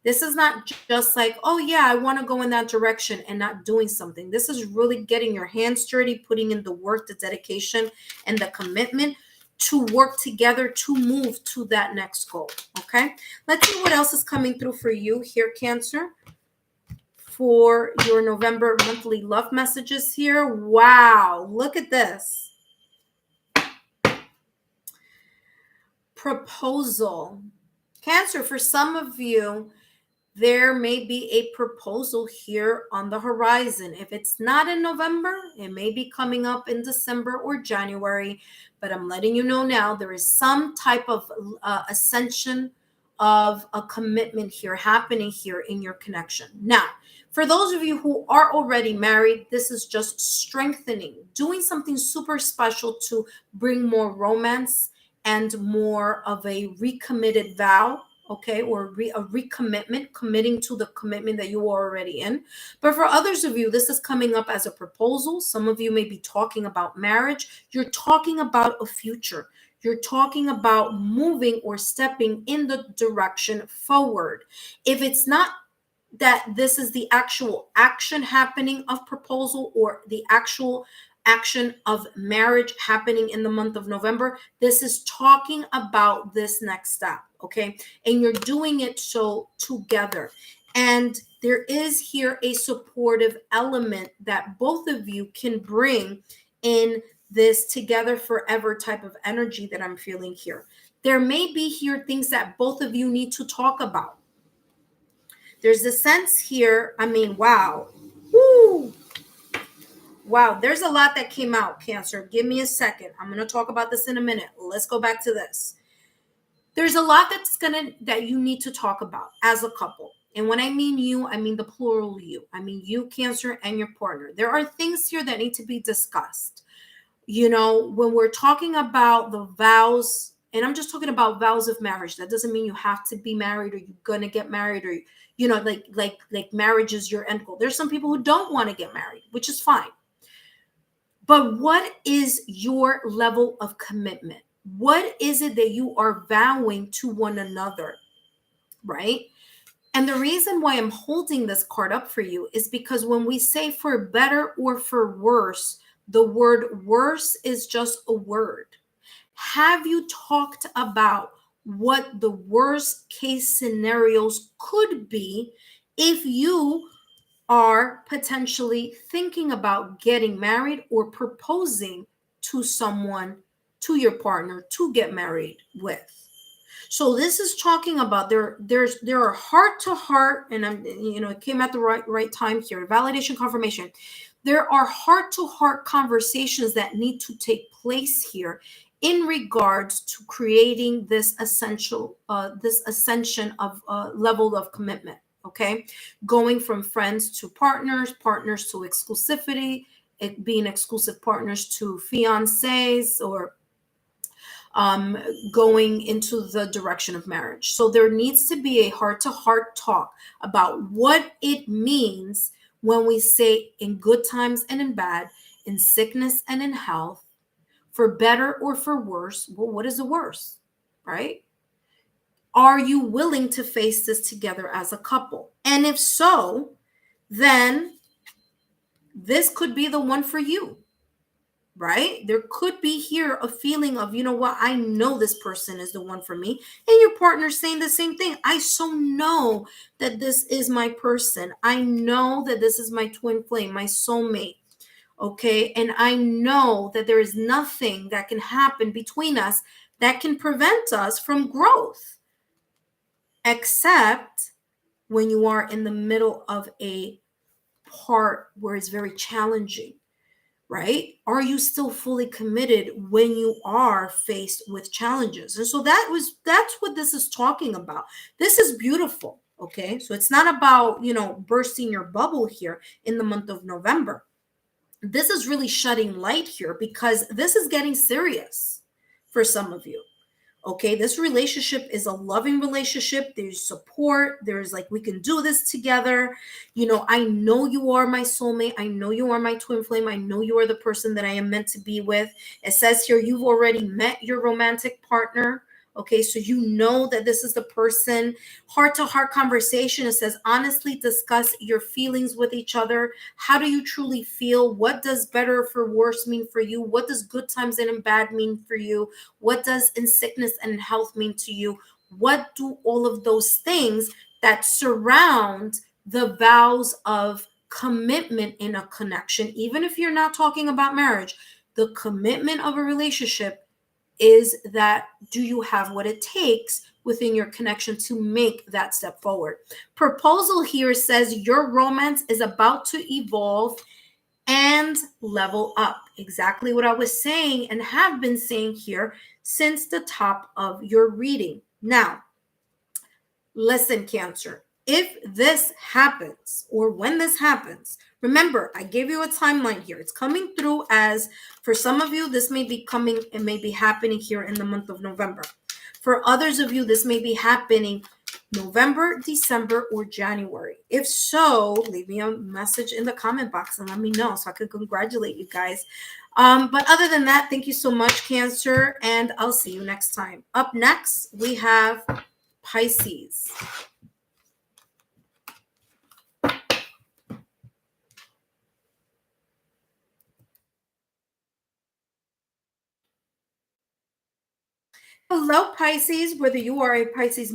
This is not just like, oh yeah, I want to go in that direction and not doing something. This is really getting your hands dirty, putting in the work, the dedication, and the commitment to work together to move to that next goal. Okay, let's see what else is coming through for you here, Cancer, for your November monthly love messages here. Wow, look at this. Proposal. Cancer, for some of you, there may be a proposal here on the horizon. If it's not in November, it may be coming up in December or January, but I'm letting you know now, there is some type of ascension of a commitment here happening here in your connection. Now, for those of you who are already married, this is just strengthening, doing something super special to bring more romance and more of a recommitted vow, okay, or a recommitment, committing to the commitment that you are already in. But for others of you, this is coming up as a proposal. Some of you may be talking about marriage. You're talking about a future. You're talking about moving or stepping in the direction forward. If it's not that this is the actual action happening of proposal or the actual action of marriage happening in the month of November, this is talking about this next step, okay? And you're doing it so together. And there is here a supportive element that both of you can bring in this together forever type of energy that I'm feeling here. There may be here things that both of you need to talk about. There's a sense here, I mean, wow. Woo! Wow, there's a lot that came out, Cancer. Give me a second. I'm going to talk about this in a minute. Let's go back to this. There's a lot that you need to talk about as a couple. And when I mean you, I mean the plural you. I mean you, Cancer, and your partner. There are things here that need to be discussed. You know, when we're talking about the vows, and I'm just talking about vows of marriage, that doesn't mean you have to be married or you're going to get married or, you know, like marriage is your end goal. There's some people who don't want to get married, which is fine. But what is your level of commitment? What is it that you are vowing to one another, right? And the reason why I'm holding this card up for you is because when we say for better or for worse, the word worse is just a word. Have you talked about what the worst case scenarios could be if you are potentially thinking about getting married or proposing to someone, to your partner, to get married with? So this is talking about there are heart to heart, and I'm, you know, it came at the right time here. Validation, confirmation. There are heart to heart conversations that need to take place here in regards to creating this ascension of level of commitment. Okay, going from friends to partners, partners to exclusivity, it being exclusive partners to fiancés, or going into the direction of marriage. So there needs to be a heart-to-heart talk about what it means when we say in good times and in bad, in sickness and in health, for better or for worse. Well, what is the worst, right? Are you willing to face this together as a couple? And if so, then this could be the one for you, right? There could be here a feeling of, you know what, I know this person is the one for me. And your partner's saying the same thing. I so know that this is my person. I know that this is my twin flame, my soulmate. Okay. And I know that there is nothing that can happen between us that can prevent us from growth, except when you are in the middle of a part where it's very challenging, right? Are you still fully committed when you are faced with challenges? And so that's what this is talking about. This is beautiful. Okay. So it's not about, you know, bursting your bubble here in the month of November. This is really shedding light here because this is getting serious for some of you. Okay, this relationship is a loving relationship. There's support. There's like, we can do this together. You know, I know you are my soulmate. I know you are my twin flame. I know you are the person that I am meant to be with. It says here, you've already met your romantic partner. Okay, so you know that this is the person. Heart-to-heart conversation. It says, honestly discuss your feelings with each other. How do you truly feel? What does better for worse mean for you? What does good times and in bad mean for you? What does in sickness and in health mean to you? What do all of those things that surround the vows of commitment in a connection, even if you're not talking about marriage, the commitment of a relationship is that, do you have what it takes within your connection to make that step forward? Proposal here says your romance is about to evolve and level up. Exactly what I was saying and have been saying here since the top of your reading. Now, listen, Cancer, if this happens or when this happens, remember, I gave you a timeline here. It's coming through as, for some of you, this may be coming, it may be happening here in the month of November. For others of you, this may be happening November, December, or January. If so, leave me a message in the comment box and let me know so I can congratulate you guys. But other than that, thank you so much, Cancer, and I'll see you next time. Up next, we have Pisces. Hello, Pisces, whether you are a Pisces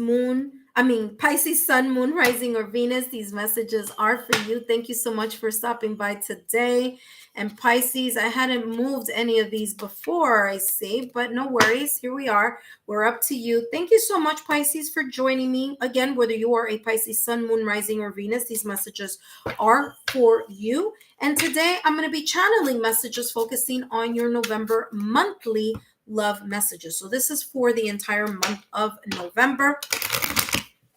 Pisces sun, moon, rising, or Venus, these messages are for you. Thank you so much for stopping by today. And Pisces, I hadn't moved any of these before, I see, but no worries. Here we are. We're up to you. Thank you so much, Pisces, for joining me. Again, whether you are a Pisces sun, moon, rising, or Venus, these messages are for you. And today I'm going to be channeling messages focusing on your November monthly love messages. So this is for the entire month of November.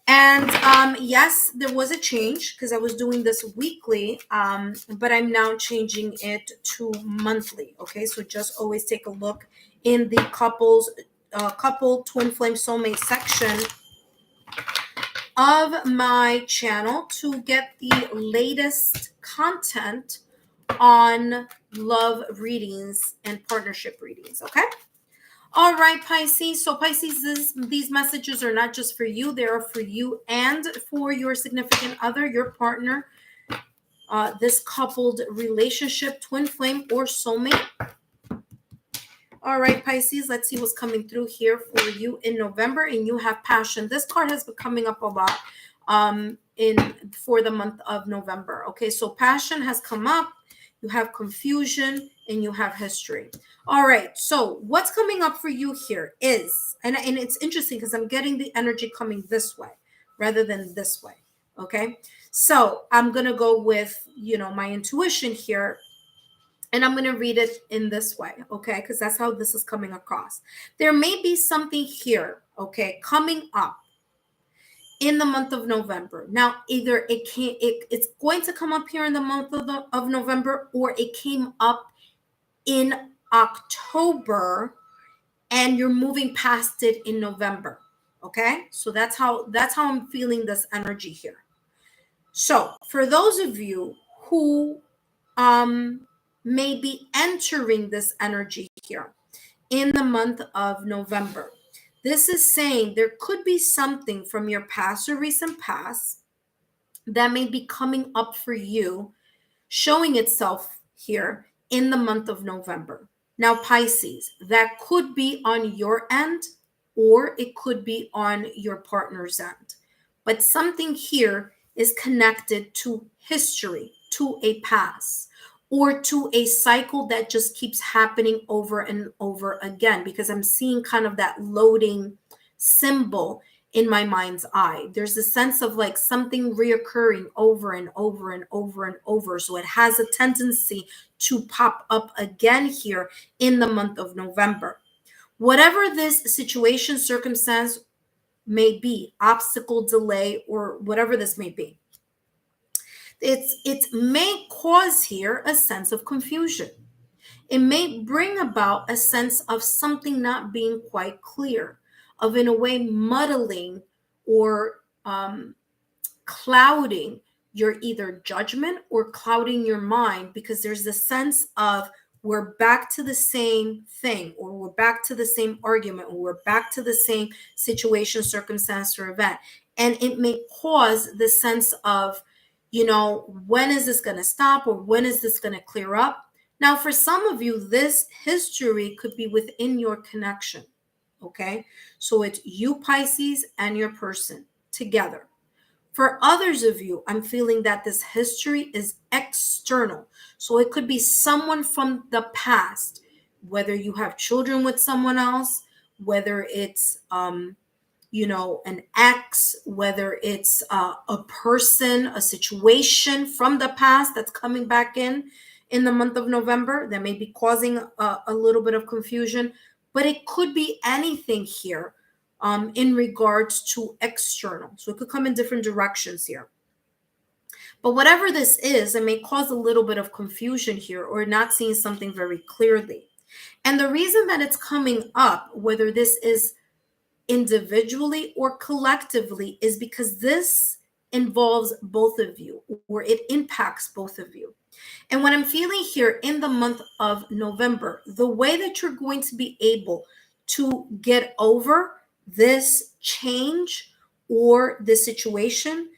And yes, there was a change because I was doing this weekly, but I'm now changing it to monthly. Okay, so just always take a look in the couple twin flame soulmate section of my channel to get the latest content on love readings and partnership readings. Okay. All right, Pisces. So Pisces, these messages are not just for you. They are for you and for your significant other, your partner, this coupled relationship, twin flame, or soulmate. All right, Pisces, let's see what's coming through here for you in November. And you have passion. This card has been coming up a lot for the month of November. Okay, so passion has come up. You have confusion and you have history. All right, so what's coming up for you here is, and it's interesting because I'm getting the energy coming this way rather than this way. Okay, so I'm going to go with, my intuition here. And I'm going to read it in this way, okay? Because that's how this is coming across. There may be something here, okay, coming up in the month of November. Now, either it's going to come up here in the month of November, or it came up in October and you're moving past it in November. Okay? So that's how I'm feeling this energy here. So for those of you who may be entering this energy here in the month of November, this is saying there could be something from your past or recent past that may be coming up for you, showing itself here in the month of November. Now, Pisces, that could be on your end or it could be on your partner's end. But something here is connected to history, to a past, or to a cycle that just keeps happening over and over again, because I'm seeing kind of that loading symbol in my mind's eye. There's a sense of like something reoccurring over and over and over and over. So it has a tendency to pop up again here in the month of November. Whatever this situation, circumstance may be, obstacle, delay, or whatever this may be, it may cause here a sense of confusion. It may bring about a sense of something not being quite clear, of in a way muddling or clouding your either judgment or clouding your mind, because there's a sense of we're back to the same thing, or we're back to the same argument, or we're back to the same situation, circumstance, or event. And it may cause the sense of, when is this going to stop, or when is this going to clear up? Now, for some of you, this history could be within your connection. Okay. So it's you, Pisces, and your person together. For others of you, I'm feeling that this history is external. So it could be someone from the past, whether you have children with someone else, whether it's, an ex, whether it's a person, a situation from the past that's coming back in the month of November that may be causing a little bit of confusion. But it could be anything here in regards to external. So it could come in different directions here. But whatever this is, it may cause a little bit of confusion here, or not seeing something very clearly. And the reason that it's coming up, whether this is individually or collectively, is because this involves both of you, or it impacts both of you. And what I'm feeling here in the month of November, the way that you're going to be able to get over this change or this situation,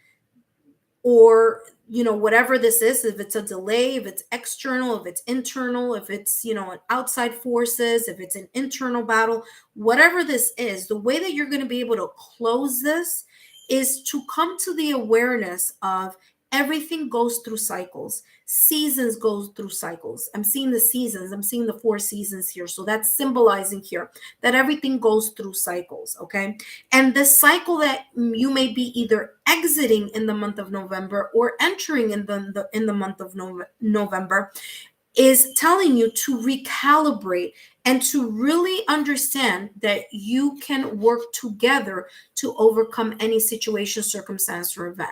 or whatever this is, if it's a delay, if it's external, if it's internal, if it's an outside forces, if it's an internal battle, whatever this is, the way that you're going to be able to close this is to come to the awareness of everything goes through cycles. Seasons goes through cycles. I'm seeing the seasons. I'm seeing the 4 seasons here. So that's symbolizing here that everything goes through cycles, okay? And the cycle that you may be either exiting in the month of November or entering in the month of November is telling you to recalibrate and to really understand that you can work together to overcome any situation, circumstance, or event.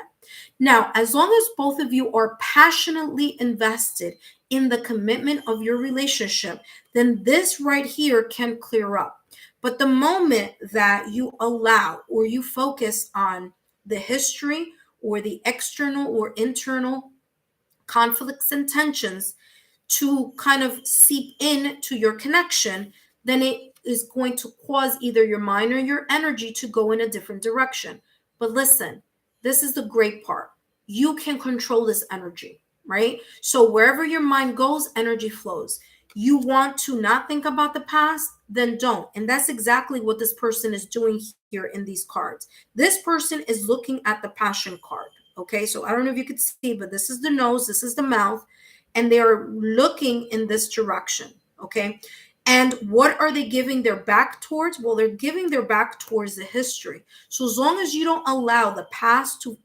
Now, as long as both of you are passionately invested in the commitment of your relationship, then this right here can clear up. But the moment that you allow or you focus on the history or the external or internal conflicts and tensions to kind of seep in to your connection, then it is going to cause either your mind or your energy to go in a different direction. But listen, this is the great part. You can control this energy, right? So wherever your mind goes, energy flows. You want to not think about the past, then don't. And that's exactly what this person is doing here in these cards. This person is looking at the passion card. Okay, so I don't know if you could see, but this is the nose, this is the mouth, and they are looking in this direction. Okay, and what are they giving their back towards? Well, they're giving their back towards the history. So as long as you don't allow the past to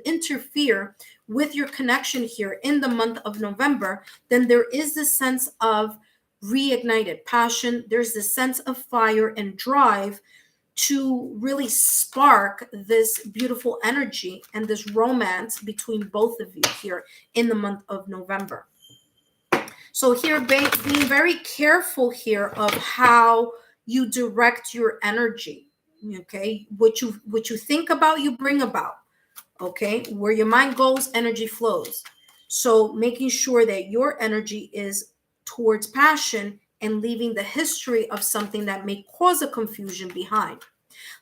interfere with your connection here in the month of November, then there is this sense of reignited passion. There's this sense of fire and drive to really spark this beautiful energy and this romance between both of you here in the month of November. So here, being very careful here of how you direct your energy. Okay, what you think about, you bring about. Okay, where your mind goes, energy flows. So making sure that your energy is towards passion and leaving the history of something that may cause a confusion behind.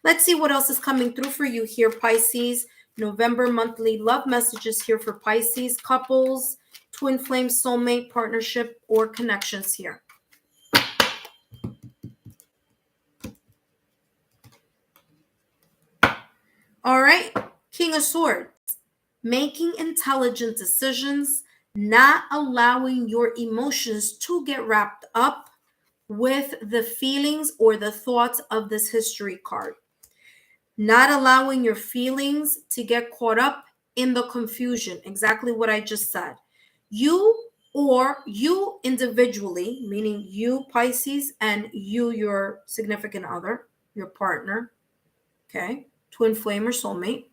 Let's see what else is coming through for you here, Pisces. November monthly love messages here for Pisces, couples, twin flame, soulmate, partnership, or connections here. All right, King of Swords. Making intelligent decisions, not allowing your emotions to get wrapped up with the feelings or the thoughts of this history card. Not allowing your feelings to get caught up in the confusion. Exactly what I just said. You individually, meaning you, Pisces, and you, your significant other, your partner, okay, twin flame or soulmate,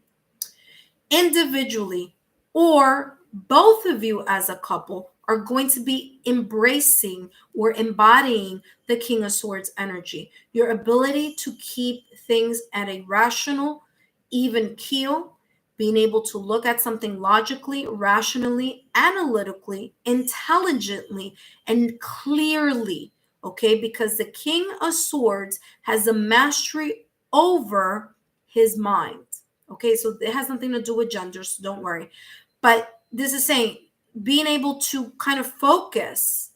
individually, or both of you as a couple are going to be embracing or embodying the King of Swords energy. Your ability to keep things at a rational, even keel, being able to look at something logically, rationally, analytically, intelligently, and clearly, okay? Because the King of Swords has a mastery over his mind, okay? So it has nothing to do with gender, so don't worry. But this is saying being able to kind of focus,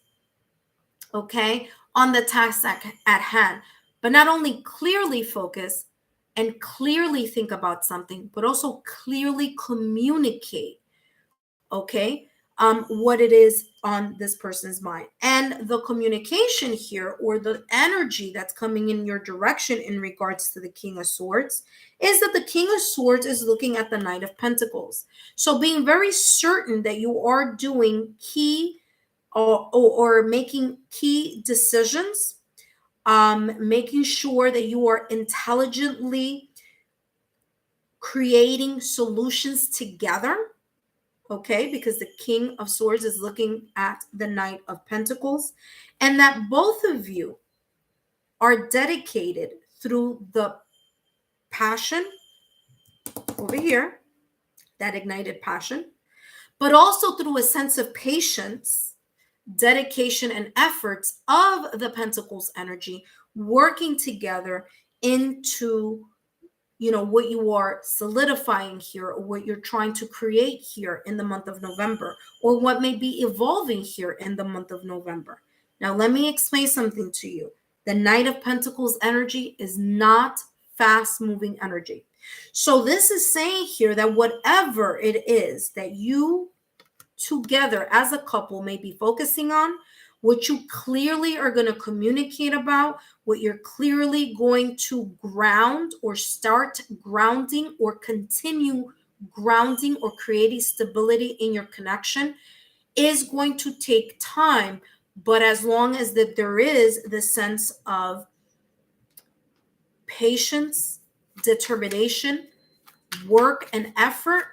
okay, on the task at hand, but not only clearly focus and clearly think about something, but also clearly communicate, okay, what it is on this person's mind. And the communication here, or the energy that's coming in your direction in regards to the King of Swords, is that the King of Swords is looking at the Knight of Pentacles. So being very certain that you are doing key or making key decisions, making sure that you are intelligently creating solutions together, okay, because the King of Swords is looking at the Knight of Pentacles, and that both of you are dedicated through the passion over here, that ignited passion, but also through a sense of patience, dedication, and efforts of the Pentacles energy, working together into, you know, what you are solidifying here, or what you're trying to create here in the month of November, or what may be evolving here in the month of November. Now, let me explain something to you. The Knight of Pentacles energy is not fast moving energy. So this is saying here that whatever it is that you together as a couple may be focusing on, what you clearly are going to communicate about, what you're clearly going to ground or start grounding or continue grounding or creating stability in your connection, is going to take time. But as long as that there is the sense of patience, determination, work, and effort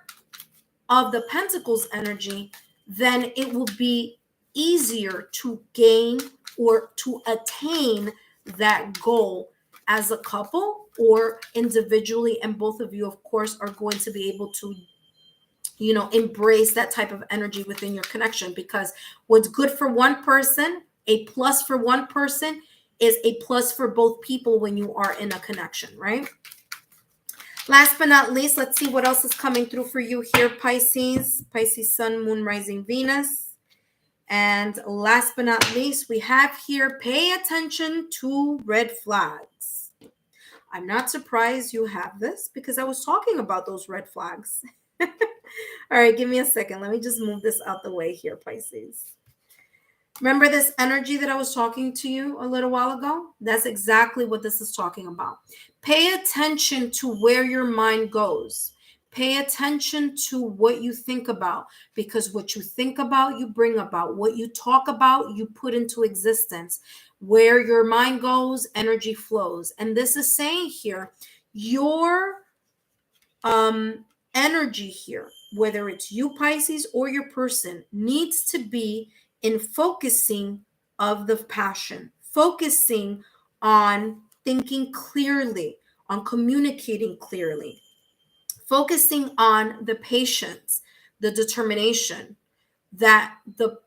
of the Pentacles energy, then it will be easier to gain or to attain that goal as a couple or individually. And both of you, of course, are going to be able to, you know, embrace that type of energy within your connection, because what's good for one person, a plus for one person, is a plus for both people when you are in a connection, right? Last but not least, let's see what else is coming through for you here, Pisces. Pisces, Sun, Moon, Rising, Venus. And last but not least, we have here, pay attention to red flags. I'm not surprised you have this, because I was talking about those red flags. All right, give me a second. Let me just move this out the way here, Pisces. Remember this energy that I was talking to you a little while ago? That's exactly what this is talking about. Pay attention to where your mind goes. Pay attention to what you think about, because what you think about, you bring about. What you talk about, you put into existence. Where your mind goes, energy flows. And this is saying here, your energy here, whether it's you, Pisces, or your person, needs to be in focusing of the passion, focusing on thinking clearly, on communicating clearly, focusing on the patience, the determination that the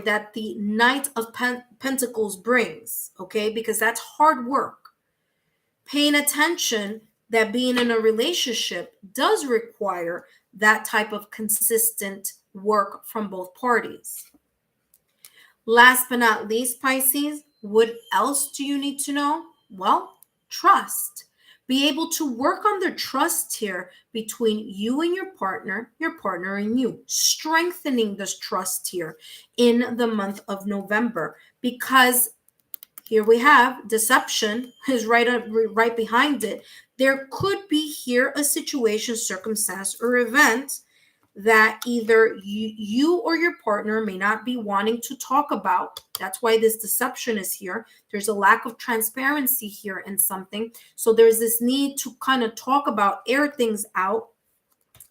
that the Knight of Pentacles brings, okay? Because that's hard work. Paying attention that being in a relationship does require that type of consistent work from both parties. Last but not least, Pisces, what else do you need to know? Well, trust. Be able to work on the trust here between you and your partner and you, strengthening this trust here in the month of November, because here we have deception is right behind it. There could be here a situation, circumstance, or event that either you or your partner may not be wanting to talk about. That's why this deception is here. There's a lack of transparency here in something. So there's this need to kind of talk about, air things out,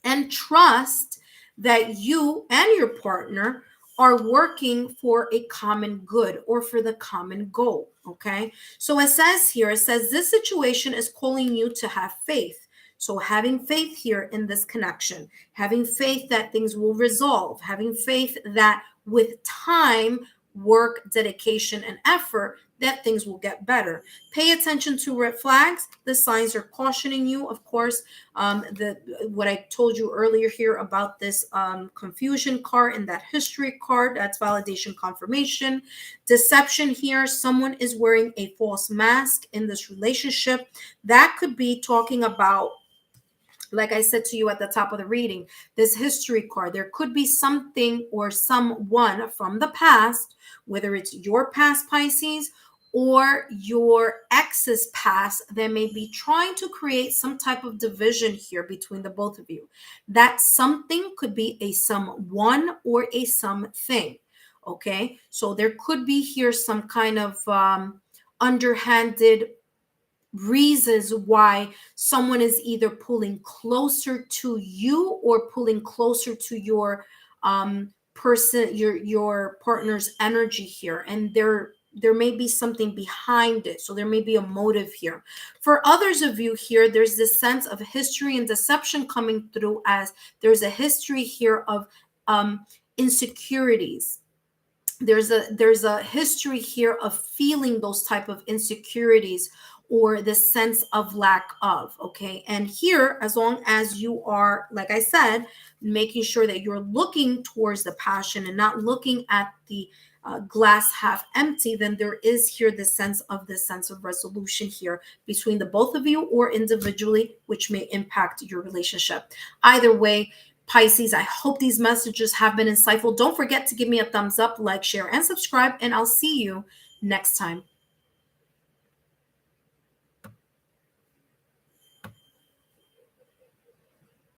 and trust that you and your partner are working for a common good or for the common goal, okay? So it says here, it says this situation is calling you to have faith, So having faith here in this connection, having faith that things will resolve, having faith that with time, work, dedication, and effort, that things will get better. Pay attention to red flags. The signs are cautioning you, of course. What I told you earlier here about this confusion card and that history card, that's validation confirmation. Deception here, someone is wearing a false mask in this relationship. That could be talking about, like I said to you at the top of the reading, this history card. There could be something or someone from the past, whether it's your past, Pisces, or your ex's past, that may be trying to create some type of division here between the both of you. That something could be a someone or a something. Okay, so there could be here some kind of underhanded reasons why someone is either pulling closer to you or pulling closer to your person, your partner's energy here, and there may be something behind it. So there may be a motive here. For others of you here, there's this sense of history and deception coming through, as there's a history here of insecurities. There's a history here of feeling those type of insecurities or the sense of lack of. Okay, and here, as long as you are, like I said, making sure that you're looking towards the passion and not looking at the glass half empty, then there is here the sense of resolution here between the both of you or individually, which may impact your relationship. Either way, Pisces, I hope these messages have been insightful. Don't forget to give me a thumbs up, like, share, and subscribe, and I'll see you next time.